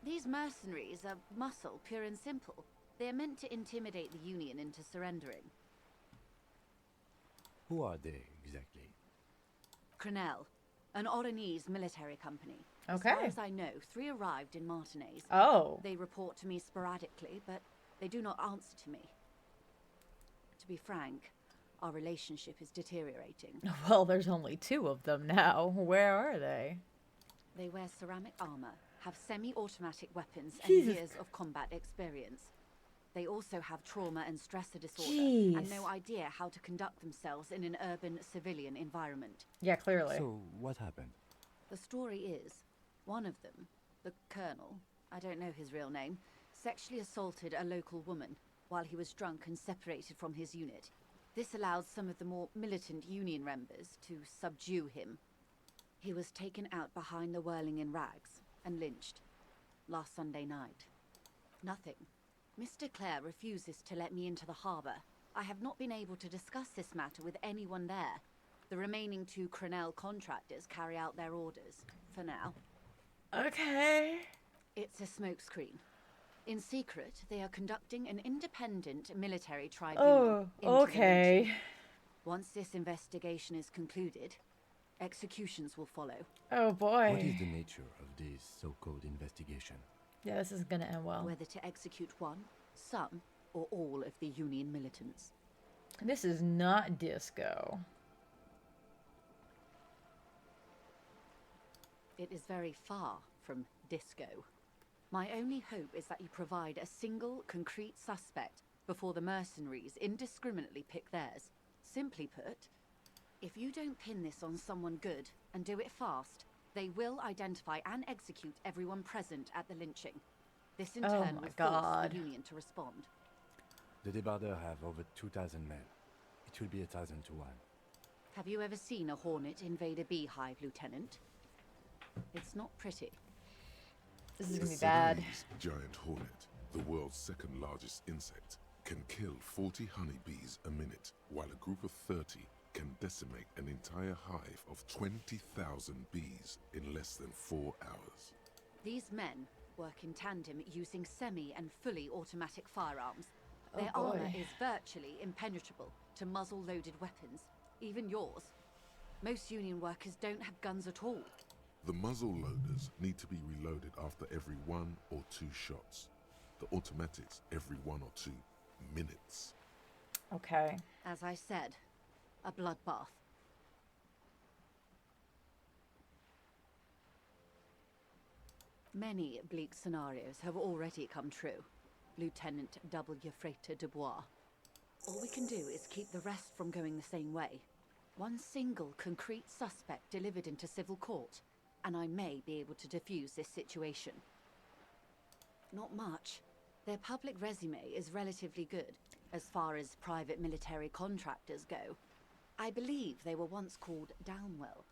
These mercenaries are muscle, pure and simple. They are meant to intimidate the Union into surrendering. Who are they, exactly? Crenell, an Oranese military company. Okay. As far as I know, 3 arrived in Martinez. Oh. They report to me sporadically, but they do not answer to me. To be frank, our relationship is deteriorating. Well, there's only 2 of them now. Where are they? They wear ceramic armor, have semi-automatic weapons, and Jesus. years of combat experience. They also have trauma and stressor disorder and no Jeez. idea how to conduct themselves in an urban civilian environment. Yeah, clearly. So, what happened? The story is, one of them, the colonel, I don't know his real name, sexually assaulted a local woman while he was drunk and separated from his unit. This allowed some of the more militant Union members to subdue him. He was taken out behind the whirling in rags and lynched last Sunday night. Nothing. Mr. Clare refuses to let me into the harbour. I have not been able to discuss this matter with anyone there. The remaining 2 Crenell contractors carry out their orders, for now. Okay. It's a smokescreen. In secret, they are conducting an independent military tribunal. Oh, okay. Once this investigation is concluded, executions will follow. Oh boy. What is the nature of this so-called investigation? Yeah, this is gonna end well. Whether to execute one, some, or all of the Union militants. This is not disco. It is very far from disco. My only hope is that you provide a single, concrete suspect before the mercenaries indiscriminately pick theirs. Simply put, if you don't pin this on someone good and do it fast, they will identify and execute everyone present at the lynching. This in turn will force the Union to respond. The Débardeurs have over 2,000 men. It will be 1,000 to 1. Have you ever seen a hornet invade a beehive, Lieutenant? It's not pretty. This is The gonna be bad. Sudanese giant hornet, the world's second largest insect, can kill 40 honeybees a minute, while a group of 30 can decimate an entire hive of 20,000 bees in less than 4 hours. These men work in tandem using semi and fully automatic firearms. Oh Their boy. armor is virtually impenetrable to muzzle-loaded weapons, even yours. Most Union workers don't have guns at all. The muzzle loaders need to be reloaded after every 1 or 2 shots. The automatics every 1 or 2 minutes. Okay. As I said, a bloodbath. Many bleak scenarios have already come true, Lieutenant W. Frater Dubois. All we can do is keep the rest from going the same way. One single concrete suspect delivered into civil court, and I may be able to defuse this situation. Not much. Their public resume is relatively good, as far as private military contractors go. I believe they were once called Downwell.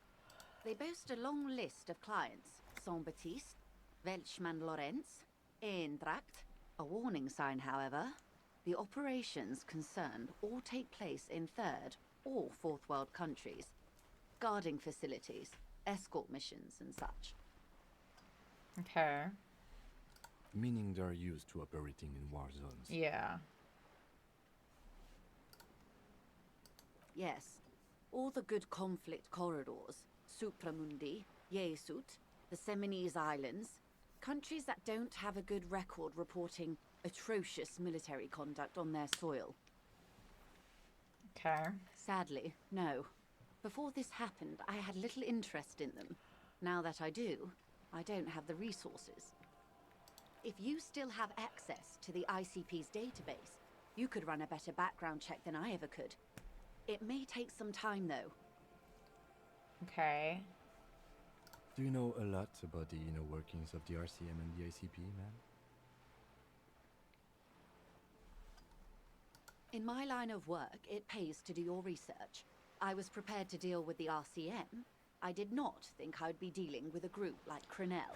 They boast a long list of clients: Saint-Baptiste, Welchman-Lorenz, Eintracht. A warning sign, however. The operations concerned all take place in third or fourth world countries. Guarding facilities, escort missions and such. Okay. Meaning they're used to operating in war zones. Yeah. Yes. All the good conflict corridors, Supramundi, Yesut, the Seminese Islands, countries that don't have a good record reporting atrocious military conduct on their soil. Okay. Sadly, no. Before this happened, I had little interest in them. Now that I do, I don't have the resources. If you still have access to the ICP's database, you could run a better background check than I ever could. It may take some time, though. Okay. Do you know a lot about the inner workings of the RCM and the ICP, man? In my line of work, it pays to do your research. I was prepared to deal with the RCM. I did not think I'd be dealing with a group like Crenell.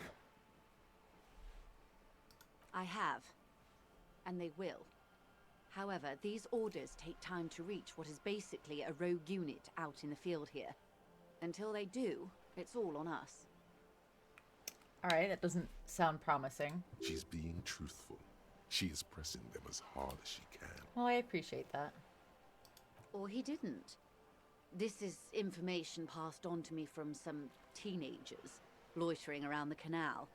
I have, and they will. However, these orders take time to reach what is basically a rogue unit out in the field here. Until they do, it's all on us. Alright, that doesn't sound promising. She's being truthful. She is pressing them as hard as she can. Well, I appreciate that. Or he didn't. This is information passed on to me from some teenagers loitering around the canal.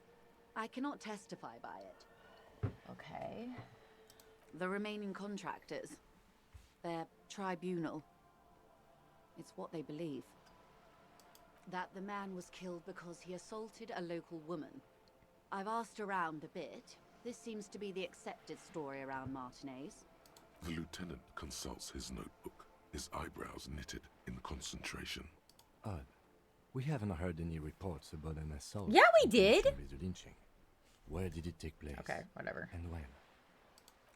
I cannot testify by it. Okay. The remaining contractors, their tribunal, it's what they believe. That the man was killed because he assaulted a local woman. I've asked around a bit. This seems to be the accepted story around Martinez. The lieutenant consults his notebook, his eyebrows knitted in concentration. Odd. We haven't heard any reports about an assault. Yeah, we did. With the lynching. Where did it take place? Okay, whatever. And when?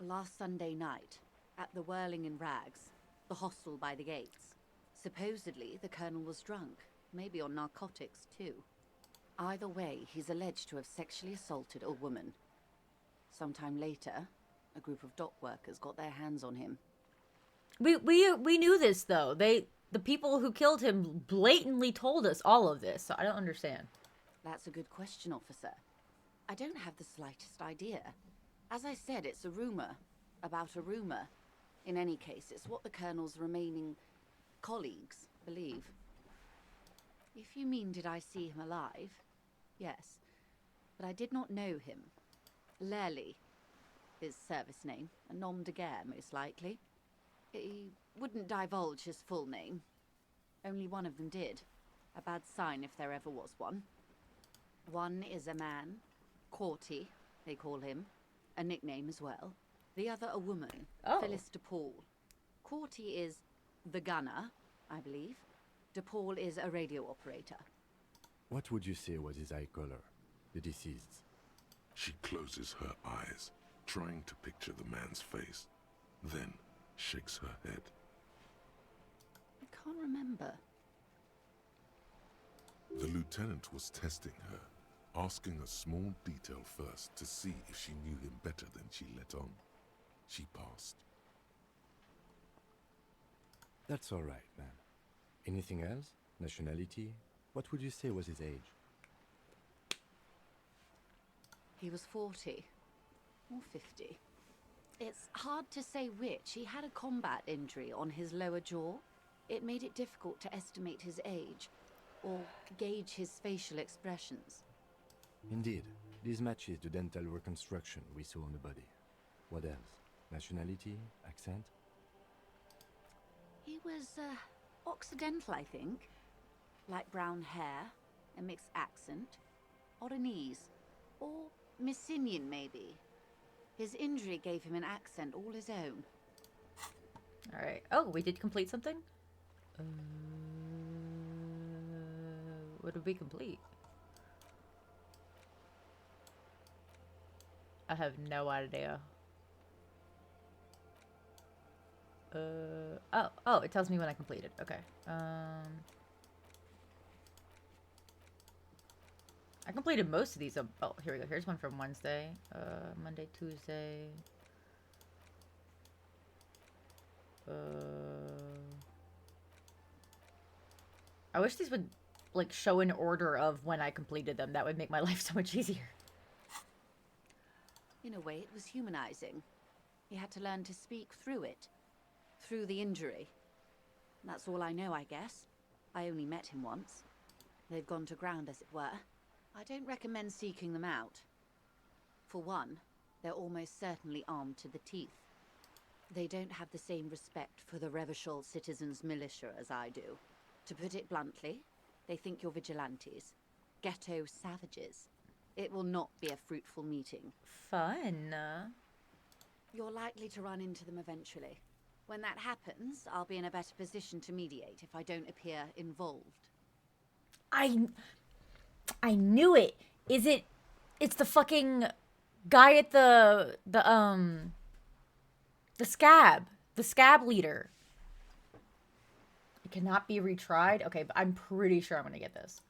Last Sunday night, at the Whirling in Rags, the hostel by the gates. Supposedly, the colonel was drunk, maybe on narcotics too. Either way, he's alleged to have sexually assaulted a woman. Sometime later, a group of dock workers got their hands on him. We knew this though. The people who killed him blatantly told us all of this, so I don't understand. That's a good question, officer. I don't have the slightest idea. As I said, it's a rumor about a rumor. In any case, it's what the colonel's remaining colleagues believe. If you mean did I see him alive, yes. But I did not know him. Lely, his service name, a nom de guerre, most likely. He wouldn't divulge his full name. Only one of them did. A bad sign if there ever was one. One is a man, Corty, they call him, a nickname as well. The other a woman, Phyllis DePaul. Corty is the gunner, I believe. DePaul is a radio operator. What would you say was his eye color, the deceased's? She closes her eyes, trying to picture the man's face, then shakes her head. I can't remember. The lieutenant was testing her, asking a small detail first to see if she knew him better than she let on. She passed. That's all right, man. Anything else? Nationality? What would you say was his age? He was 40 or 50. It's hard to say which. He had a combat injury on his lower jaw. It made it difficult to estimate his age or gauge his facial expressions. Indeed. This matches the dental reconstruction we saw on the body. What else? Nationality? Accent? He was, Occidental, I think. Light brown hair, a mixed accent, Oranese, or Messinian, maybe. His injury gave him an accent all his own. Alright. Oh, we did complete something? What did we complete? I have no idea. Oh, it tells me when I completed. Okay. I completed most of these. Oh, here we go. Here's one from Wednesday. Monday, Tuesday. I wish these would, like, show an order of when I completed them. That would make my life so much easier. In a way, it was humanizing. He had to learn to speak through it. Through the injury. That's all I know, I guess. I only met him once. They've gone to ground, as it were. I don't recommend seeking them out. For one, they're almost certainly armed to the teeth. They don't have the same respect for the Revachol citizens' militia as I do. To put it bluntly, they think you're vigilantes. Ghetto savages. It will not be a fruitful meeting. Fun. You're likely to run into them eventually. When that happens, I'll be in a better position to mediate if I don't appear involved. I knew it. It's the fucking guy at the scab leader. It cannot be retried. Okay, but I'm pretty sure I'm gonna get this.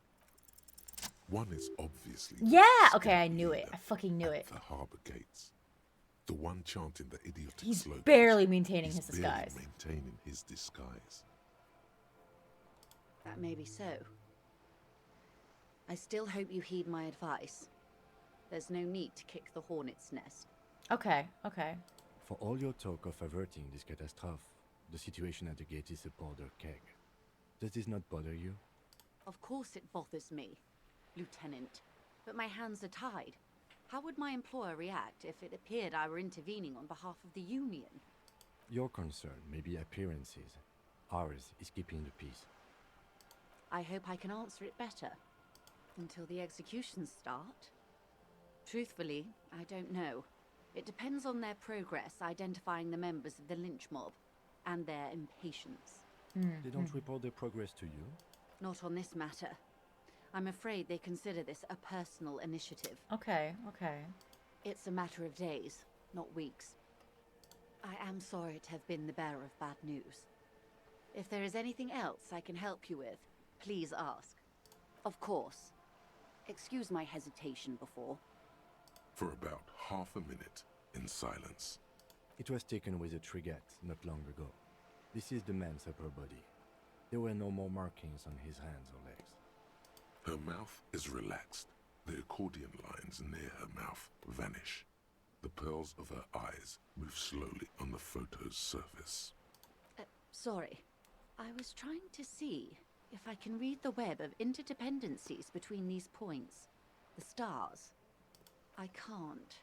One is obviously Yeah. Okay, I knew it. I fucking knew it. the harbor gates. The one chanting the idiotic He's slogan. barely maintaining his Barely disguise. maintaining his disguise. That may be so. I still hope you heed my advice. There's no need to kick the hornet's nest. Okay. For all your talk of averting this catastrophe, the situation at the gate is a powder keg. Does this not bother you? Of course it bothers me, Lieutenant. But my hands are tied. How would my employer react if it appeared I were intervening on behalf of the Union? Your concern may be appearances. Ours is keeping the peace. I hope I can answer it better. Until the executions start. Truthfully, I don't know. It depends on their progress identifying the members of the lynch mob and their impatience. They don't report their progress to you? Not on this matter. I'm afraid they consider this a personal initiative. Okay, okay. It's a matter of days, not weeks. I am sorry to have been the bearer of bad news. If there is anything else I can help you with, please ask. Of course. Excuse my hesitation before. For about half a minute, in silence. It was taken with a trigette not long ago. This is the man's upper body. There were no more markings on his hands or legs. Her mouth is relaxed. The accordion lines near her mouth vanish. The pearls of her eyes move slowly on the photo's surface. Sorry. I was trying to see if I can read the web of interdependencies between these points. The stars. I can't.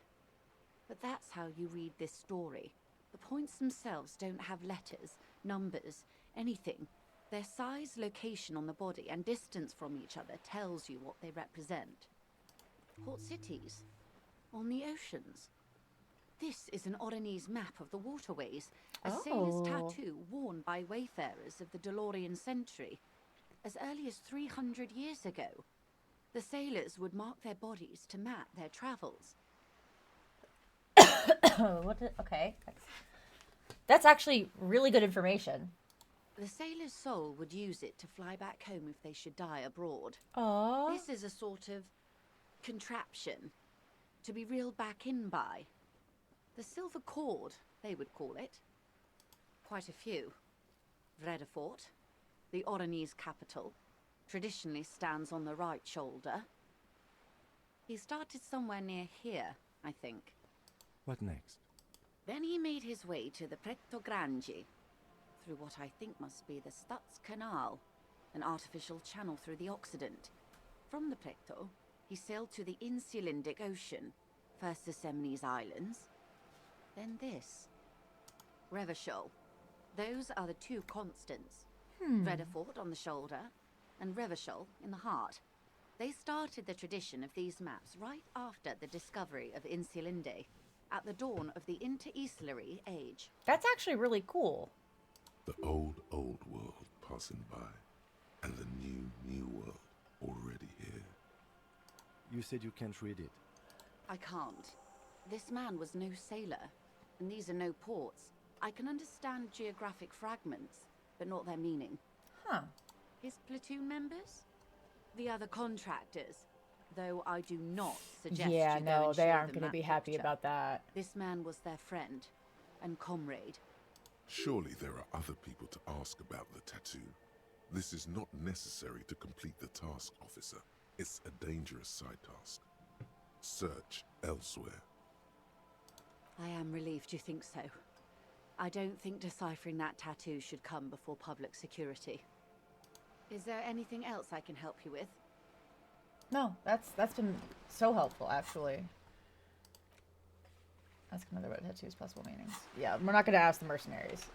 But that's how you read this story. The points themselves don't have letters, numbers, anything. Their size, location on the body, and distance from each other tells you what they represent. Port cities. On the oceans. This is an Oronese map of the waterways, a sailor's tattoo worn by wayfarers of the DeLorean century. As early as 300 years ago, the sailors would mark their bodies to map their travels. Okay. That's actually really good information. The sailor's soul would use it to fly back home if they should die abroad. Aww. This is a sort of contraption to be reeled back in by. The silver cord, they would call it. Quite a few. Vredefort, the Oronese capital, traditionally stands on the right shoulder. He started somewhere near here, I think. What next? Then he made his way to the Pretto Grande, through what I think must be the Stutz Canal, an artificial channel through the Occident. From the Pretto, he sailed to the Insulindic Ocean, first the Semnes Islands, then this. Revachol. Those are the two constants. Vredefort on the shoulder, and Revachol in the heart. They started the tradition of these maps right after the discovery of Insulinde, at the dawn of the Interinsulary Age. That's actually really cool. The old world passing by, and the new world already here. You said you can't read it. I can't. This man was no sailor, and these are no ports. I can understand geographic fragments, but not their meaning. Huh. His platoon members? The other contractors, though I do not suggest Yeah, you go no, and they show aren't them going to that be happy picture. about that. This man was their friend and comrade. Surely there are other people to ask about the tattoo. This is not necessary to complete the task, officer. It's a dangerous side task. Search elsewhere. I am relieved you think so. I don't think deciphering that tattoo should come before public security. Is there anything else I can help you with? No, that's been so helpful, actually. Ask another about tattoos, possible meanings. Yeah, we're not going to ask the mercenaries.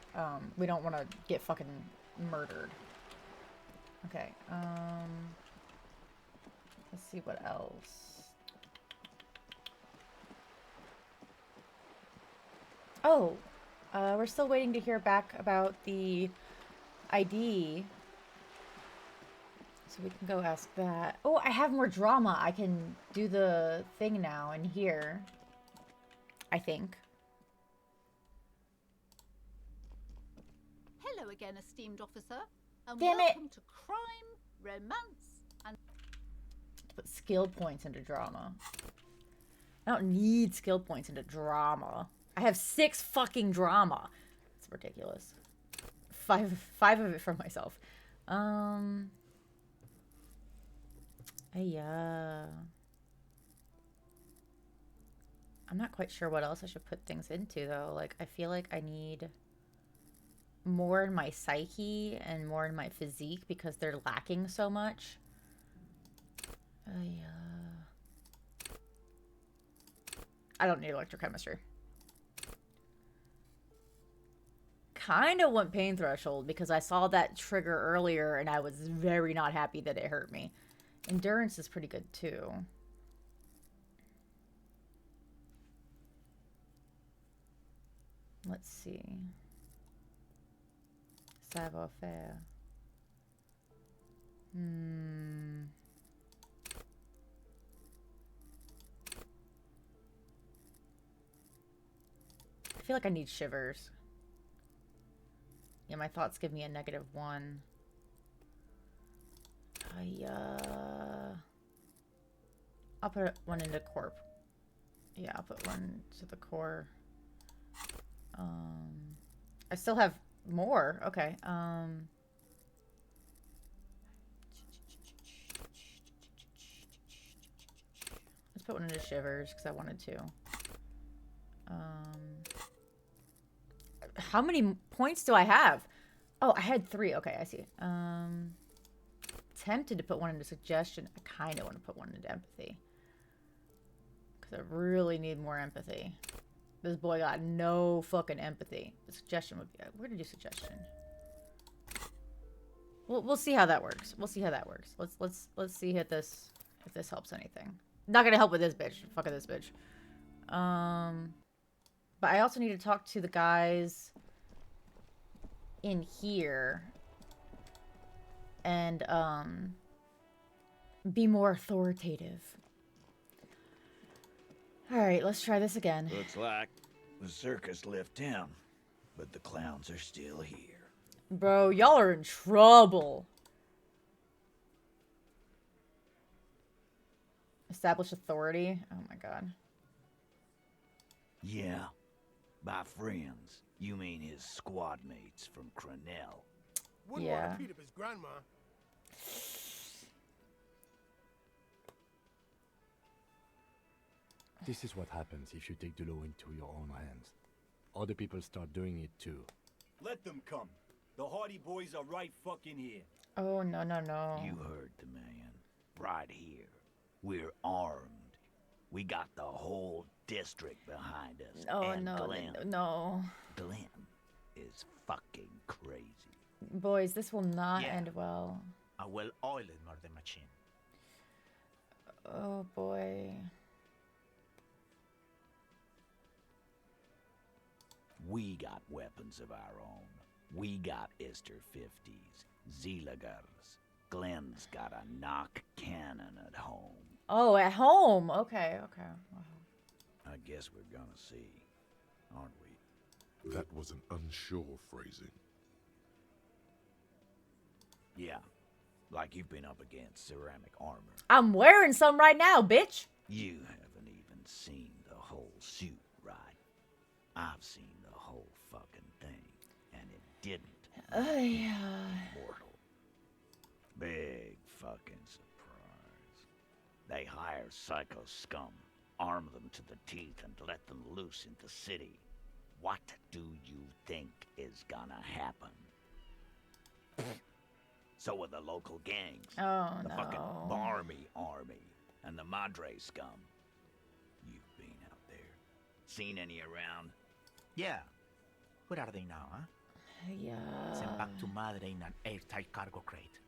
We don't want to get fucking murdered. Okay, let's see what else. Oh, we're still waiting to hear back about the ID. So we can go ask that. Oh, I have more drama. I can do the thing now in here. I think. Hello again, esteemed officer, and Damn it. welcome to Crime, Romance, and... Put skill points into drama. I don't need skill points into drama. I have 6 fucking drama. It's ridiculous. Five of it for myself. Yeah. I'm not quite sure what else I should put things into, though. Like, I feel like I need more in my psyche and more in my physique because they're lacking so much. Yeah. I don't need electrochemistry. Kind of want pain threshold because I saw that trigger earlier and I was very not happy that it hurt me. Endurance is pretty good too. Let's see. Savoir-faire. I feel like I need shivers. Yeah, my thoughts give me a -1. I'll put one into corp. Yeah, I'll put one to the core. I still have more. Okay. Let's put one into shivers because I wanted to. How many points do I have? Oh, I had 3. Okay, I see. Tempted to put one into suggestion. I kind of want to put one into empathy. Because I really need more empathy. This boy got no fucking empathy. The suggestion would be... We're going to do suggestion. We'll see how that works. We'll see how that works. Let's see if this helps anything. Not going to help with this bitch. Fuck this bitch. But I also need to talk to the guys in here and be more authoritative. All right, let's try this again. Looks like the circus left town, but the clowns are still here. Bro, y'all are in trouble. Establish authority. Oh my god. Yeah. By friends, you mean his squad mates from Cronell. Wouldn't want to beat up his grandma. This is what happens if you take the law into your own hands. Other people start doing it too. Let them come. The Hardy Boys are right fucking here. Oh, no, no, no. You heard the man. Right here. We're armed. We got the whole district behind us. Oh, and no, Glenn. no. Glenn is fucking crazy. Boys, this will not end well. A well-oiled murder machine. Oh, boy. We got weapons of our own. We got Ister 50s, Zeelagers. Glenn's got a knock cannon at home. Oh, at home. Okay, okay. I guess we're gonna see, aren't we? That was an unsure phrasing. Yeah, like you've been up against ceramic armor. I'm wearing some right now, bitch. You haven't even seen the whole suit, right? I've seen the whole fucking thing, and it didn't. Yeah. Mortal. Big fucking surprise. They hire psycho scum, arm them to the teeth, and let them loose in the city. What do you think is gonna happen? So are the local gangs. Oh, the no. fucking Barmy army and the Madre scum. You've been out there. Seen any around? Yeah. Where are they now, huh? Yeah. Sent back to Madre in an airtight cargo crate.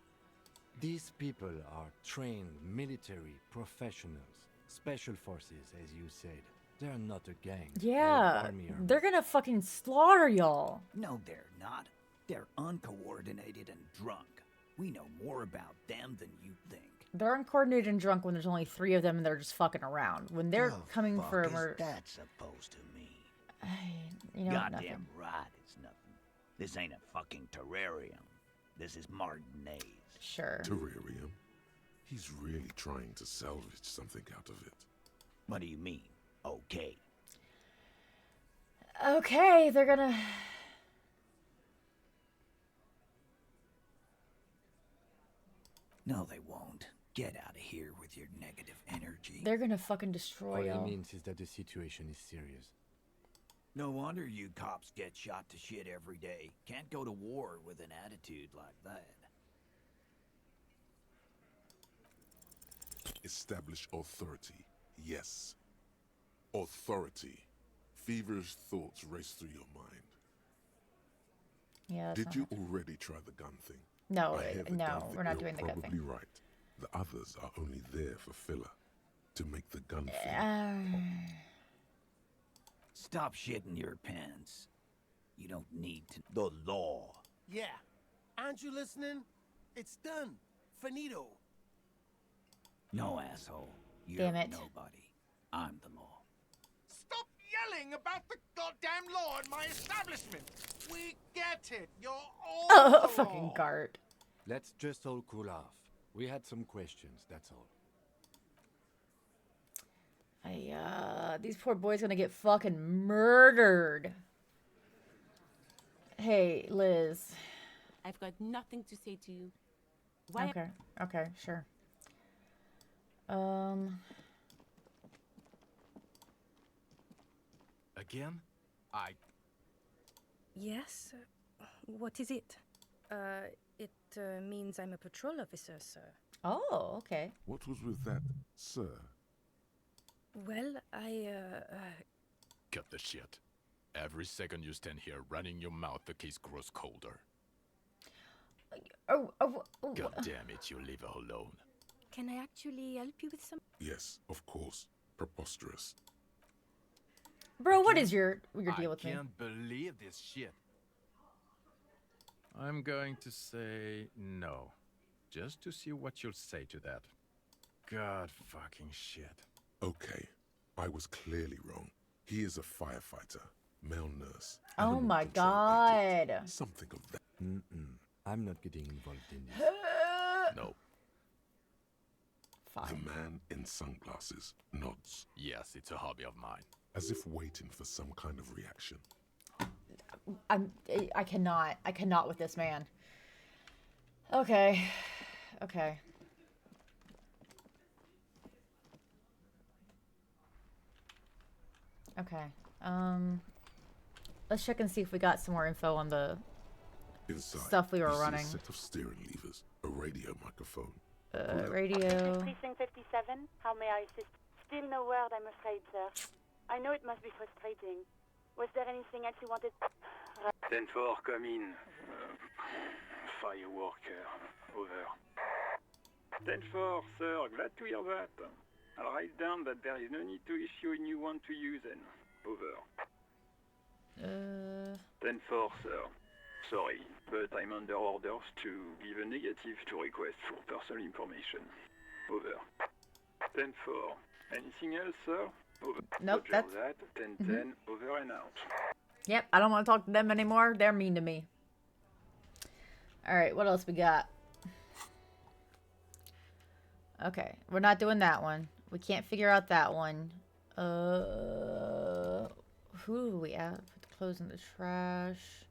These people are trained military professionals, special forces, as you said. They're not a gang. Yeah. They're gonna fucking slaughter y'all. No, they're not. They're uncoordinated and drunk. We know more about them than you think. They're uncoordinated and drunk when there's only 3 of them and they're just fucking around. When they're The coming fuck for is murder. that supposed to mean? You know, Goddamn nothing. right, it's nothing. This ain't a fucking terrarium. This is Martinez. Sure. Terrarium? He's really trying to salvage something out of it. What do you mean? Okay. Okay, they're gonna... No, they won't. Get out of here with your negative energy. They're gonna fucking destroy All y'all. it means is that the situation is serious. No wonder you cops get shot to shit every day. Can't go to war with an attitude like that. Establish authority. Yes. Authority. Feverish thoughts race through your mind. Yeah, that's Did not you much. already try the gun thing? No, I have a no, gut that we're not you're doing the gun probably thing. right. The others are only there for filler. To make the gun thing. Stop shitting your pants. You don't need to. The law. Yeah. Aren't you listening? It's done. Finito. No, asshole. You're Damn it. nobody. I'm the law. Stop yelling about the goddamn law in my establishment. We get it. You're all Oh, the fucking law. Gart. Let's just all cool off. We had some questions, that's all. These poor boys gonna get fucking murdered. Hey, Liz. I've got nothing to say to you. Why? Okay. Okay, sure. Again? Yes? What is it? It means I'm a patrol officer, sir. Oh, okay. What was with that, sir? Well, Cut the shit. Every second you stand here running your mouth, the case grows colder. Oh. God damn it, you leave her alone. Can I actually help you with some? Yes, of course. Preposterous. Bro, what is your deal with I me? can't believe this shit. I'm going to say no. Just to see what you'll say to that. God fucking shit. Okay, I was clearly wrong. He is a firefighter, male nurse. Oh animal my control agent, god. something of that. I'm not getting involved in this. No. The man in sunglasses nods, Yes, it's a hobby of mine. as if waiting for some kind of reaction. I cannot with this man. Okay. Okay. Okay. Let's check and see if we got some more info on the Inside, stuff we were you see running. a set of steering levers, a radio microphone. Radio. Precinct 57, how may I assist? Still no word, I'm afraid, sir. I know it must be frustrating. Was there anything else you wanted? 10-4, come in. Fireworker, over. 10-4, sir, glad to hear that. I'll write down that there is no need to issue a new one to you then. Over. 10-4, sir. Sorry, but I'm under orders to give a negative to request for personal information. Over. 10-4. Anything else, sir? Over. Nope, Roger that's... that. 10-10, over and out. Yep, I don't want to talk to them anymore. They're mean to me. Alright, what else we got? Okay, we're not doing that one. We can't figure out that one. Who do we have? Put the clothes in the trash.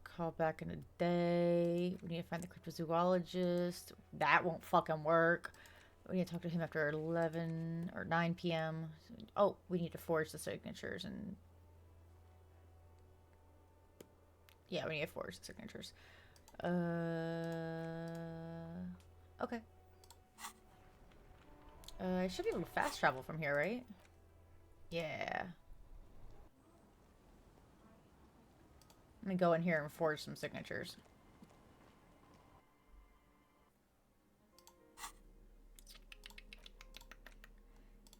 Call back in a day. We need to find the cryptozoologist. That won't fucking work. We need to talk to him after 11 or 9 p.m. Oh, we need to forge the signatures and... Yeah, we need to forge the signatures. Okay. I should be able to fast travel from here, right? Yeah. Let me go in here and forge some signatures.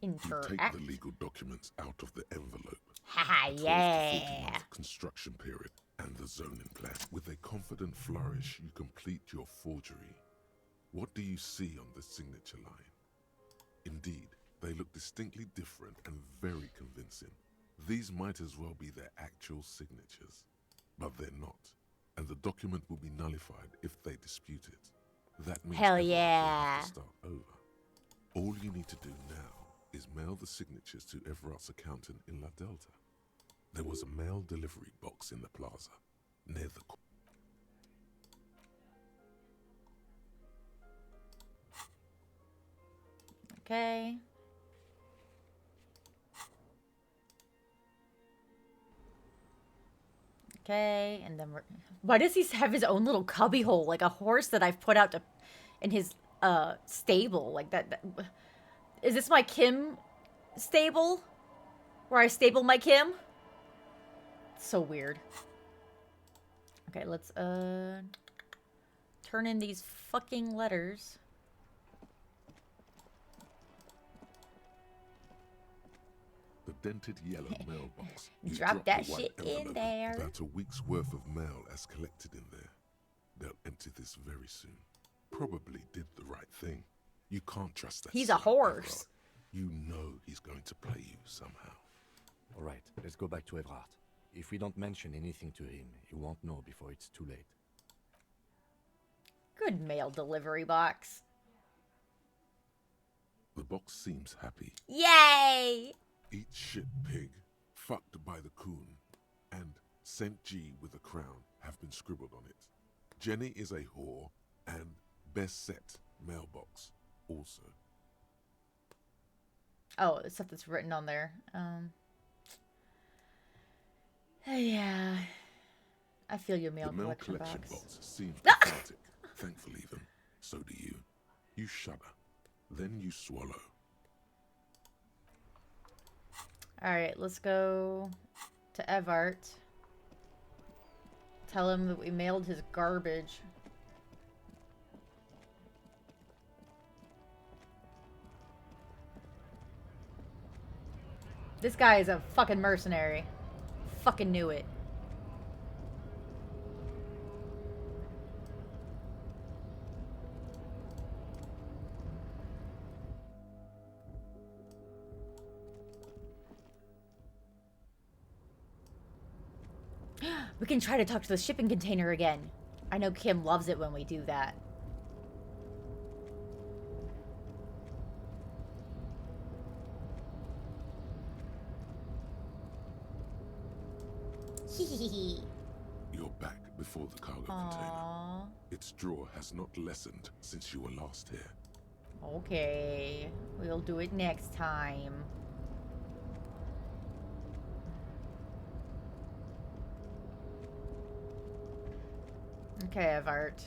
You take Interact. the legal documents out of the envelope. Haha, Close the yeah. 40-month construction period and the zoning plan. With a confident flourish, you complete your forgery. What do you see on the signature line? Indeed, they look distinctly different and very convincing. These might as well be their actual signatures. But they're not, and the document will be nullified if they dispute it. That means Hell everyone will yeah. have to start over. All you need to do now is mail the signatures to Everart's accountant in La Delta. There was a mail delivery box in the plaza, near the... Okay. Okay, and then we're... Why does he have his own little cubby hole, like a horse that I've put out to in his stable, like that? Is this my Kim stable, where I stable my Kim? So weird. Okay, let's turn in these fucking letters. The dented yellow mailbox. You Drop that the white shit in envelope. there. About a week's worth of mail as collected in there. They'll empty this very soon. Probably did the right thing. You can't trust that. He's a horse. You know he's going to play you somehow. All right, let's go back to Everard. If we don't mention anything to him, he won't know before it's too late. Good mail delivery box. The box seems happy. Yay! Eat shit pig, fucked by the coon, and St. G with a crown have been scribbled on it. Jenny is a whore, and best set mailbox also. Oh, stuff that's written on there. Yeah. I feel your mail, The mail collection box. Seems pathetic. Thankful even. So do you. You shudder. Then you swallow. Alright, let's go to Evart. Tell him that we mailed his garbage. This guy is a fucking mercenary. Fucking knew it. We can try to talk to the shipping container again. I know Kim loves it when we do that. You're back before the cargo container. Its draw has not lessened since you were last here. Okay. We'll do it next time. Okay, Evart.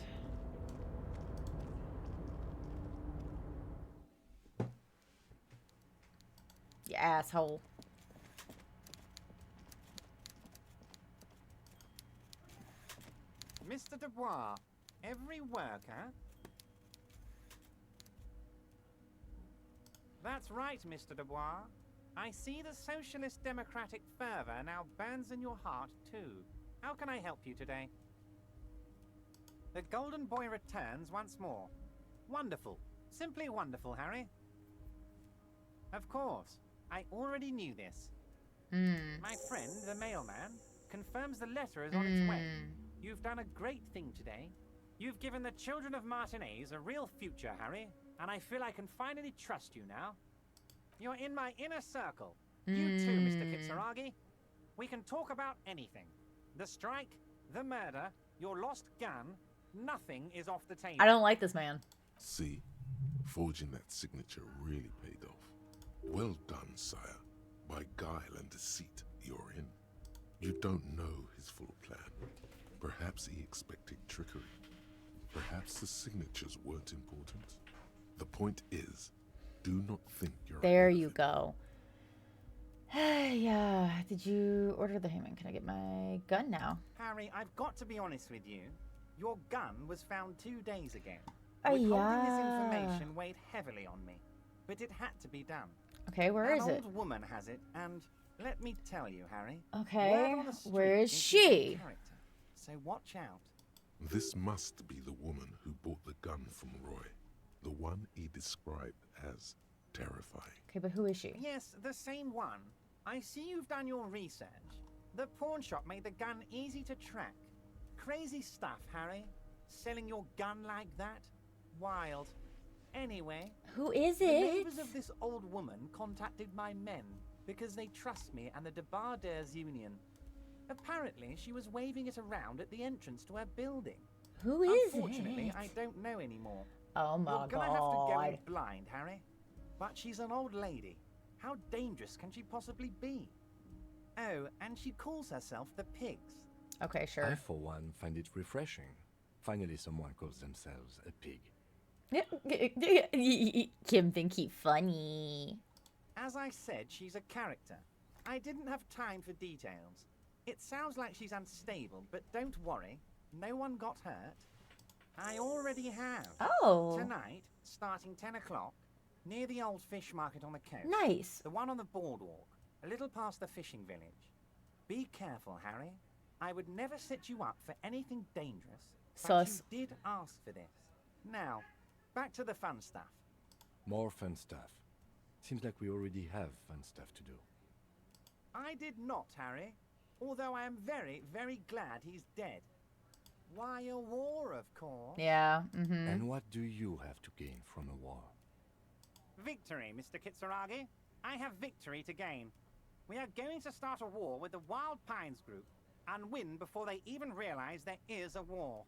You asshole. Mr. Dubois, every worker... That's right, Mr. Dubois. I see the socialist democratic fervor now burns in your heart, too. How can I help you today? The Golden Boy returns once more. Wonderful. Simply wonderful, Harry. Of course. I already knew this. My friend, the mailman, confirms the letter is on its way. You've done a great thing today. You've given the children of Martinez a real future, Harry, and I feel I can finally trust you now. You're in my inner circle. You too, Mr. Kitsuragi. We can talk about anything. The strike, the murder, your lost gun. Nothing is off the table. I don't like this man. See? Forging that signature really paid off. Well done, sire. By guile and deceit, you're in. You don't know his full plan. Perhaps he expected trickery. Perhaps the signatures weren't important. The point is, do not think you're... There you go. Yeah. Did you order the Heyman? Can I get my gun now? Harry, I've got to be honest with you. Your gun was found 2 days ago. Oh, Withholding this yeah. information weighed heavily on me, but it had to be done. Okay, where is it? An old woman has it, and let me tell you, Harry. Okay, word on the street where is is she? your character, so watch out. This must be the woman who bought the gun from Roy. The one he described as terrifying. Okay, but who is she? Yes, the same one. I see you've done your research. The pawn shop made the gun easy to track. Crazy stuff, Harry. Selling your gun like that? Wild. Anyway, who is the it? neighbors of this old woman contacted my men because they trust me and the Debarders Union. Apparently, she was waving it around at the entrance to her building. Who is Unfortunately, it? I don't know anymore. Oh my You're gonna have to go in god. blind, Harry. But she's an old lady. How dangerous can she possibly be? Oh, and she calls herself the Pigs. Okay, sure. I, for one, find it refreshing. Finally, someone calls themselves a pig. Kim think he funny. As I said, she's a character. I didn't have time for details. It sounds like she's unstable, but don't worry. No one got hurt. I already have. Oh. Tonight, starting 10 o'clock, near the old fish market on the coast. Nice. The one on the boardwalk. a little past the fishing village. Be careful, Harry. I would never set you up for anything dangerous, but Sus. you did ask for this. Now, back to the fun stuff. More fun stuff. Seems like we already have fun stuff to do. I did not, Harry. Although I am very, very glad he's dead. Why, a war, of course. Yeah, mm-hmm. And what do you have to gain from a war? Victory, Mr. Kitsuragi. I have victory to gain. We are going to start a war with the Wild Pines group and win before they even realize there is a war.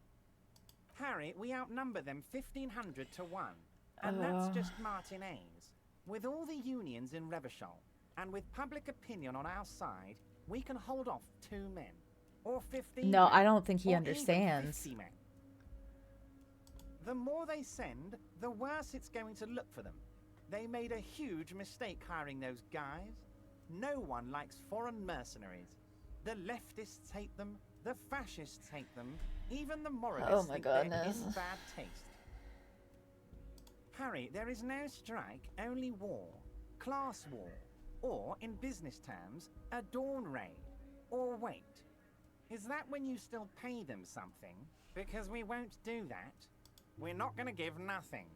Harry, we outnumber them 1,500 to 1. And that's just Martinez. With all the unions in Revachol, and with public opinion on our side, we can hold off 2 men. Or 15 No, men, I don't think he or understands. Even 50 men. The more they send, the worse it's going to look for them. They made a huge mistake hiring those guys. No one likes foreign mercenaries. The leftists hate them, the fascists hate them, even the moralists think they're in bad taste. Harry, there is no strike, only war. Class war. Or, in business terms, a dawn raid. Or wait. Is that when you still pay them something? Because we won't do that. We're not going to give nothing.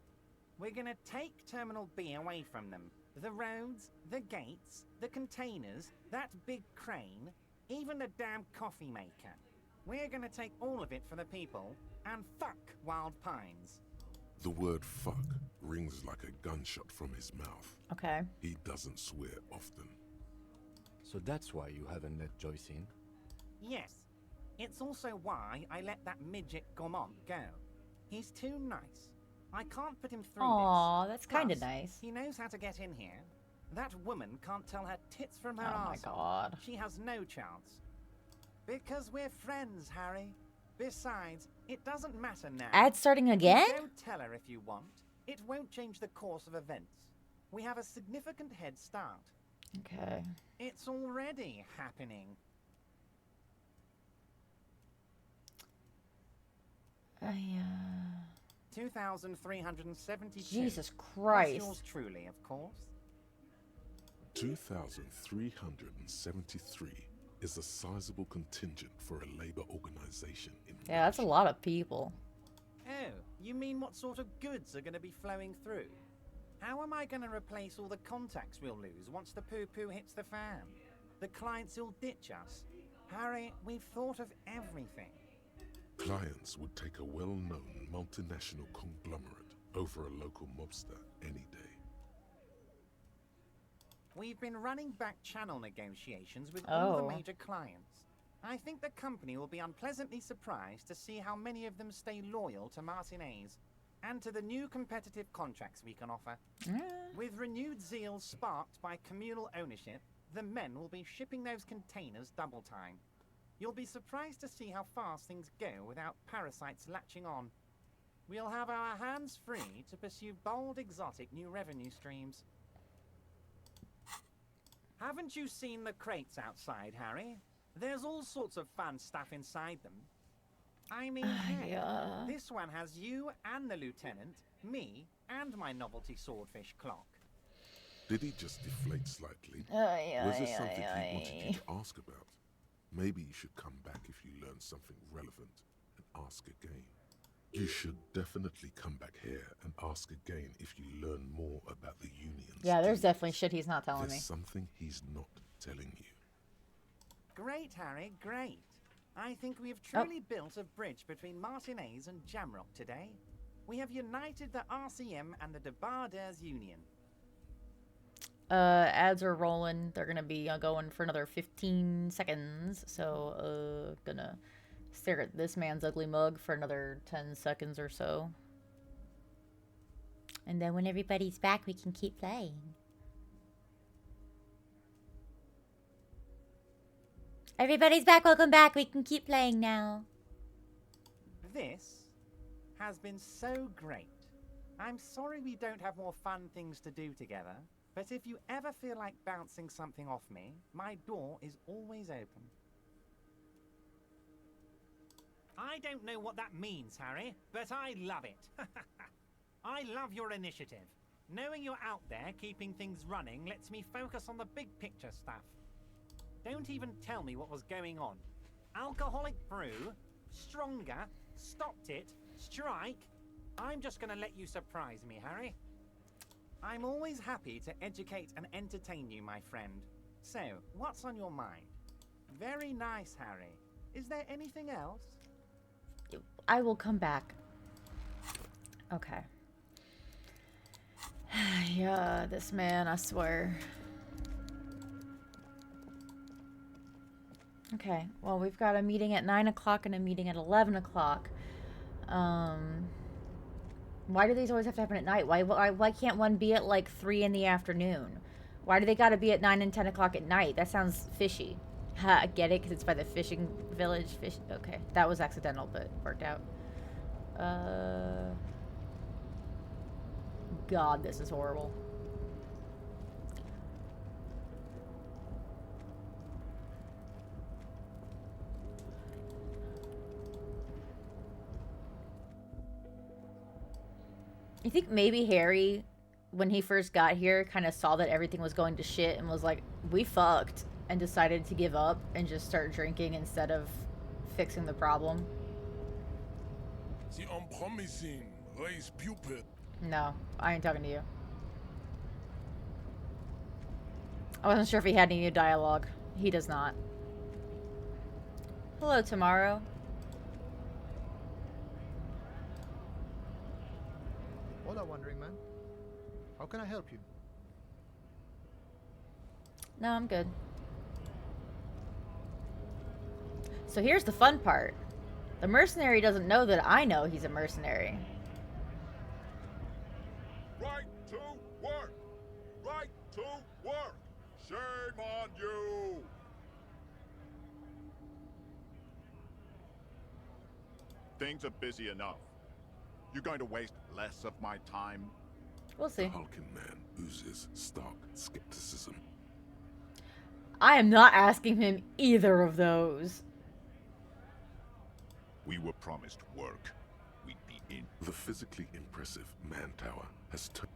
We're going to take Terminal B away from them. The roads, the gates, the containers, that big crane, even the damn coffee maker. We're going to take all of it for the people, and fuck Wild Pines. The word fuck rings like a gunshot from his mouth. Okay. He doesn't swear often. So that's why you haven't let Joyce in? Yes. It's also why I let that midget Gaumont go. He's too nice. I can't put him through Aw, this. that's kind of Plus, nice. He knows how to get in here. That woman can't tell her tits from her Oh my arsehole. God. She has no chance. Because we're friends, Harry. Besides, it doesn't matter now. Ad starting again? Don't tell her if you want. It won't change the course of events. We have a significant head start. Okay. It's already happening. 2,372. Jesus Christ. That's yours truly, of course. 2,373 is a sizable contingent for a labor organization in Yeah, that's a lot of people. Oh, you mean what sort of goods are going to be flowing through? How am I going to replace all the contacts we'll lose once the poo-poo hits the fan? The clients will ditch us. Harry, we've thought of everything. Clients would take a well-known multinational conglomerate over a local mobster any day. We've been running back channel negotiations with all the Oh. major clients. I think the company will be unpleasantly surprised to see how many of them stay loyal to Martinez and to the new competitive contracts we can offer. With renewed zeal sparked by communal ownership, the men will be shipping those containers double time. You'll be surprised to see how fast things go without parasites latching on. We'll have our hands free to pursue bold, exotic new revenue streams. Haven't you seen the crates outside, Harry? There's all sorts of fun stuff inside them. I mean, hey, yeah. this one has you and the lieutenant, me, and my novelty swordfish clock. Did he just deflate slightly? Ay, Was there ay, something ay, he wanted ay. you to ask about? Maybe you should come back if you learn something relevant and ask again. You should definitely come back here and ask again if you learn more about the unions. Yeah, there's definitely shit he's not telling There's me. something he's not telling you. Great, Harry, great. I think we have truly built a bridge between Martinez and Jamrock today. We have united the RCM and the Debarders Union. Ads are rolling. They're gonna be going for another 15 seconds. So, gonna stare at this man's ugly mug for another 10 seconds or so. And then when everybody's back, we can keep playing. Everybody's back. Welcome back. We can keep playing now. This has been so great. I'm sorry we don't have more fun things to do together, but if you ever feel like bouncing something off me, my door is always open. I don't know what that means, Harry, but I love it. I love your initiative. Knowing you're out there keeping things running lets me focus on the big picture stuff. Don't even tell me what was going on. Alcoholic brew, stronger, stopped it, strike. I'm just gonna let you surprise me, Harry. I'm always happy to educate and entertain you, my friend. So, what's on your mind? Very nice, Harry. Is there anything else? I will come back. Okay. Yeah, this man, I swear. Okay, well, we've got a meeting at 9 o'clock and a meeting at 11 o'clock. Why do these always have to happen at night? Why can't one be at like 3 in the afternoon? Why do they gotta be at 9 and 10 o'clock at night? That sounds fishy. Ha, I get it, because it's by the fishing village. Okay, that was accidental, but worked out. God, this is horrible. You think maybe Harry, when he first got here, kind of saw that everything was going to shit and was like, we fucked, and decided to give up and just start drinking instead of fixing the problem? The unpromising raise pupil. No, I ain't talking to you. I wasn't sure if he had any new dialogue. He does not. Hello, Tomorrow. Hola, Wandering Man. How can I help you? No, I'm good. So here's the fun part. The mercenary doesn't know that I know he's a mercenary. Right to work! Right to work! Shame on you! Things are busy enough. You're going to waste less of my time? We'll see. The hulking man oozes stark skepticism. I am not asking him either of those. We were promised work. We'd be in. The physically impressive man tower has turned.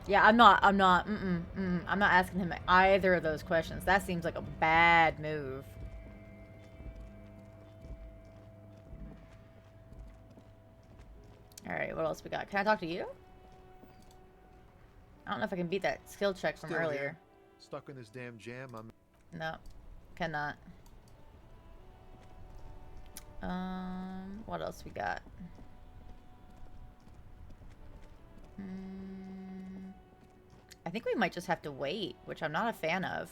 Yeah, I'm not asking him either of those questions. That seems like a bad move. Alright, what else we got? Can I talk to you? I don't know if I can beat that skill check from Still earlier. here. Stuck in this damn jam. I'm. No, cannot. What else we got? I think we might just have to wait, which I'm not a fan of.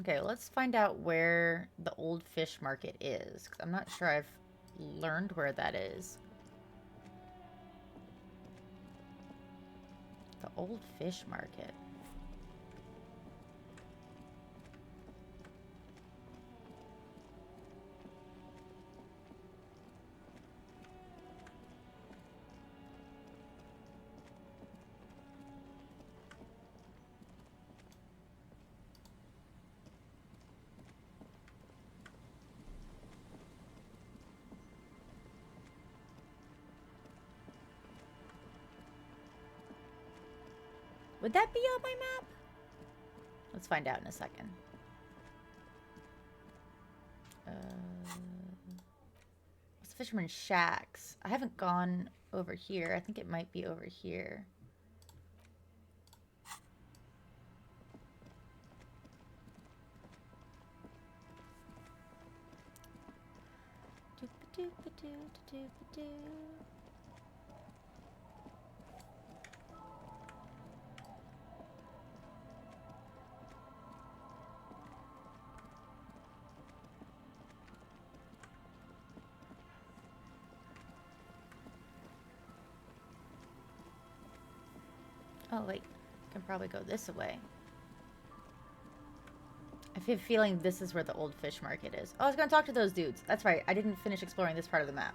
Okay, let's find out where the old fish market is, 'cause I'm not sure I've learned where that is. The old fish market. Would that be on my map? Let's find out in a second. What's the Fisherman's Shacks? I haven't gone over here. I think it might be over here. Oh wait, I can probably go this way. I have a feeling this is where the old fish market is. Oh, I was going to talk to those dudes. That's right. I didn't finish exploring this part of the map.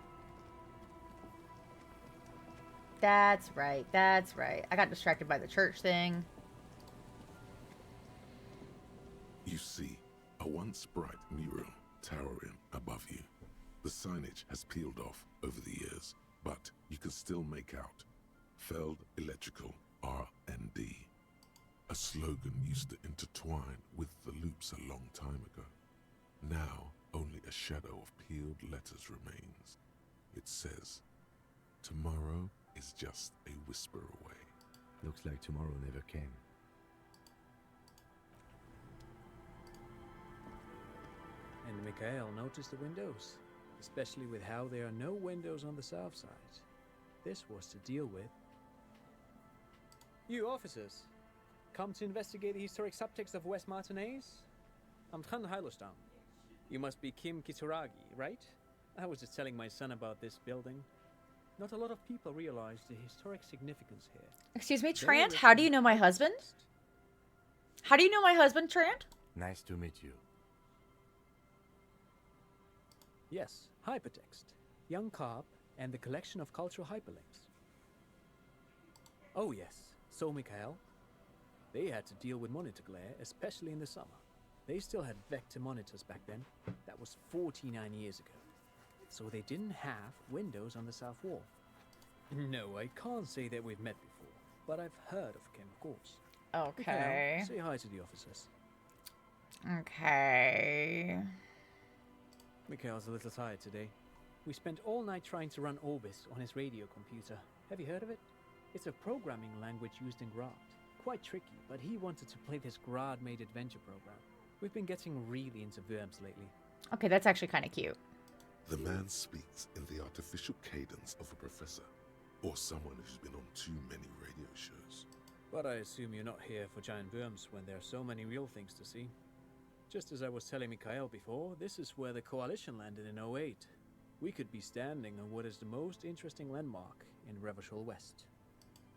That's right. That's right. I got distracted by the church thing. You see a once bright mural towering above you. The signage has peeled off over the years, but you can still make out Feld Electrical R&D. A slogan used to intertwine with the loops a long time ago. Now, only a shadow of peeled letters remains. It says, tomorrow is just a whisper away. Looks like tomorrow never came. And Mikhail noticed the windows, especially with how there are no windows on the south side. This was to deal with. You officers, come to investigate the historic subtext of West Martinez? I'm Khan Hailostam. You must be Kim Kitsuragi, right? I was just telling my son about this building. Not a lot of people realize the historic significance here. Excuse me, Trant? How do you know my husband? How do you know my husband, Trant? Nice to meet you. Yes, hypertext, young carp, and the collection of cultural hyperlinks. Oh yes, so Mikhail. They had to deal with monitor glare, especially in the summer. They still had vector monitors back then. That was 49 years ago. So they didn't have windows on the south wall. No, I can't say that we've met before, but I've heard of Kim, of course. Okay. Mikhail, say hi to the officers. Okay. Mikhail's a little tired today. We spent all night trying to run Orbis on his radio computer. Have you heard of it? It's a programming language used in Grad. Quite tricky, but he wanted to play this Grad-made adventure program. We've been getting really into Worms lately. Okay, that's actually kind of cute. The man speaks in the artificial cadence of a professor, or someone who's been on too many radio shows. But I assume you're not here for giant worms when there are so many real things to see. Just as I was telling Mikhail before, this is where the Coalition landed in 08. We could be standing on what is the most interesting landmark in Revachol West.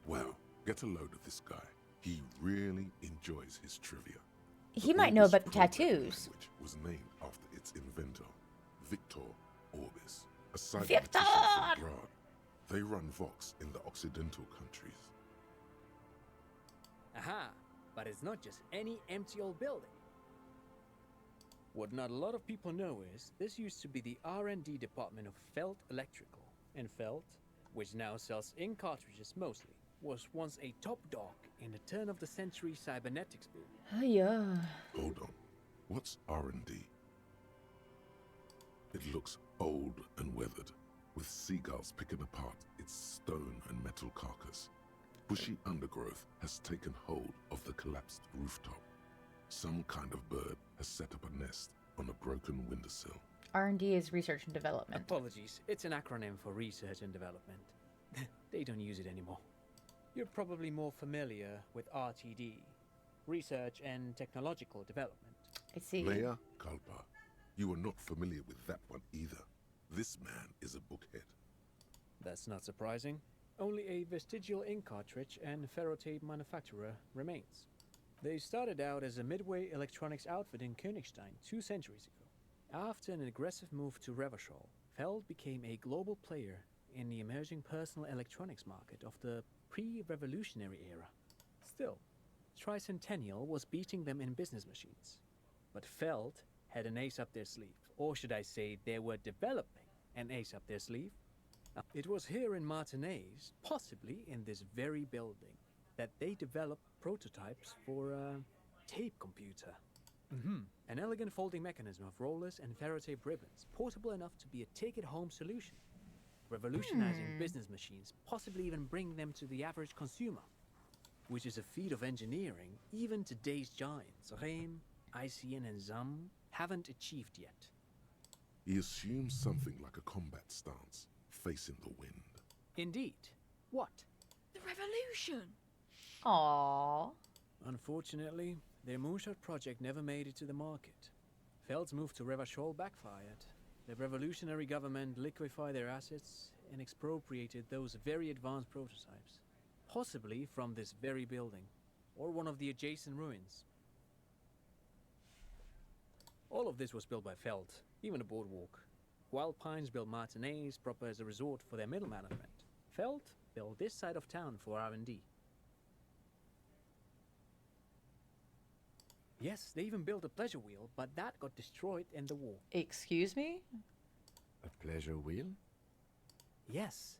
Well, get a load of this guy. He really enjoys his trivia. He might know about the tattoos. Language was named after its inventor, Victor Orbis, a Victor! cybernetician from Grad. They run Vox in the Occidental countries. Aha! But it's not just any empty old building. What not a lot of people know is, this used to be the R&D department of Feld Electrical. And Feld, which now sells ink cartridges mostly, was once a top dog in the turn-of-the-century cybernetics boom. Oh, yeah. Hold on. What's R&D? It looks old and weathered, with seagulls picking apart its stone and metal carcass. Bushy undergrowth has taken hold of the collapsed rooftop. Some kind of bird has set up a nest on a broken windowsill. R&D is research and development. Apologies, it's an acronym for research and development. They don't use it anymore. You're probably more familiar with RTD, research and technological development. I see. Mea Kalpa, you are not familiar with that one either. This man is a bookhead. That's not surprising. Only a vestigial ink cartridge and ferrotape manufacturer remains. They started out as a midway electronics outfit in Königstein 2 centuries ago. After an aggressive move to Revachol, Feld became a global player in the emerging personal electronics market of the pre-revolutionary era. Still, Tricentennial was beating them in business machines. But Feld had an ace up their sleeve, or should I say they were developing an ace up their sleeve. It was here in Martinez, possibly in this very building, that they developed prototypes for a tape computer. An elegant folding mechanism of rollers and ferrotape ribbons, portable enough to be a take-it-home solution. Revolutionizing business machines, possibly even bringing them to the average consumer. Which is a feat of engineering even today's giants, Rehm, ICN and ZAM, haven't achieved yet. He assumes something like a combat stance, facing the wind. Indeed. What? The revolution! Aww. Unfortunately, their moonshot project never made it to the market. Feld's move to Revachol backfired. The revolutionary government liquefied their assets and expropriated those very advanced prototypes. Possibly from this very building, or one of the adjacent ruins. All of this was built by Feld, even the boardwalk. Wild Pines built Martinez proper as a resort for their middle management. Feld built this side of town for R&D. Yes, they even built a pleasure wheel, but that got destroyed in the war. Excuse me? A pleasure wheel? Yes,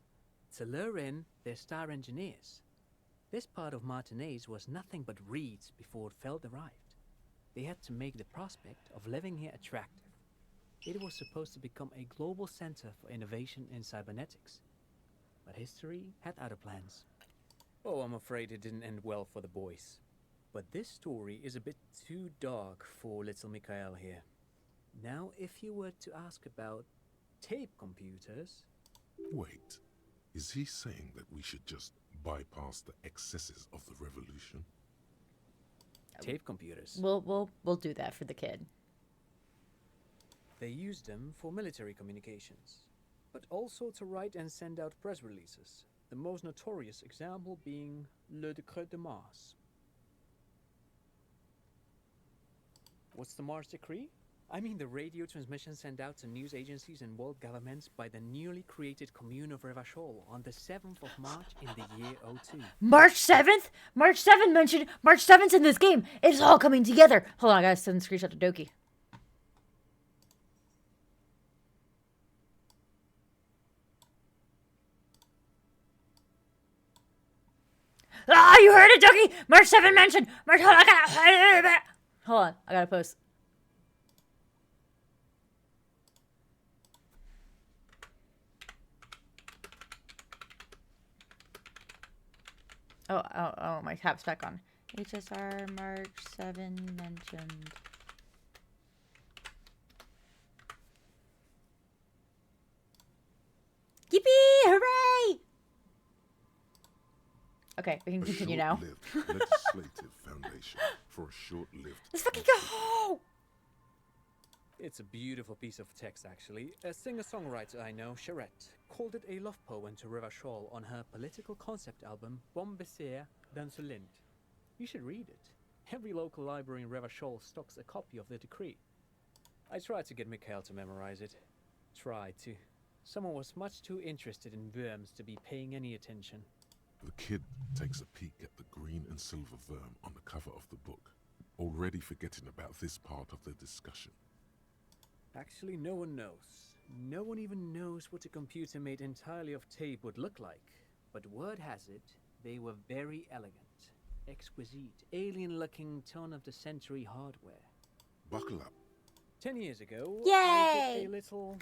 to lure in their star engineers. This part of Martinez was nothing but reeds before Feld arrived. They had to make the prospect of living here attractive. It was supposed to become a global center for innovation in cybernetics. But history had other plans. Oh, I'm afraid it didn't end well for the boys. But this story is a bit too dark for little Mikhail here. Now, if you were to ask about tape computers... Wait, is he saying that we should just bypass the excesses of the revolution? Tape computers. We'll do that for the kid. They used them for military communications, but also to write and send out press releases. The most notorious example being Le Décret de Mars. What's the Mars Decree? I mean the radio transmission sent out to news agencies and world governments by the newly created Commune of Revachol on the 7th of March in the year 02. March 7th? March 7th mentioned. March 7th's in this game. It's all coming together. Hold on, I gotta send a screenshot to Doki. Ah, you heard it, Doki! March 7th mentioned. March, hold on, I gotta post. Oh, my cap's back on. HSR March 7 mentioned. Yippee! Hooray! Okay, we can continue now. Legislative foundation for a short-lived... Let's fucking go! It's a beautiful piece of text, actually. A singer-songwriter I know, Charette, called it a love poem to Revachol on her political concept album, Bombessier d'Insolente. You should read it. Every local library in Revachol stocks a copy of the decree. I tried to get Mikhail to memorize it. Tried to. Someone was much too interested in worms to be paying any attention. The kid takes a peek at the green and silver worm on the cover of the book, already forgetting about this part of the discussion. Actually, no one knows. No one even knows what a computer made entirely of tape would look like. But word has it, they were very elegant, exquisite, alien-looking turn-of-the-century hardware. Buckle up. 10 years ago, Yay! I did a little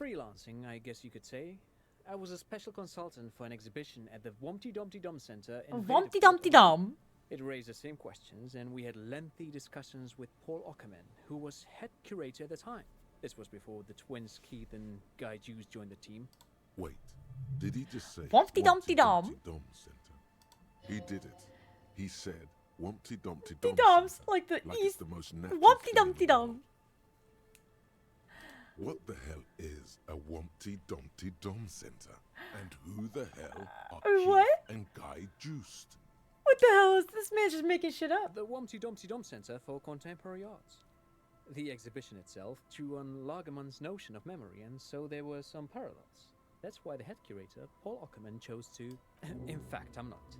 freelancing, I guess you could say. I was a special consultant for an exhibition at the Wumpty Dumpty Dum Center in Wumpty Dumpty Dum? It raised the same questions, and we had lengthy discussions with Paul Ockerman, who was head curator at the time. This was before the twins Keith and Guy Jews joined the team. Wait, did he just say Wumpty Dumpty Dum? Dum Center? He did it. He said Wumpty Dumpty The Dum Dums, Center, like the it's East. the most natural Wumpty thing Dumpty in the world. Dum. What the hell is a Wumpty Dumpty Dum Center? And who the hell are What? Keith and Guy Juiced? What the hell is this man just making shit up? The Wumpty Dumpty Dum Center for Contemporary Arts. The exhibition itself drew on Lagerman's notion of memory, and so there were some parallels. That's why the head curator, Paul Ockerman, chose to... In fact, I'm not.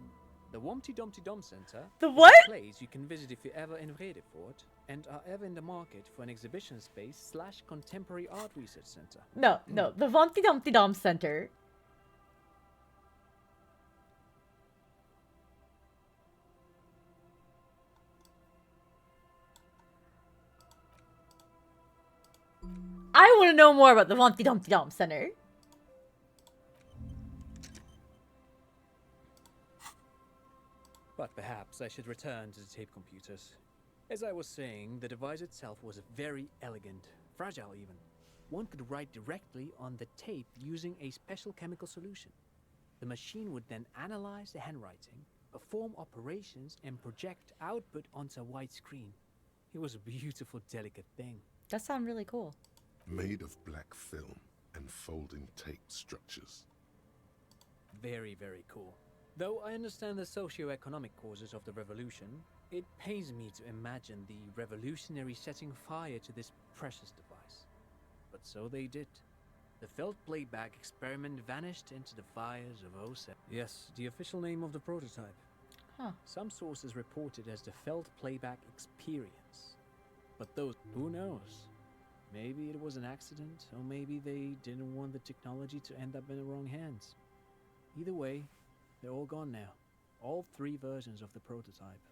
The Wumpty Dumpty Dum Center... The what? ...is a place you can visit if you're ever in Redefort and are ever in the market for an exhibition space / contemporary art research center. No, the Wumpty Dumpty Dum Center. I want to know more about the Wumpty Dumpty Dum Center. But perhaps I should return to the tape computers. As I was saying, the device itself was very elegant, fragile even. One could write directly on the tape using a special chemical solution. The machine would then analyze the handwriting, perform operations, and project output onto a white screen. It was a beautiful, delicate thing. That sounds really cool. Made of black film and folding tape structures. Very, very cool. Though I understand the socio-economic causes of the revolution, it pains me to imagine the revolutionary setting fire to this precious device. But so they did. The felt playback experiment vanished into the fires of '07. Yes, the official name of the prototype. Huh. Some sources report it as the felt playback experience. But those, who knows? Maybe it was an accident, or maybe they didn't want the technology to end up in the wrong hands. Either way, they're all gone now. All 3 versions of the prototype.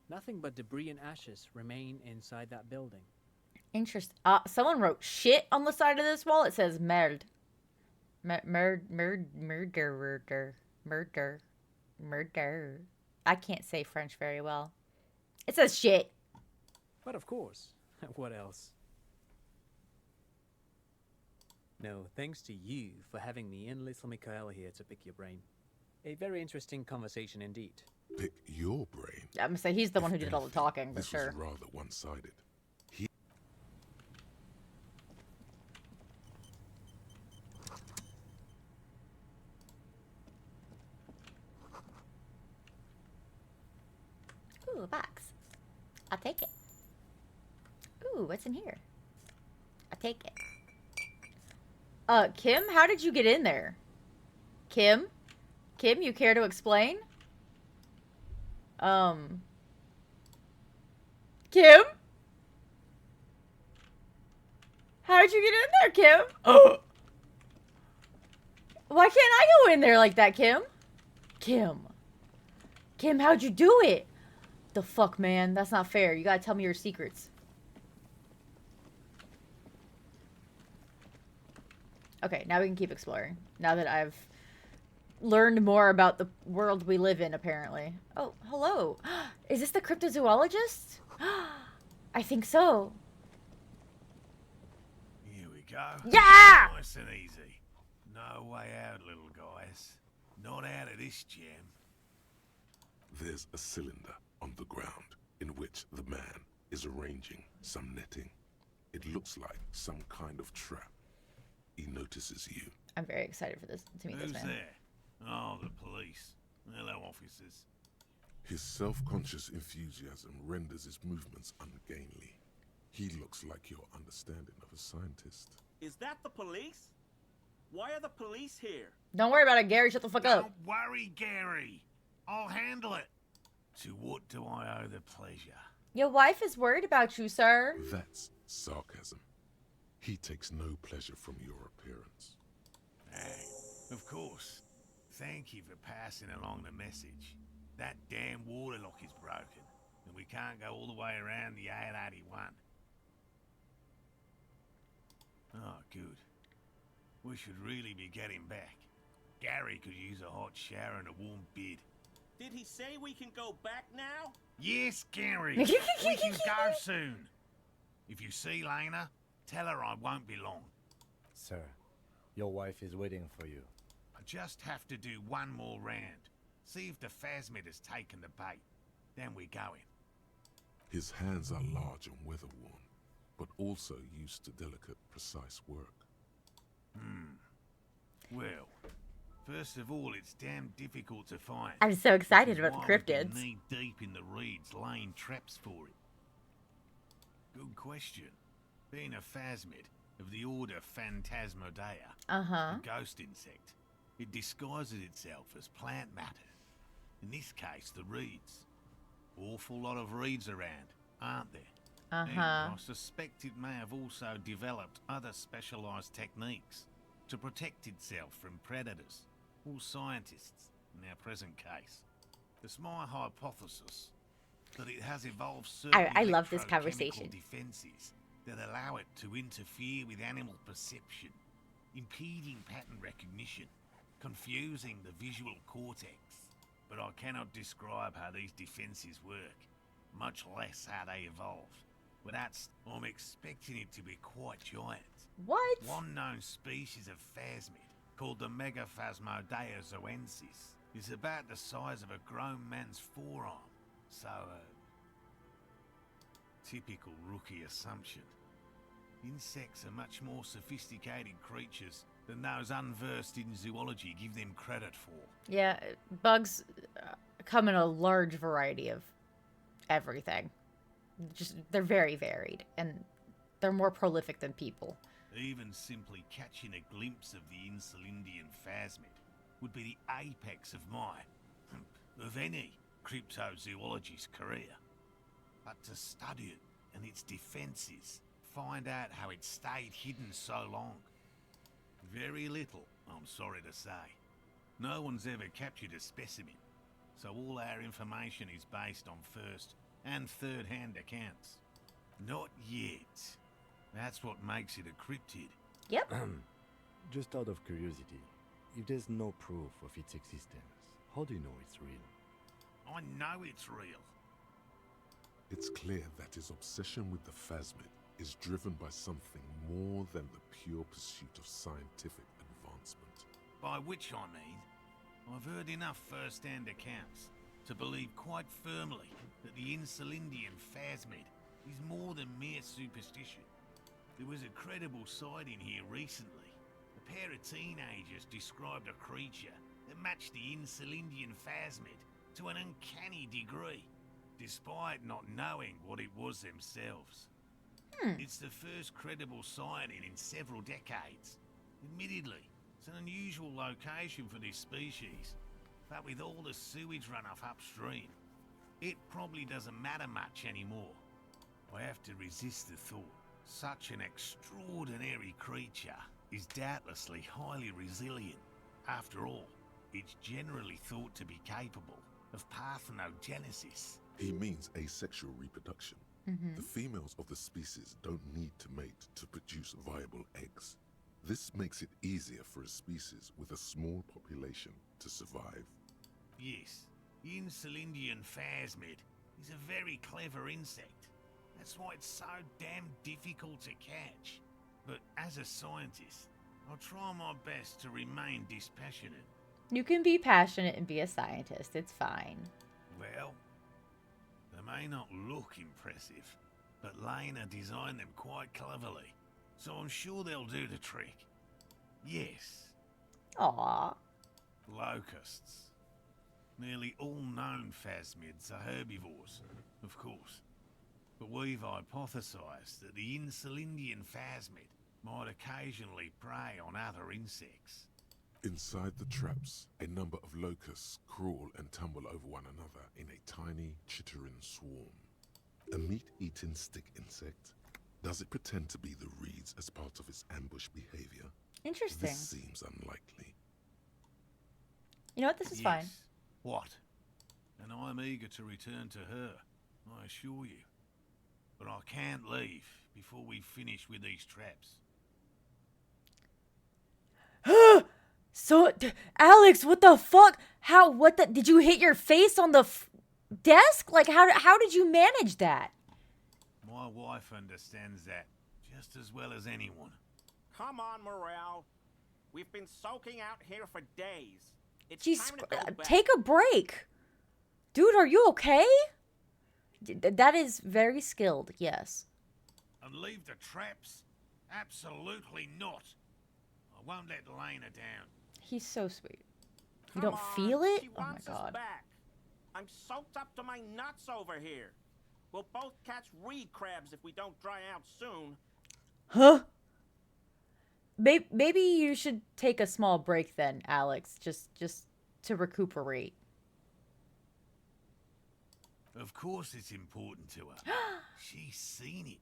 Nothing but debris and ashes remain inside that building. Interesting. Someone wrote shit on the side of this wall. It says merde. Murder. I can't say French very well. It says shit. But of course, what else? No, thanks to you for having me and little Mikael here to pick your brain. A very interesting conversation indeed. Pick your brain? I'm gonna say he's the one who did all the talking, but This sure. was rather one-sided. Ooh, a box. I'll take it. Ooh, what's in here? I'll take it. Kim, how did you get in there? Kim? Kim, you care to explain? Kim? How did you get in there, Kim? Oh! Why can't I go in there like that, Kim? Kim. Kim, how'd you do it? The fuck, man? That's not fair. You gotta tell me your secrets. Okay, now we can keep exploring. Now that I've learned more about the world we live in, apparently. Oh, hello. Is this the cryptozoologist? I think so. Here we go. Yeah! Nice and easy. No way out, little guys. Not out of this jam. There's a cylinder on the ground in which the man is arranging some netting. It looks like some kind of trap. He notices you. I'm very excited for this to meet this man. Who's there? Oh, the police. Hello, officers. His self-conscious enthusiasm renders his movements ungainly. He looks like your understanding of a scientist. Is that the police? Why are the police here? Don't worry about it, Gary. Shut the fuck up. Don't worry, Gary. I'll handle it. To what do I owe the pleasure? Your wife is worried about you, sir. That's sarcasm. He takes no pleasure from your appearance. Hey, of course. Thank you for passing along the message. That damn water lock is broken, and we can't go all the way around the 881. Oh, good. We should really be getting back. Gary could use a hot shower and a warm bed. Did he say we can go back now? Yes, Gary. We can go soon. If you see Lena, tell her I won't be long. Sir, your wife is waiting for you. I just have to do one more round. See if the phasmid has taken the bait. Then we're going. His hands are large and weather-worn, but also used to delicate, precise work. Well, first of all, it's damn difficult to find. I'm so excited Which is about the why we've been cryptids. knee-deep in the reeds laying traps for it. Good question. Being a phasmid of the order Phantasmodea, Uh-huh. a ghost insect, it disguises itself as plant matter. In this case, the reeds. Awful lot of reeds around, aren't there? And Uh-huh. I suspect it may have also developed other specialised techniques to protect itself from predators or scientists in our present case. It's my hypothesis that it has evolved certain I love this electrochemical conversation. defenses that allow it to interfere with animal perception, impeding pattern recognition, confusing the visual cortex. But I cannot describe how these defenses work, much less how they evolved. But I'm expecting it to be quite giant. What? One known species of phasmid, called the Megaphasmodea zoensis, is about the size of a grown man's forearm. So, typical rookie assumption. Insects are much more sophisticated creatures than those unversed in zoology give them credit for. Yeah, bugs come in a large variety of everything. Just they're very varied, and they're more prolific than people. Even simply catching a glimpse of the Insulindian phasmid would be the apex of of any cryptozoologist's career. But to study it and its defenses, find out how it stayed hidden so long. Very little, I'm sorry to say. No one's ever captured a specimen, so all our information is based on first and third-hand accounts. Not yet. That's what makes it a cryptid. Yep. Just out of curiosity, if there's no proof of its existence, how do you know it's real? I know it's real. It's clear that his obsession with the phasmid is driven by something more than the pure pursuit of scientific advancement. By which I mean, I've heard enough first-hand accounts to believe quite firmly that the Insulindian phasmid is more than mere superstition. There was a credible sighting here recently. A pair of teenagers described a creature that matched the Insulindian phasmid to an uncanny degree, despite not knowing what it was themselves. It's the first credible sighting in several decades. Admittedly, it's an unusual location for this species, but with all the sewage runoff upstream, it probably doesn't matter much anymore. I have to resist the thought. Such an extraordinary creature is doubtlessly highly resilient. After all, it's generally thought to be capable of parthenogenesis. He means asexual reproduction. The females of the species don't need to mate to produce viable eggs. This makes it easier for a species with a small population to survive. Yes, the Insulindian phasmid is a very clever insect. That's why it's so damn difficult to catch. But as a scientist, I'll try my best to remain dispassionate. You can be passionate and be a scientist. It's fine. Well, they may not look impressive, but Lena designed them quite cleverly, so I'm sure they'll do the trick. Yes. Aww. Locusts. Nearly all known phasmids are herbivores, of course. But we've hypothesized that the Insulindian phasmid might occasionally prey on other insects. Inside the traps, a number of locusts crawl and tumble over one another in a tiny, chittering swarm. A meat-eating stick insect? Does it pretend to be the reeds as part of its ambush behavior? Interesting. This seems unlikely. You know what? This is fine. What? And I'm eager to return to her, I assure you. But I can't leave before we finish with these traps. So, Alex, what the fuck? Did you hit your face on the desk? Like, how did you manage that? My wife understands that just as well as anyone. Come on, Morel. We've been soaking out here for days. It's Jeez, time to go back. take a break. Dude, are you okay? That is very skilled, yes. And leave the traps? Absolutely not. I won't let Lena down. He's so sweet. You Come don't on, feel it? She Oh my wants us god. back. I'm soaked up to my nuts over here. We'll both catch reed crabs if we don't dry out soon. Huh? Maybe you should take a small break then, Alex, just to recuperate. Of course it's important to her. She's seen it.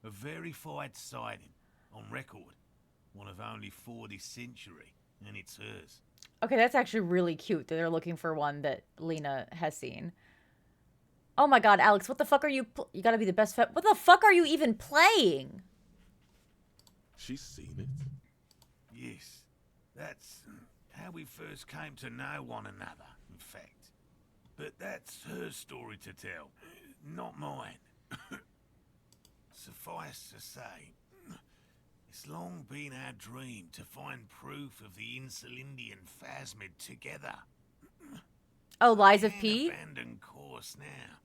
A verified sighting, on record. One of only 4 this century, and it's hers. Okay, that's actually really cute that they're looking for one that Lena has seen. Oh my god, Alex, what the fuck are you... You gotta be the best... What the fuck are you even playing? She's seen it? Yes. That's how we first came to know one another, in fact. But that's her story to tell, not mine. Suffice to say, it's long been our dream to find proof of the Insulindian phasmid together. Oh, Lies of P? Abandoned course now.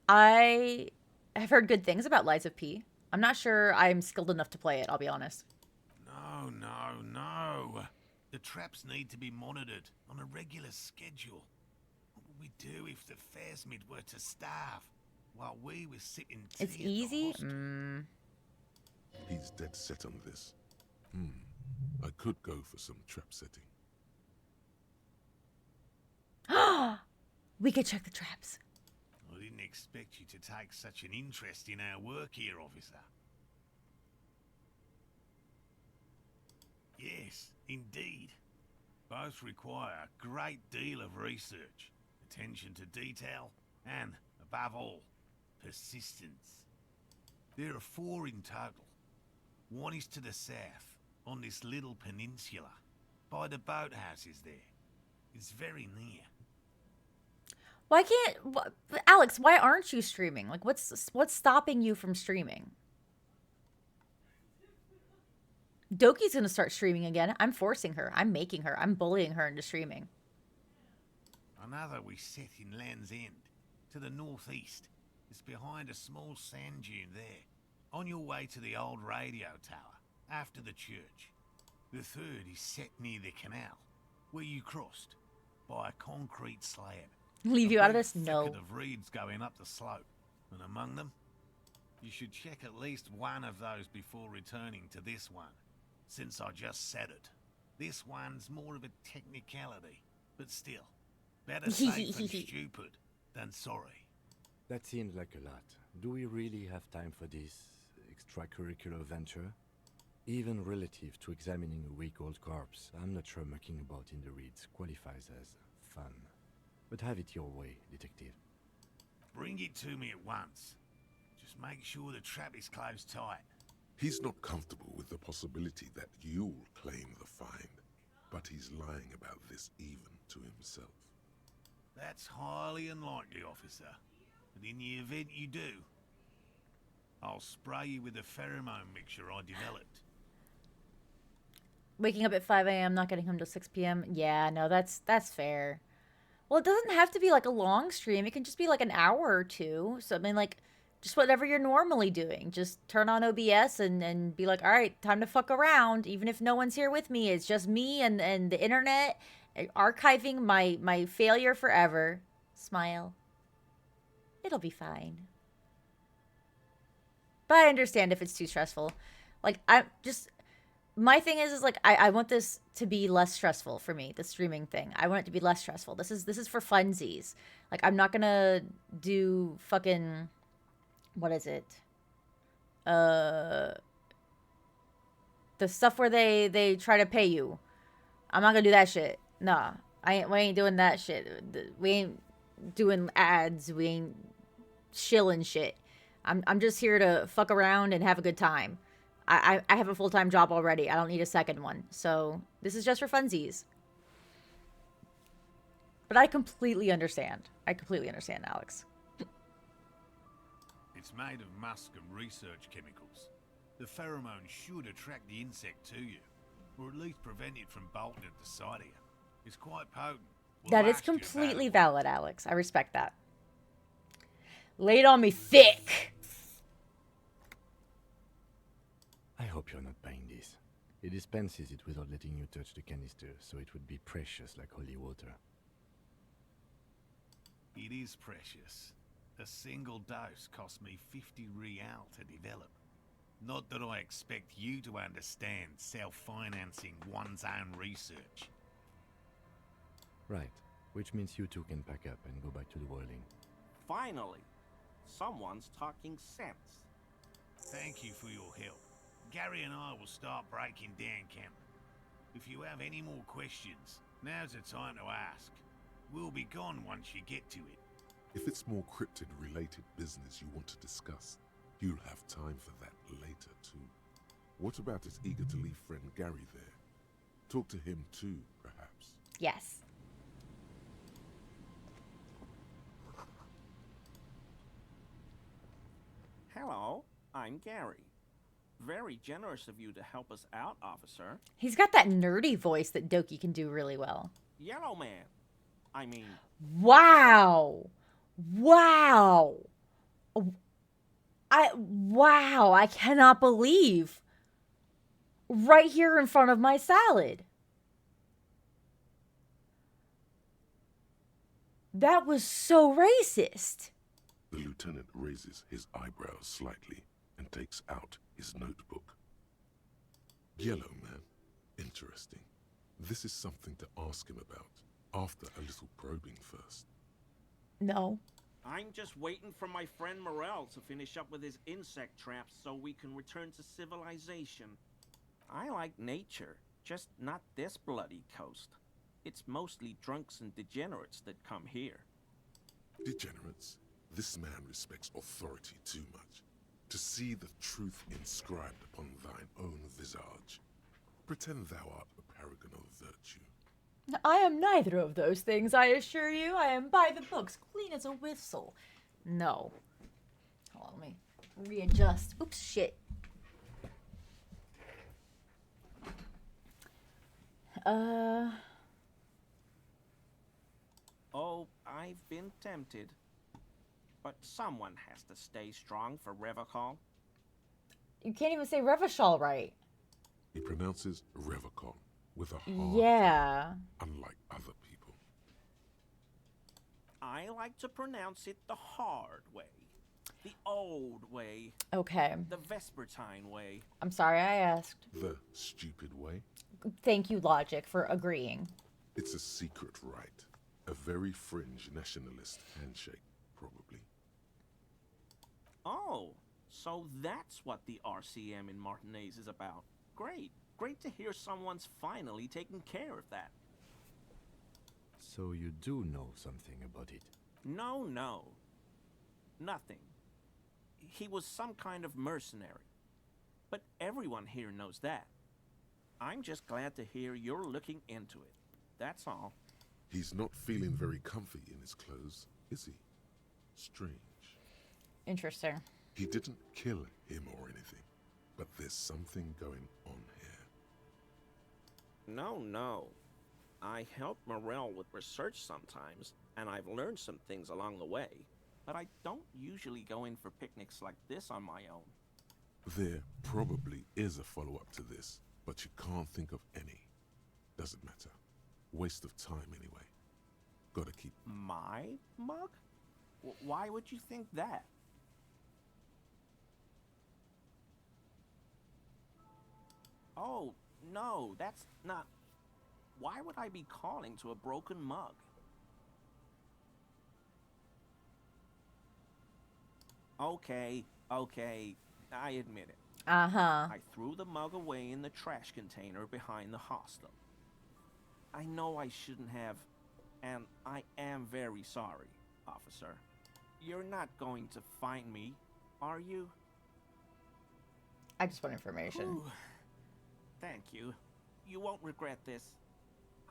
I have heard good things about Lies of P. I'm not sure I'm skilled enough to play it, I'll be honest. No. The traps need to be monitored on a regular schedule. What would we do if the Phasmid were to starve while we were sitting tea It's at the easy? hostel? He's dead set on this. I could go for some trap setting. We could check the traps. I didn't expect you to take such an interest in our work here, officer. Yes, indeed. Both require a great deal of research, attention to detail, and, above all, persistence. There are 4 in total. One is to the south, on this little peninsula, by the boathouses there. It's very near. Why can't... Alex, why aren't you streaming? Like, what's stopping you from streaming? Doki's gonna start streaming again. I'm forcing her. I'm making her. I'm bullying her into streaming. Another we set in Land's End, to the northeast. It's behind a small sand dune there, on your way to the old radio tower, after the church. The third is set near the canal, where you crossed, by a concrete slab. Leave you out of this? A No. thicket of reeds going up the slope, and among them, you should check at least one of those before returning to this one. Since I just said it, this one's more of a technicality, but still, better safe and stupid than sorry. That seems like a lot. Do we really have time for this extracurricular venture? Even relative to examining a week-old corpse, I'm not sure mucking about in the reeds qualifies as fun. But have it your way, detective. Bring it to me at once. Just make sure the trap is closed tight. He's not comfortable with the possibility that you'll claim the find, but he's lying about this even to himself. That's highly unlikely, officer. But in the event you do, I'll spray you with a pheromone mixture I developed. Waking up at 5 a.m., not getting home till 6 p.m. Yeah, no, that's fair. Well, it doesn't have to be like a long stream. It can just be like an hour or two. So, I mean, like, just whatever you're normally doing. Just turn on OBS and be like, all right, time to fuck around. Even if no one's here with me, it's just me and the internet archiving my failure forever. Smile. It'll be fine. But I understand if it's too stressful. Like, my thing is like, I want this to be less stressful for me, the streaming thing. I want it to be less stressful. This is for funsies. Like, I'm not gonna do fucking... What is it? The stuff where they try to pay you. I'm not gonna do that shit. Nah. We ain't doing that shit. We ain't doing ads. We ain't shilling shit. I'm just here to fuck around and have a good time. I have a full-time job already. I don't need a second one. So this is just for funsies. But I completely understand. Alex. It's made of musk and research chemicals. The pheromone should attract the insect to you, or at least prevent it from bolting at the sight of you. It's quite potent. That is completely valid, Alex. I respect that. Lay it on me thick. I hope you're not buying this. It dispenses it without letting you touch the canister, so it would be precious like holy water. It is precious. A single dose cost me 50 real to develop. Not that I expect you to understand self-financing one's own research. Right, which means you two can pack up and go back to the whirling. Finally, someone's talking sense. Thank you for your help. Gary and I will start breaking down camp. If you have any more questions, now's the time to ask. We'll be gone once you get to it. If it's more cryptid-related business you want to discuss, you'll have time for that later too. What about his eager-to-leave friend Gary there? Talk to him too, perhaps. Yes. Hello, I'm Gary. Very generous of you to help us out, officer. He's got that nerdy voice that Doki can do really well. Yellow Man. I mean... Wow. Wow. Wow, I cannot believe. right here in front of my salad. That was so racist. The lieutenant raises his eyebrows slightly and takes out his notebook. Yellow man. Interesting. This is something to ask him about after a little probing first. No. I'm just waiting for my friend Morel to finish up with his insect traps so we can return to civilization. I like nature, just not this bloody coast. It's mostly drunks and degenerates that come here. Degenerates? This man respects authority too much. To see the truth inscribed upon thine own visage. Pretend thou art a paragon of virtue. I am neither of those things, I assure you. I am by the books, clean as a whistle. No. Hold on, let me readjust. Oops, shit. Oh, I've been tempted. But someone has to stay strong for Revachol. You can't even say Revachol right. He pronounces Revachol with a hard Yeah. K, unlike other people. I like to pronounce it the hard way. The old way. Okay. The Vespertine way. I'm sorry I asked. The stupid way? Thank you, Logic, for agreeing. It's a secret rite. A very fringe nationalist handshake, probably. Oh, so that's what the RCM in Martinez is about. Great. Great to hear someone's finally taking care of that. So you do know something about it? No. Nothing. He was some kind of mercenary. But everyone here knows that. I'm just glad to hear you're looking into it. That's all. He's not feeling very comfy in his clothes, is he? Strange. Interesting. He didn't kill him or anything, but there's something going on here. No. I help Morel with research sometimes, and I've learned some things along the way. But I don't usually go in for picnics like this on my own. There probably is a follow-up to this, but you can't think of any. Doesn't matter. Waste of time anyway. Gotta keep... My mug? Why would you think that? Oh, no, that's not... Why would I be calling to a broken mug? Okay, I admit it. Uh-huh. I threw the mug away in the trash container behind the hostel. I know I shouldn't have, and I am very sorry, officer. You're not going to find me, are you? I just want information. Ooh. Thank you. You won't regret this.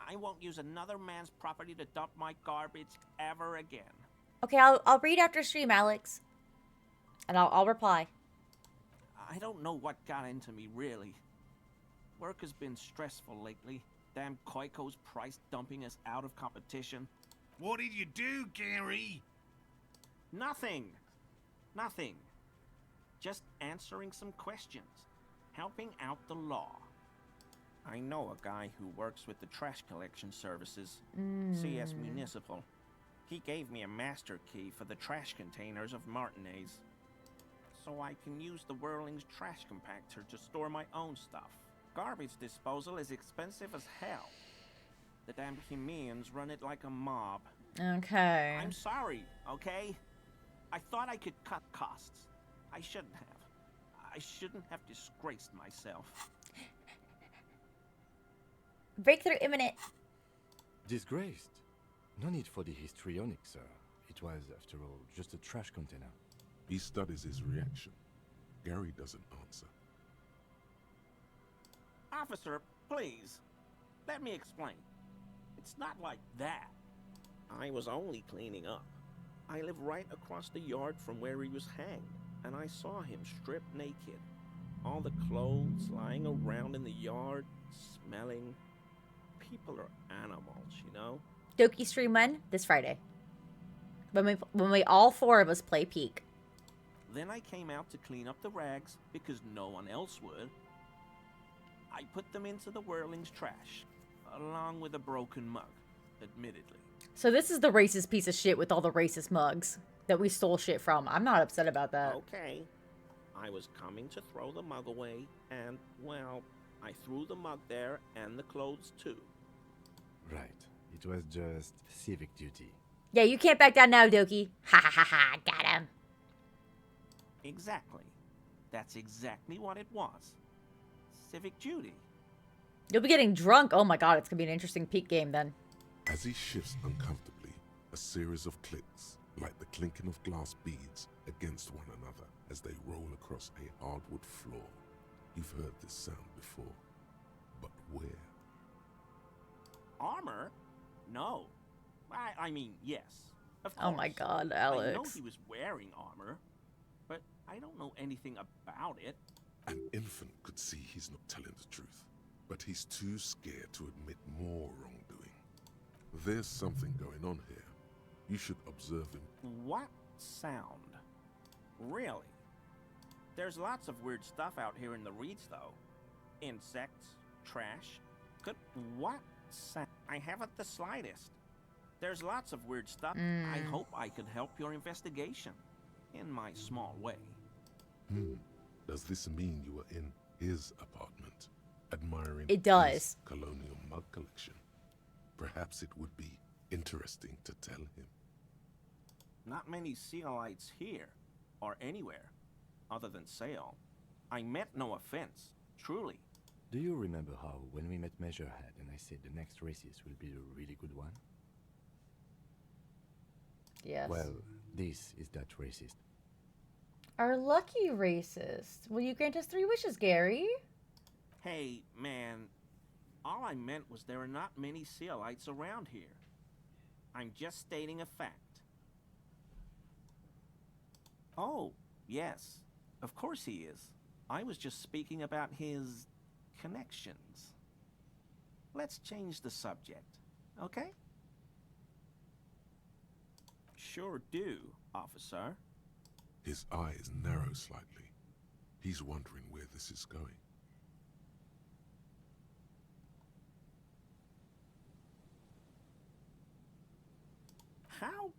I won't use another man's property to dump my garbage ever again. Okay, I'll read after stream, Alex. And I'll reply. I don't know what got into me, really. Work has been stressful lately. Damn Koiko's price dumping us out of competition. What did you do, Gary? Nothing. Just answering some questions. Helping out the law. I know a guy who works with the trash collection services. CS Municipal. He gave me a master key for the trash containers of Martinez. So I can use the Whirling's trash compactor to store my own stuff. Garbage disposal is expensive as hell. The damn Hemians run it like a mob. Okay. I'm sorry, okay? I thought I could cut costs. I shouldn't have. I shouldn't have disgraced myself. Breakthrough imminent. Disgraced? No need for the histrionic, sir. It was, after all, just a trash container. He studies his reaction. Gary doesn't answer. Officer, please. Let me explain. It's not like that. I was only cleaning up. I live right across the yard from where he was hanged, and I saw him stripped naked. All the clothes lying around in the yard, smelling. People are animals, you know? Doki stream when? This Friday. When we all four of us play Peak. Then I came out to clean up the rags because no one else would. I put them into the whirling's trash, along with a broken mug, admittedly. So this is the racist piece of shit with all the racist mugs that we stole shit from. I'm not upset about that. Okay. I was coming to throw the mug away, and, well, I threw the mug there and the clothes too. Right. It was just civic duty. Yeah, you can't back down now, Doki. Ha ha ha ha, got him. Exactly. That's exactly what it was. Civic duty. You'll be getting drunk. Oh my god, it's gonna be an interesting peak game then. As he shifts uncomfortably, a series of clicks, like the clinking of glass beads against one another as they roll across a hardwood floor. You've heard this sound before, but where? Armor? No. I mean, yes. Of course. Oh my god, Alex. I know he was wearing armor, but I don't know anything about it. An infant could see he's not telling the truth, but he's too scared to admit more wrongdoing. There's something going on here. You should observe him. What sound? Really? There's lots of weird stuff out here in the reeds, though. Insects, trash. What sound? I haven't the slightest. There's lots of weird stuff. I hope I could help your investigation, in my small way. Does this mean you were in his apartment, admiring It does. his colonial mug collection? Perhaps it would be interesting to tell him. Not many Sealites here, or anywhere, other than Sale. I meant no offense, truly. Do you remember how, when we met Measurehead and I said the next races will be a really good one? Yes. Well, this is that racist. Our lucky racist. Will you grant us 3 wishes, Gary? Hey, man, all I meant was there are not many Sealites around here. I'm just stating a fact. Oh, yes, of course he is. I was just speaking about his connections. Let's change the subject, okay? Sure do, officer. His eyes narrow slightly. He's wondering where this is going. How?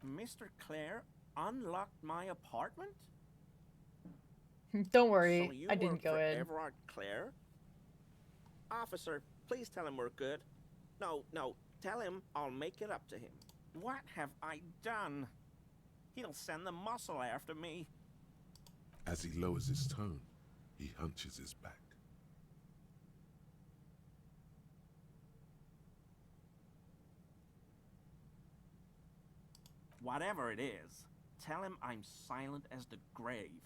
Mr. Clare unlocked my apartment? Don't worry, So you I didn't work go for in. Everard Clare? Officer, please tell him we're good. No, tell him I'll make it up to him. What have I done? He'll send the muscle after me. As he lowers his tone, he hunches his back. Whatever it is, tell him I'm silent as the grave.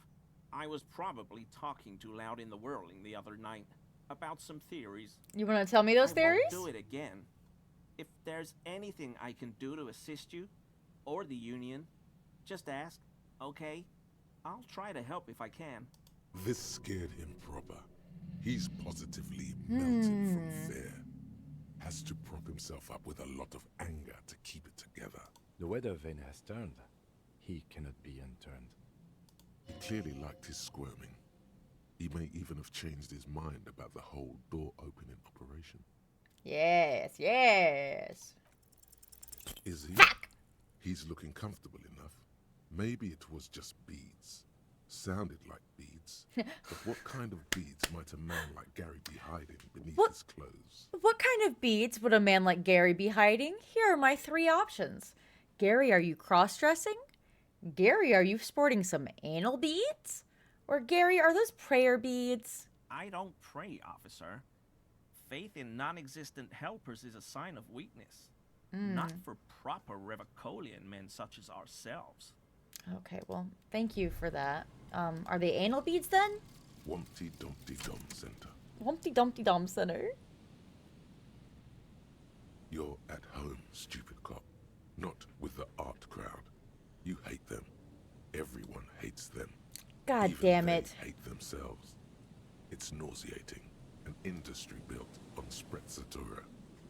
I was probably talking too loud in the whirling the other night about some theories. You want to tell me those theories? I won't do it again. If there's anything I can do to assist you, or the Union, just ask, okay? I'll try to help if I can. This scared him proper. He's positively melted from fear. Has to prop himself up with a lot of anger to keep it together. The weather vane has turned. He cannot be unturned. He clearly liked his squirming. He may even have changed his mind about the whole door opening operation. Yes, yes. Is he? He's looking comfortable enough. Maybe it was just beads. Sounded like beads. But what kind of beads might a man like Gary be hiding beneath his clothes? What kind of beads would a man like Gary be hiding? Here are my 3 options. Gary, are you cross-dressing? Gary, are you sporting some anal beads? Or Gary, are those prayer beads? I don't pray, officer. Faith in non-existent helpers is a sign of weakness. Not for proper Revicolian men such as ourselves. Okay, well, thank you for that. Are they anal beads then? Wumpty Dumpty Dum Center. Humpty Dumpty Dum Center. You're at home, stupid cop. Not with the art crowd. You hate them. Everyone hates them. God Even damn they it. hate themselves. It's nauseating. An industry built on sprezzatura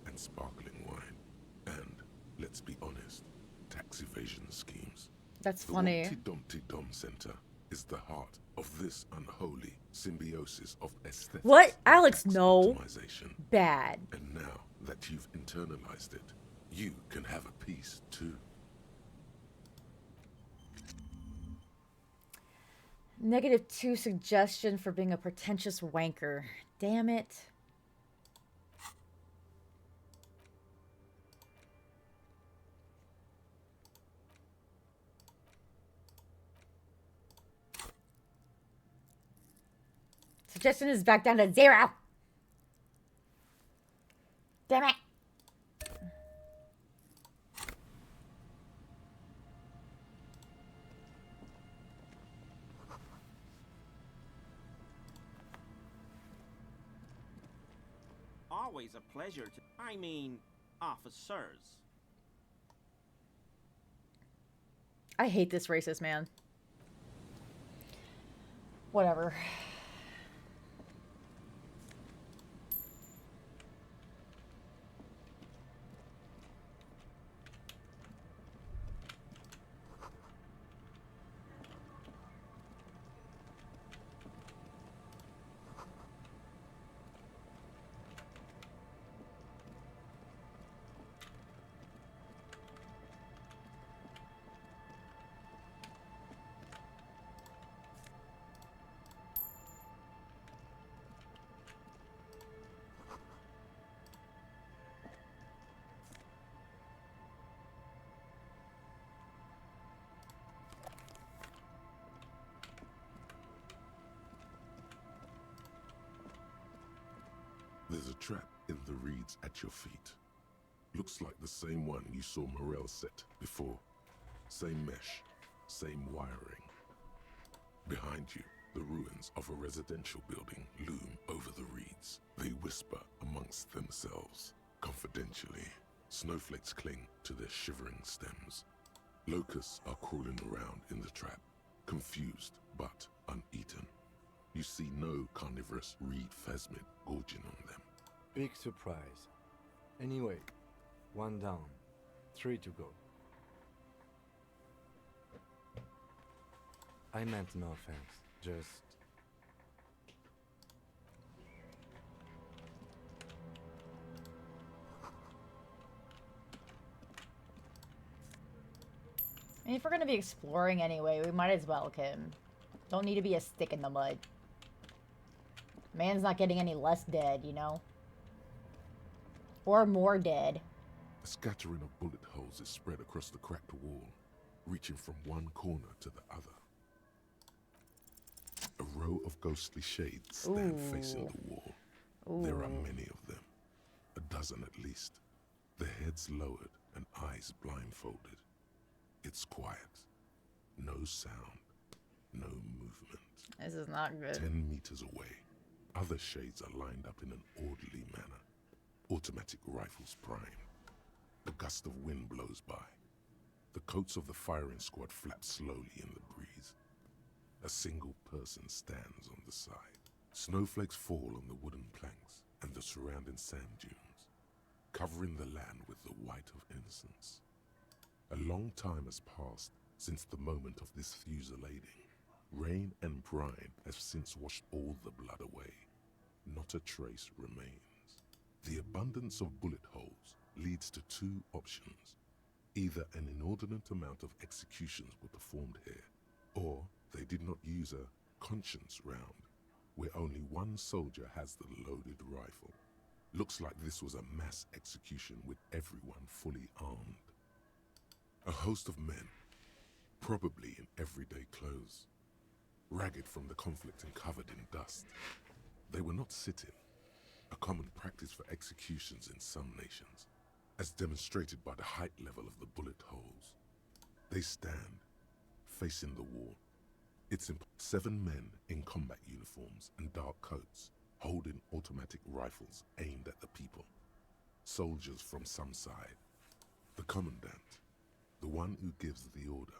and sparkling wine. And, let's be honest, tax evasion schemes. That's The funny. Humpty Dumpty Dum Center is the heart of this unholy symbiosis of aesthetics What? and Alex, tax no. optimization. Bad. And now that you've internalized it, you can have a piece too. -2 suggestion for being a pretentious wanker. Damn it. Suggestion is back down to 0. Damn it. Always a pleasure to... I mean, officers. I hate this racist man. Whatever. There's a trap in the reeds at your feet. Looks like the same one you saw Morel set before. Same mesh, same wiring. Behind you, the ruins of a residential building loom over the reeds. They whisper amongst themselves. Confidentially, snowflakes cling to their shivering stems. Locusts are crawling around in the trap, confused but uneaten. You see no carnivorous reed phasmid gorging on them. Big surprise. Anyway, 1 down, 3 to go. I meant no offense, just... I mean, if we're gonna be exploring anyway, we might as well, Kim. Don't need to be a stick in the mud. Man's not getting any less dead, you know? Or more dead. A scattering of bullet holes is spread across the cracked wall, reaching from one corner to the other. A row of ghostly shades stand facing the wall. There are many of them, a dozen at least, their heads lowered and eyes blindfolded. It's quiet. No sound. No movement. This is not good. 10 meters away, other shades are lined up in an orderly manner. Automatic rifles primed. A gust of wind blows by. The coats of the firing squad flap slowly in the breeze. A single person stands on the side. Snowflakes fall on the wooden planks and the surrounding sand dunes, covering the land with the white of innocence. A long time has passed since the moment of this fusillading. Rain and brine have since washed all the blood away. Not a trace remains. The abundance of bullet holes leads to 2 options. Either an inordinate amount of executions were performed here, or they did not use a conscience round, where only one soldier has the loaded rifle. Looks like this was a mass execution with everyone fully armed. A host of men, probably in everyday clothes, ragged from the conflict and covered in dust. They were not sitting, a common practice for executions in some nations, as demonstrated by the height level of the bullet holes. They stand, facing the wall. It's 7 men in combat uniforms and dark coats, holding automatic rifles aimed at the people. Soldiers from some side. The commandant, the one who gives the order.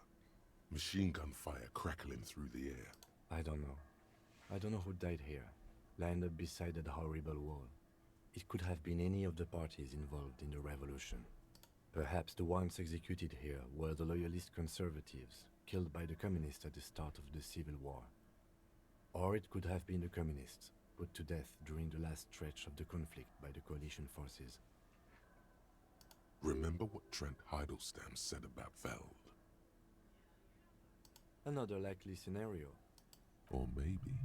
Machine gun fire crackling through the air. I don't know. I don't know who died here, lined up beside that horrible wall. It could have been any of the parties involved in the revolution. Perhaps the ones executed here were the loyalist conservatives, killed by the communists at the start of the Civil War. Or it could have been the communists, put to death during the last stretch of the conflict by the coalition forces. Remember what Trent Heidelstein said about Veld? Another likely scenario. Or maybe...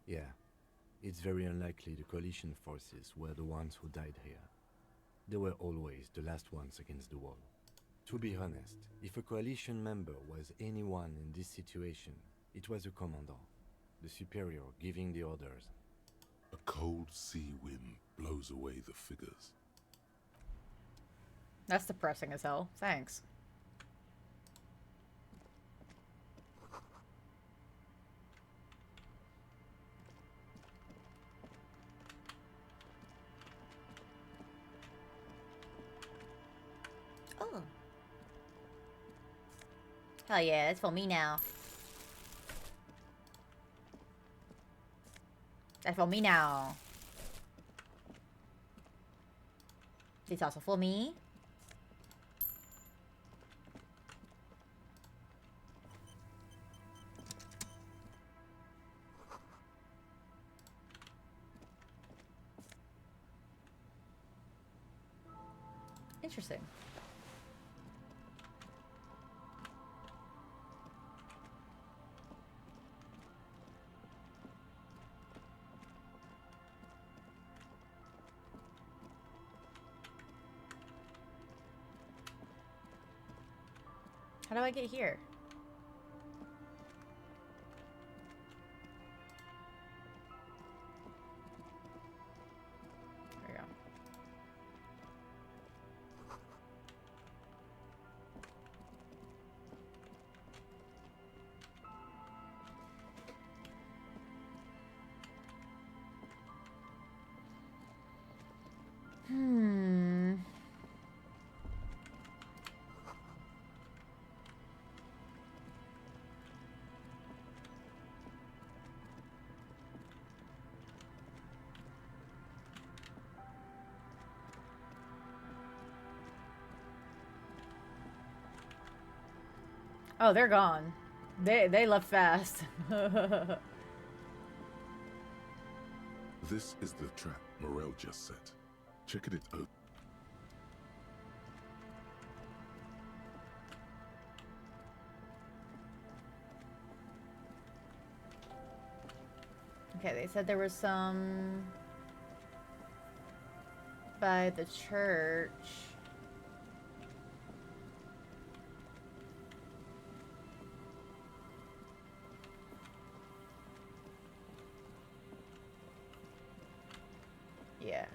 Yeah, it's very unlikely the coalition forces were the ones who died here. They were always the last ones against the wall. To be honest, if a coalition member was anyone in this situation, it was a commandant, the superior giving the orders. A cold sea wind blows away the figures. That's depressing as hell. Thanks. Oh. Hell yeah, it's for me now. That's for me now. It's also for me. Interesting. How do I get here? There we go. Oh, they're gone. They left fast. This is the trap Morel just set. Checking it out. Okay, they said there was some by the church. Yeah.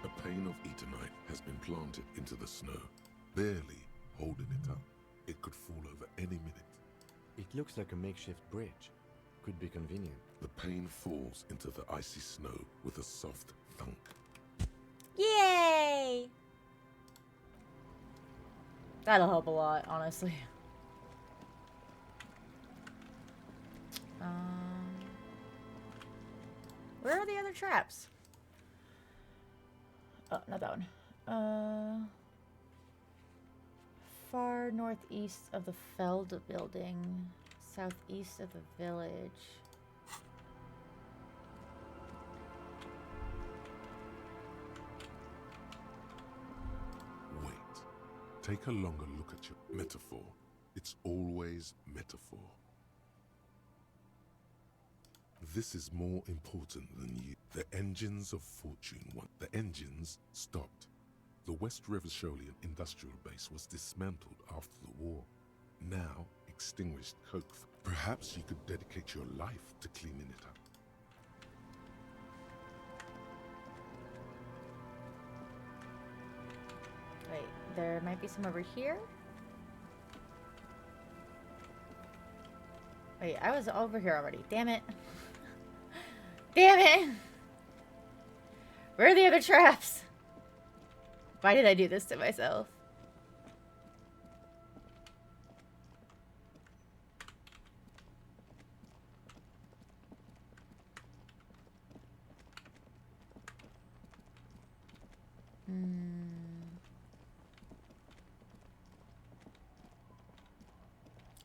A pane of Eternite has been planted into the snow, barely holding it up. It could fall over any minute. It looks like a makeshift bridge. Could be convenient. The pane falls into the icy snow with a soft thunk. Yay! That'll help a lot, honestly. Where are the other traps? Oh, not that one. Far northeast of the Feld building, southeast of the village. Wait. Take a longer look at your metaphor. It's always metaphor. This is more important than you. The engines of fortune the engines stopped. The West Rivasholian industrial base was dismantled after the war. Now extinguished coke. Perhaps you could dedicate your life to cleaning it up. Wait. There might be some over here. Wait, I was over here already. Damn it. Damn it! Where are the other traps? Why did I do this to myself?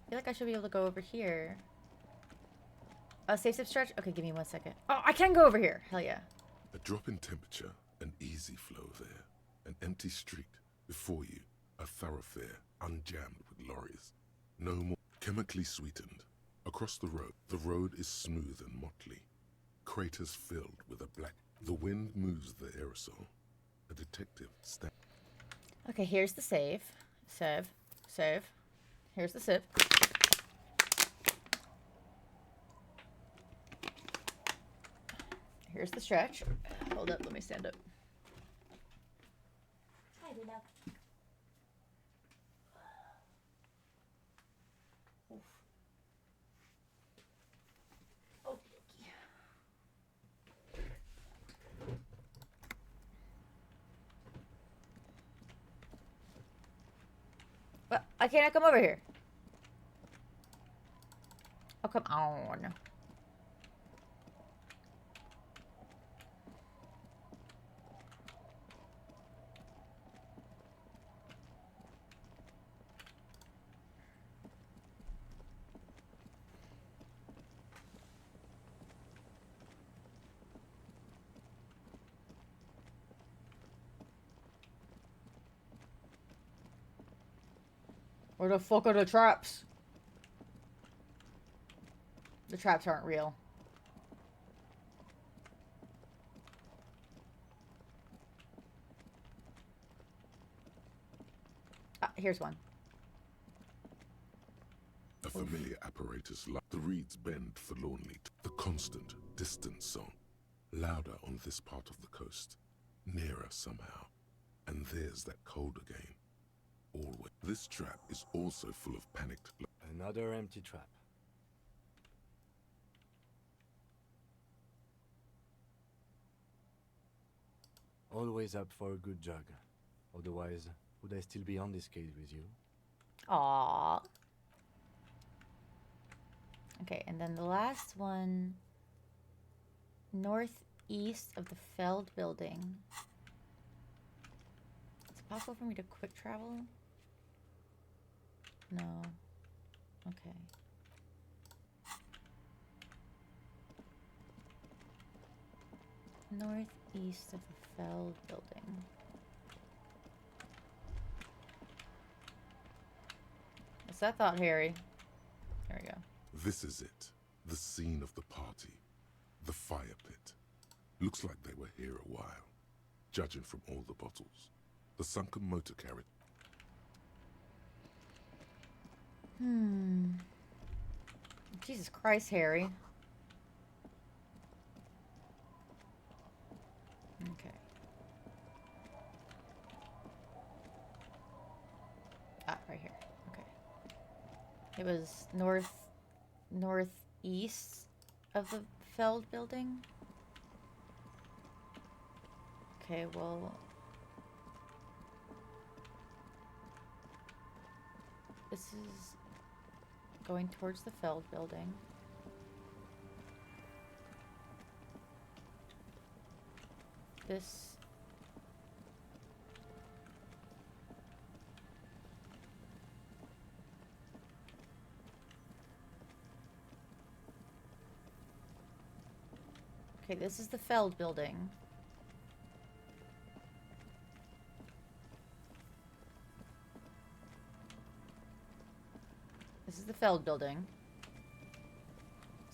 I feel like I should be able to go over here. Safe zip stretch? Okay, give me 1 second. Oh, I can go over here. Hell yeah. A drop in temperature, an easy flow there. An empty street. Before you, a thoroughfare unjammed with lorries. No more chemically sweetened. Across the road is smooth and motley. Craters filled with a black. The wind moves the aerosol. A detective stands. Okay, here's the save. Save. Here's the sip. Here's the stretch. Hold up, let me stand up. Hi, love. What? I cannot come over here. Oh, come on. Where the fuck are the traps? The traps aren't real. Ah, here's one. A familiar apparatus like the reeds bend forlornly. The constant, distant song. Louder on this part of the coast. Nearer somehow. And there's that cold again. Always. This trap is also full of panicked. Another empty trap. Always up for a good jog. Otherwise, would I still be on this case with you? Aww. Okay, and then the last one. Northeast of the Feld building. Is it possible for me to quick travel? No. Okay. Northeast of the Feld building. What's that thought, Harry? There we go. This is it. The scene of the party. The fire pit. Looks like they were here a while. Judging from all the bottles. The sunken motor carriage. Jesus Christ, Harry. Okay. Ah, right here. Okay. It was northeast of the Feld building. Okay, well, this is going towards the Feld building. This okay, this is the Feld building. This is the Feld building.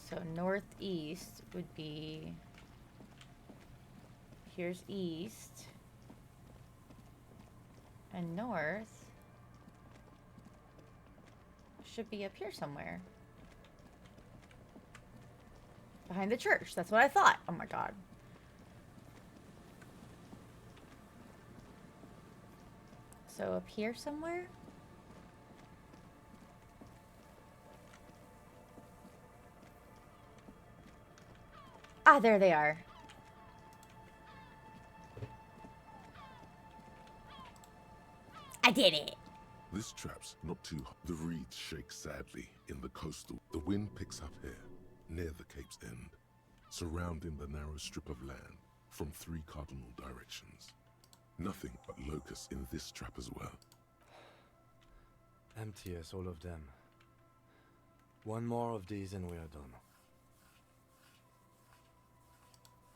So northeast would be, here's east, and north should be up here somewhere. Behind the church, that's what I thought. Oh my god. So up here somewhere? Ah, there they are. I did it. This trap's not too hot. The reeds shake sadly in the coastal. The wind picks up here, near the cape's end, surrounding the narrow strip of land from 3 cardinal directions. Nothing but locusts in this trap as well. Empty as all of them. One more of these and we are done.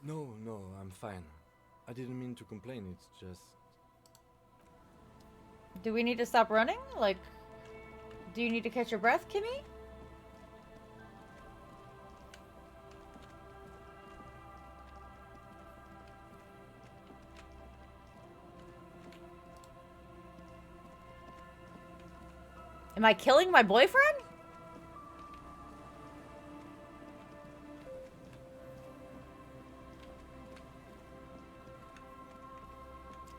No, I'm fine. I didn't mean to complain, it's just... Do we need to stop running? Like, do you need to catch your breath, Kimmy? Am I killing my boyfriend?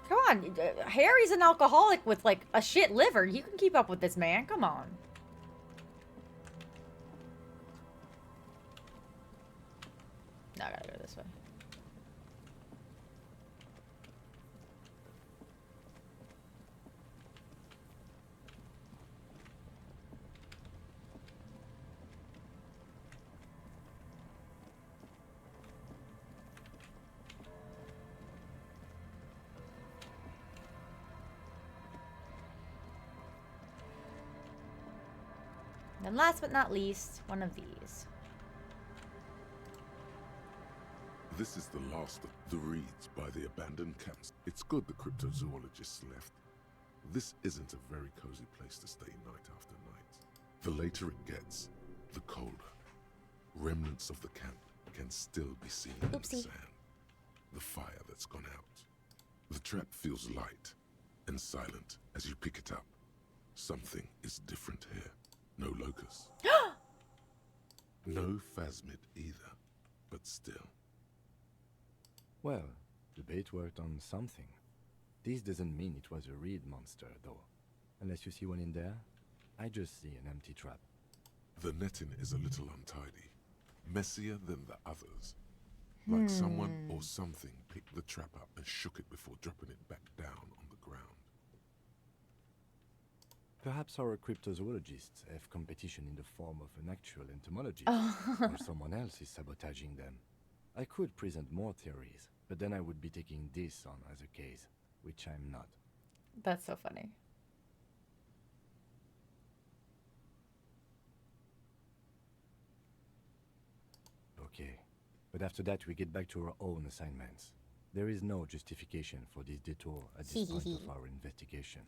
Come on, Harry's an alcoholic with like a shit liver. You can keep up with this man. Come on. No, I gotta go this way. And last but not least, one of these. This is the last of the reeds by the abandoned camps. It's good the cryptozoologists left. This isn't a very cozy place to stay night after night. The later it gets, the colder. Remnants of the camp can still be seen in the sand. The fire that's gone out. The trap feels light and silent as you pick it up. Something is different here. No locust. No phasmid either, but still. Well, the bait worked on something. This doesn't mean it was a reed monster, though. Unless you see one in there, I just see an empty trap. The netting is a little untidy. Messier than the others. Like someone or something picked the trap up and shook it before dropping it back down on the ground. Perhaps our cryptozoologists have competition in the form of an actual entomologist, or someone else is sabotaging them. I could present more theories, but then I would be taking this on as a case, which I'm not. That's so funny. Okay, but after that we get back to our own assignments. There is no justification for this detour at this point of our investigation.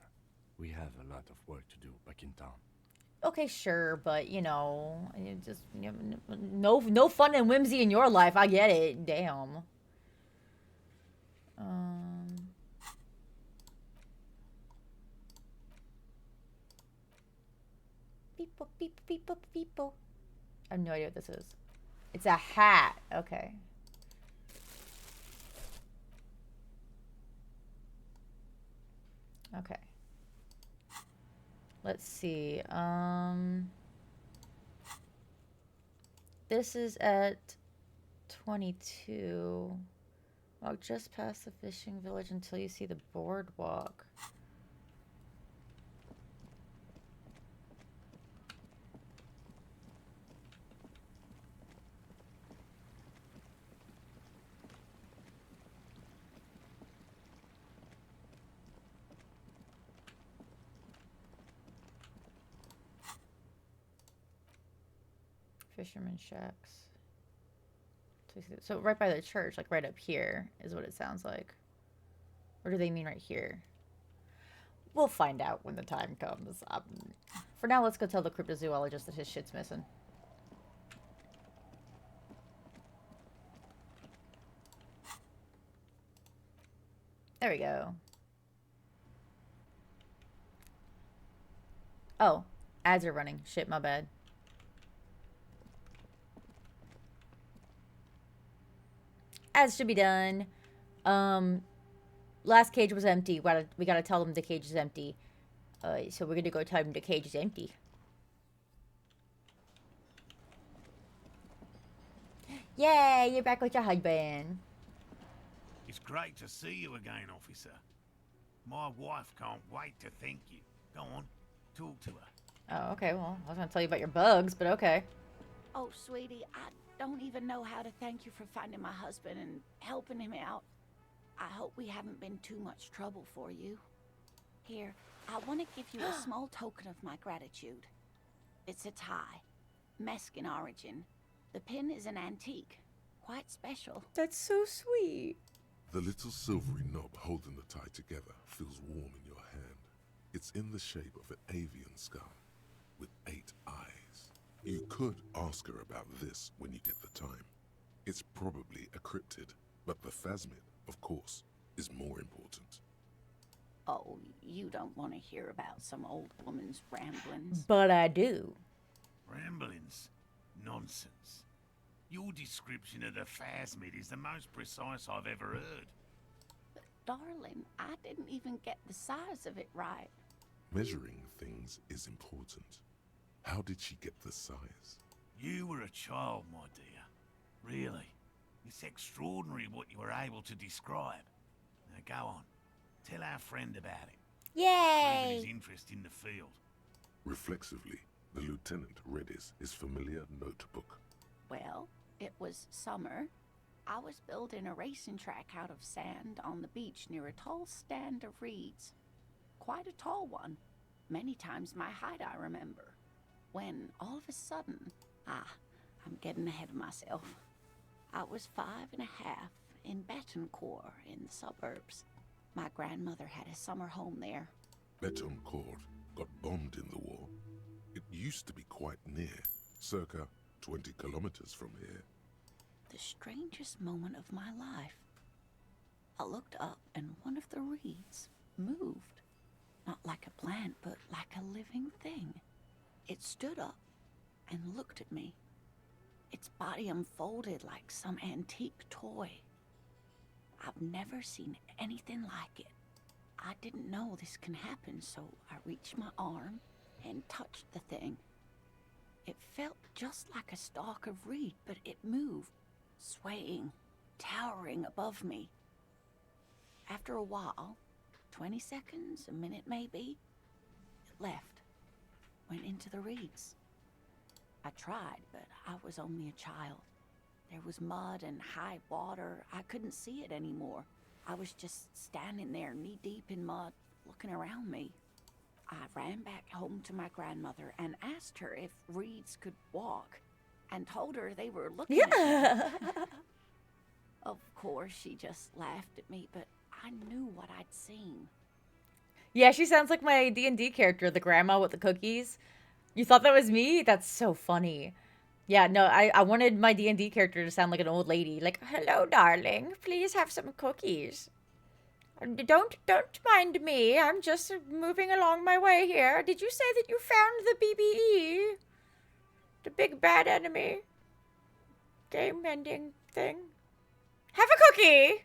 We have a lot of work to do back in town. Okay, sure, but you know, just no fun and whimsy in your life. I get it. Damn. Beep beep beep beep. I have no idea what this is. It's a hat. Okay. Okay. Let's see. This is at 22. Walk just past the fishing village until you see the boardwalk. Fisherman shacks. So right by the church, like right up here, is what it sounds like. Or do they mean right here? We'll find out when the time comes. For now, let's go tell the cryptozoologist that his shit's missing. There we go. Oh, ads are running. Shit, my bad. Ads should be done. last cage was empty. We gotta tell them the cage is empty. So we're gonna go tell them the cage is empty. Yay, you're back with your husband. It's great to see you again, officer. My wife can't wait to thank you. Go on, talk to her. Oh, okay, well, I was gonna tell you about your bugs, but okay. Oh, sweetie, I don't even know how to thank you for finding my husband and helping him out. I hope we haven't been too much trouble for you. Here, I want to give you a small token of my gratitude. It's a tie, Mexican origin. The pin is an antique, quite special. That's so sweet. The little silvery knob holding the tie together feels warm in your hand. It's in the shape of an avian skull with 8 eyes. You could ask her about this when you get the time. It's probably a cryptid, but the phasmid, of course, is more important. Oh, you don't want to hear about some old woman's ramblings. But I do. Ramblings? Nonsense. Your description of the phasmid is the most precise I've ever heard. But darling, I didn't even get the size of it right. Measuring things is important. How did she get the size? You were a child, my dear. Really. It's extraordinary what you were able to describe. Now go on. Tell our friend about it. Yay! His interest in the field. Reflexively, the lieutenant read his familiar notebook. Well, it was summer. I was building a racing track out of sand on the beach near a tall stand of reeds. Quite a tall one. Many times my height, I remember. When, all of a sudden... I'm getting ahead of myself. I was 5.5 in Betancourt in the suburbs. My grandmother had a summer home there. Betancourt got bombed in the war. It used to be quite near, circa 20 kilometers from here. The strangest moment of my life. I looked up and one of the reeds moved. Not like a plant, but like a living thing. It stood up and looked at me. Its body unfolded like some antique toy. I've never seen anything like it. I didn't know this can happen, so I reached my arm and touched the thing. It felt just like a stalk of reed, but it moved, swaying, towering above me. After a while, 20 seconds, a minute maybe, it left, went into the reeds. I tried, but I was only a child. There was mud and high water. I couldn't see it anymore. I was just standing there knee-deep in mud, looking around me. I ran back home to my grandmother and asked her if reeds could walk, and told her they were looking at me. Of course, she just laughed at me, but I knew what I'd seen. Yeah, she sounds like my D&D character, the grandma with the cookies. You thought that was me? That's so funny. Yeah, no, I wanted my D&D character to sound like an old lady. Like, hello, darling. Please have some cookies. Don't mind me. I'm just moving along my way here. Did you say that you found the BBE? The big bad enemy? Game ending thing? Have a cookie!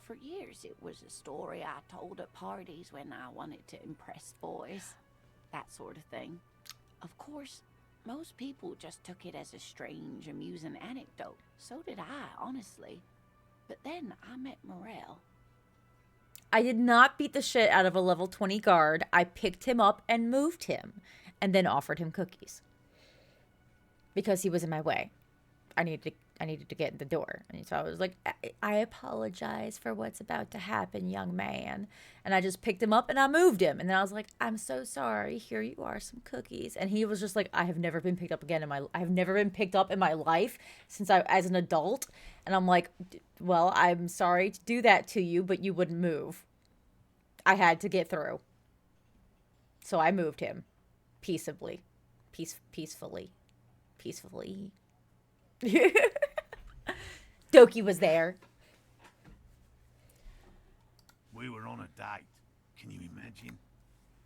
For years, it was a story I told at parties when I wanted to impress boys. That sort of thing. Of course, most people just took it as a strange, amusing anecdote. So did I, honestly. But then I met Morel. I did not beat the shit out of a level 20 guard. I picked him up and moved him, and then offered him cookies. Because he was in my way. I needed to get in the door. And so I was like, I apologize for what's about to happen, young man. And I just picked him up and I moved him. And then I was like, I'm so sorry. Here you are, some cookies. And he was just like, I have never been picked up again I have never been picked up in my life since as an adult. And I'm like, well, I'm sorry to do that to you, but you wouldn't move. I had to get through. So I moved him peaceably. Peacefully. Doki was there. We were on a date. Can you imagine?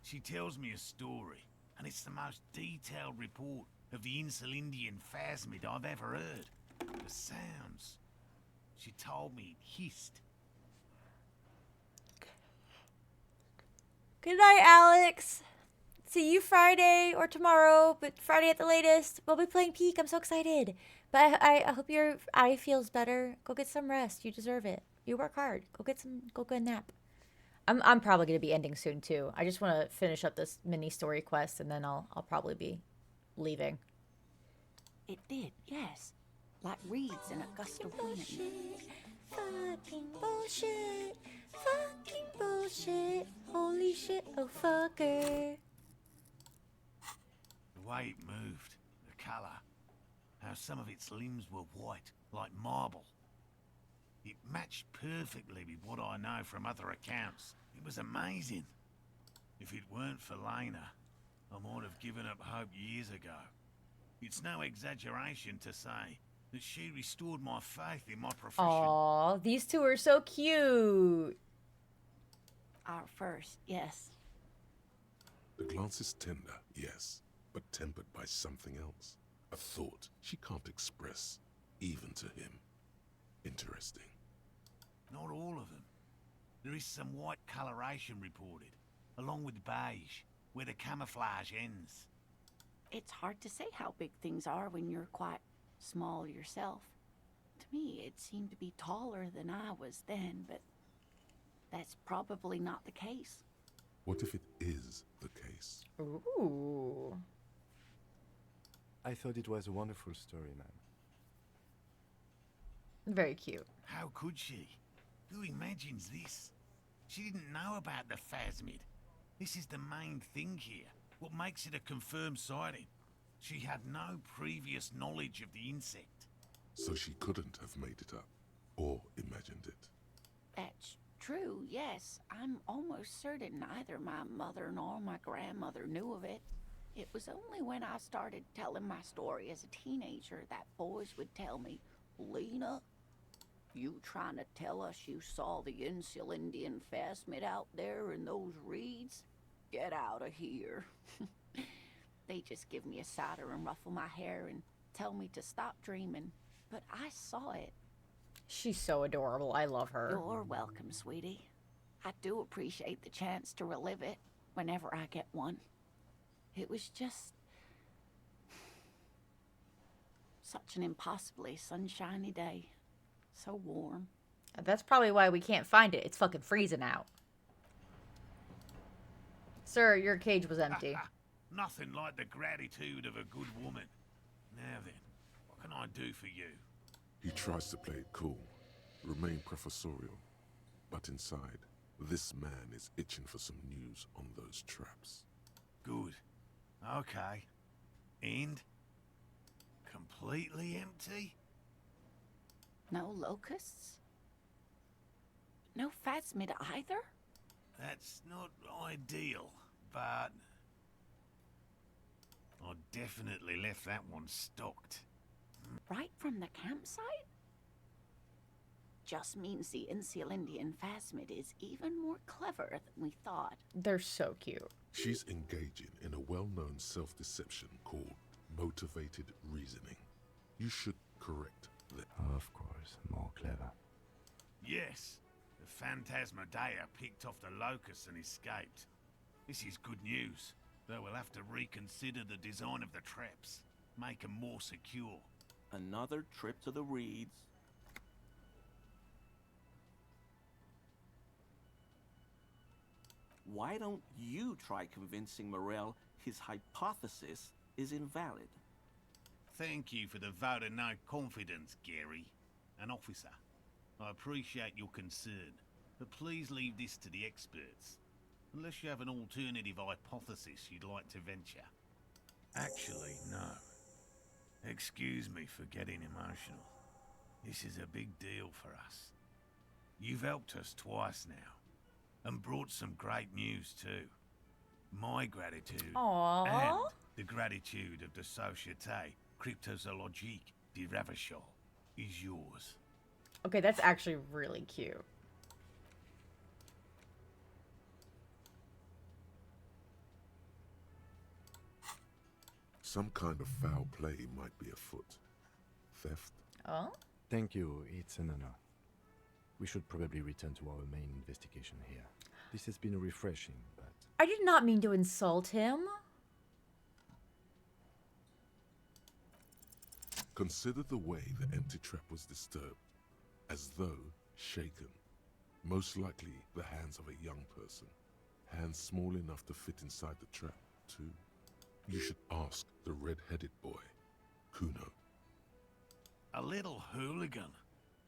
She tells me a story, and it's the most detailed report of the Insulindian phasmid I've ever heard. The sounds. She told me it hissed Good night, Alex. See you Friday or tomorrow, but Friday at the latest. We'll be playing Peak. I'm so excited. But I hope your eye feels better. Go get some rest. You deserve it. You work hard. Go get a nap. I'm probably gonna be ending soon too. I just want to finish up this mini story quest, and then I'll probably be leaving. It did, yes. Like reeds in a gust of wind. Fucking bullshit. Fucking bullshit. Holy shit. Oh fucker. The way it moved, the colour, how some of its limbs were white, like marble. It matched perfectly with what I know from other accounts. It was amazing. If it weren't for Lena, I might have given up hope years ago. It's no exaggeration to say that she restored my faith in my profession. Aw, these two are so cute. Our first, yes. The glance is tender, yes, but tempered by something else. A thought she can't express, even to him. Interesting. Not all of them. There is some white coloration reported, along with beige, where the camouflage ends. It's hard to say how big things are when you're quite small yourself. To me, it seemed to be taller than I was then, but that's probably not the case. What if it is the case? Ooh. I thought it was a wonderful story, man. Very cute. How could she? Who imagines this? She didn't know about the phasmid. This is the main thing here. What makes it a confirmed sighting? She had no previous knowledge of the insect. So she couldn't have made it up, or imagined it. That's true, yes. I'm almost certain neither my mother nor my grandmother knew of it. It was only when I started telling my story as a teenager that boys would tell me, Lena, you trying to tell us you saw the Insulindian phasmid out there in those reeds? Get out of here. They just give me a cider and ruffle my hair and tell me to stop dreaming. But I saw it. She's so adorable. I love her. You're welcome, sweetie. I do appreciate the chance to relive it whenever I get one. It was just such an impossibly sunshiny day. So warm. That's probably why we can't find it. It's fucking freezing out. Sir, your cage was empty. Nothing like the gratitude of a good woman. Now then, what can I do for you? He tries to play it cool, remain professorial, but inside, this man is itching for some news on those traps. Good. Okay. And? Completely empty? No locusts? No phasmid either? That's not ideal, but I definitely left that one stocked. Right from the campsite? Just means the Insulindian phasmid is even more clever than we thought. They're so cute. She's engaging in a well-known self-deception called motivated reasoning. You should correct that. Of course, more clever. Yes, the Phantasmadeia picked off the locust and escaped. This is good news, though we'll have to reconsider the design of the traps, make them more secure. Another trip to the reeds. Why don't you try convincing Morel his hypothesis is invalid? Thank you for the vote of no confidence, Gary. An officer. I appreciate your concern, but please leave this to the experts. Unless you have an alternative hypothesis you'd like to venture. Actually, no. Excuse me for getting emotional. This is a big deal for us. You've helped us twice now, and brought some great news too. My gratitude Aww. and the gratitude of the Société Cryptozoologique de Ravachol is yours. Okay, that's actually really cute. Some kind of foul play might be afoot. Theft? Oh? Thank you, it's an honor. We should probably return to our main investigation here. This has been refreshing, but... I did not mean to insult him. Consider the way the empty trap was disturbed, as though shaken. Most likely the hands of a young person. Hands small enough to fit inside the trap, too. You should ask the red-headed boy, Kuno. A little hooligan.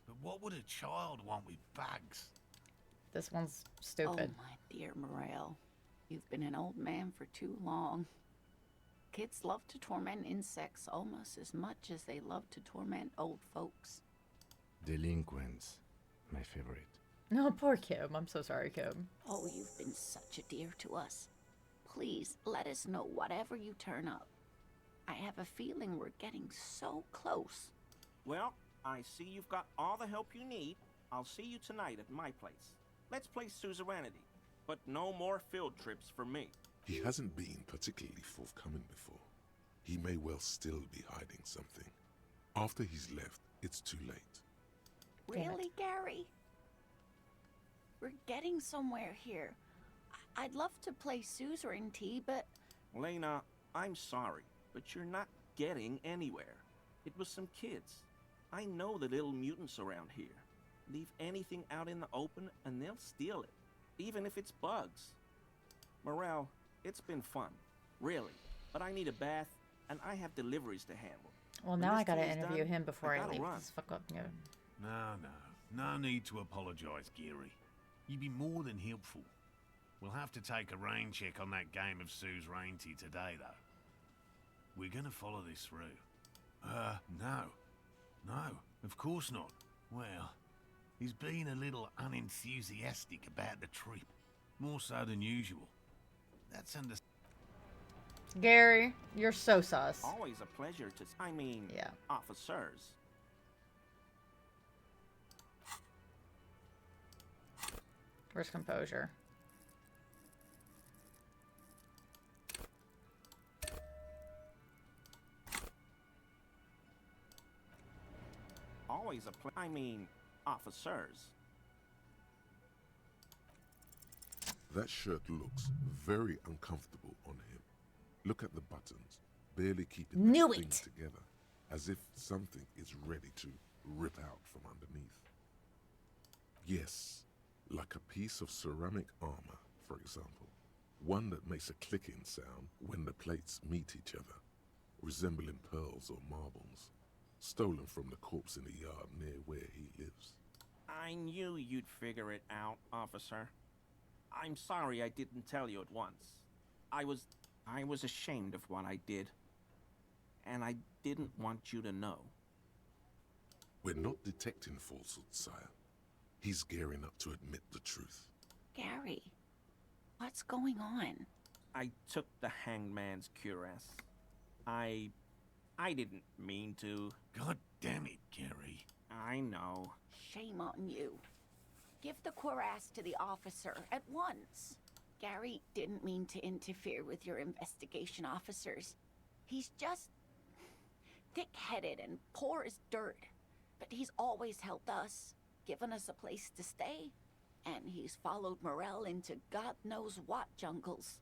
But what would a child want with bugs? This one's stupid. Oh, my dear Morel. You've been an old man for too long. Kids love to torment insects almost as much as they love to torment old folks. Delinquents, my favorite. No, poor Kim. I'm so sorry, Kim. Oh, you've been such a dear to us. Please, let us know whatever you turn up. I have a feeling we're getting so close. Well, I see you've got all the help you need. I'll see you tonight at my place. Let's play Suzerainty, but no more field trips for me. He hasn't been particularly forthcoming before. He may well still be hiding something. After he's left, it's too late. Really, Gary? We're getting somewhere here. I'd love to play Suzerainty, but... Lena, I'm sorry, but you're not getting anywhere. It was some kids. I know the little mutants around here. Leave anything out in the open and they'll steal it, even if it's bugs. Morel, it's been fun, really, but I need a bath and I have deliveries to handle. Well, When now this I gotta tea is interview done, him before I gotta leave. run. This fuck up. Yeah. No need to apologise, Geary. You've been more than helpful. We'll have to take a rain check on that game of Suzerainty today, though. We're gonna follow this through. No, of course not. Well, he's been a little unenthusiastic about the trip. More so than usual. That's Gary, you're so sus. Always a pleasure to... yeah. Officers. Where's composure? Always a officers. That shirt looks very uncomfortable on him. Look at the buttons, barely keeping Knew that thing it. together, as if something is ready to rip out from underneath. Yes, like a piece of ceramic armor, for example. One that makes a clicking sound when the plates meet each other, resembling pearls or marbles, stolen from the corpse in the yard near where he lives. I knew you'd figure it out, officer. I'm sorry I didn't tell you at once. I was ashamed of what I did. And I didn't want you to know. We're not detecting falsehood, sire. He's gearing up to admit the truth. Gary, what's going on? I took the hangman's cuirass. I didn't mean to. God damn it, Gary. I know. Shame on you. Give the cuirass to the officer at once. Gary didn't mean to interfere with your investigation officers. He's just thick-headed and poor as dirt. But he's always helped us, given us a place to stay. And he's followed Morel into God knows what jungles.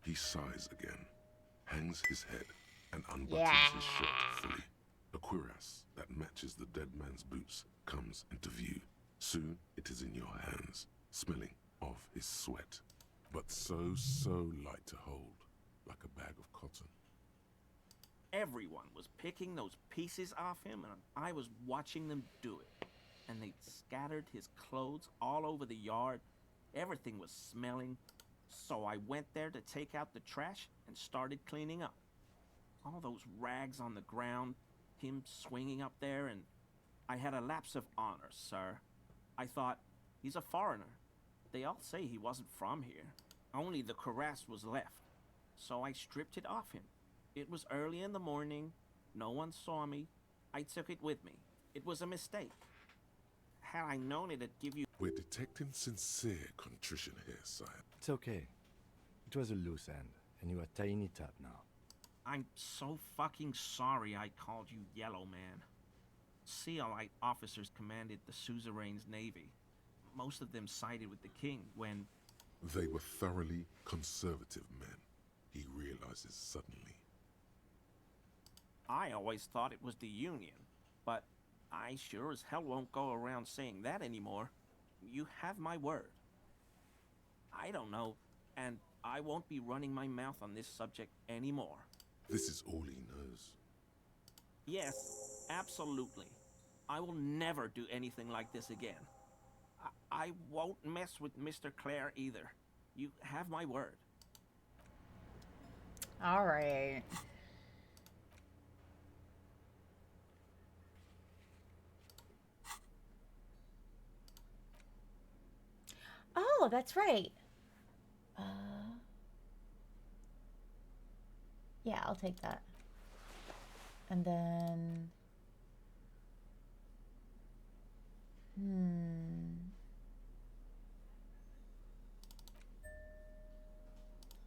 He sighs again, hangs his head, and unbuttons his shirt fully. A cuirass that matches the dead man's boots comes into view. Soon it is in your hands, smelling of his sweat, but so light to hold, like a bag of cotton. Everyone was picking those pieces off him, and I was watching them do it. And they scattered his clothes all over the yard. Everything was smelling. So I went there to take out the trash and started cleaning up. All those rags on the ground, him swinging up there, and I had a lapse of honor, sir. I thought, he's a foreigner. They all say he wasn't from here. Only the cuirass was left. So I stripped it off him. It was early in the morning. No one saw me. I took it with me. It was a mistake. Had I known it'd give you... We're detecting sincere contrition here, sire. It's okay. It was a loose end, and you are tying it up now. I'm so fucking sorry I called you Yellow Man. Sealite officers commanded the Suzerain's navy. Most of them sided with the king when They were thoroughly conservative men, he realizes suddenly. I always thought it was the Union, but I sure as hell won't go around saying that anymore. You have my word. I don't know, and I won't be running my mouth on this subject anymore. This is all he knows. Yes, absolutely. I will never do anything like this again. I won't mess with Mr. Clare either. You have my word. All right. Oh, that's right. Yeah, I'll take that. And then...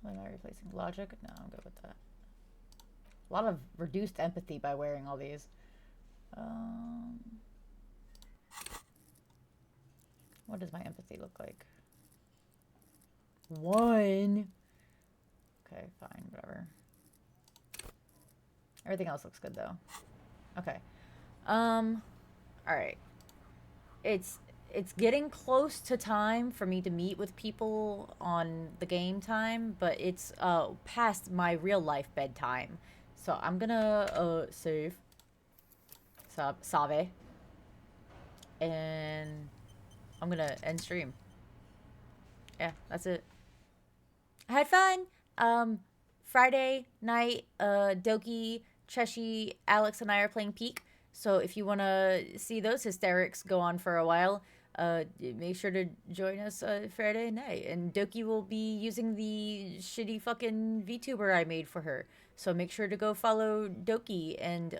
Am I replacing logic? No, I'm good with that. A lot of reduced empathy by wearing all these. What does my empathy look like? 1. Okay, fine, whatever. Everything else looks good though. Okay. Alright. It's getting close to time for me to meet with people on the game time, but it's past my real life bedtime. So I'm gonna save. Save. And I'm gonna end stream. Yeah, that's it. I had fun. Friday night, Doki, Cheshi, Alex, and I are playing Peak. So if you want to see those hysterics go on for a while, make sure to join us Friday night. And Doki will be using the shitty fucking VTuber I made for her. So make sure to go follow Doki and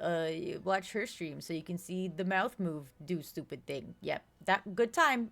watch her stream so you can see the mouth move do stupid thing. Yep, that good time.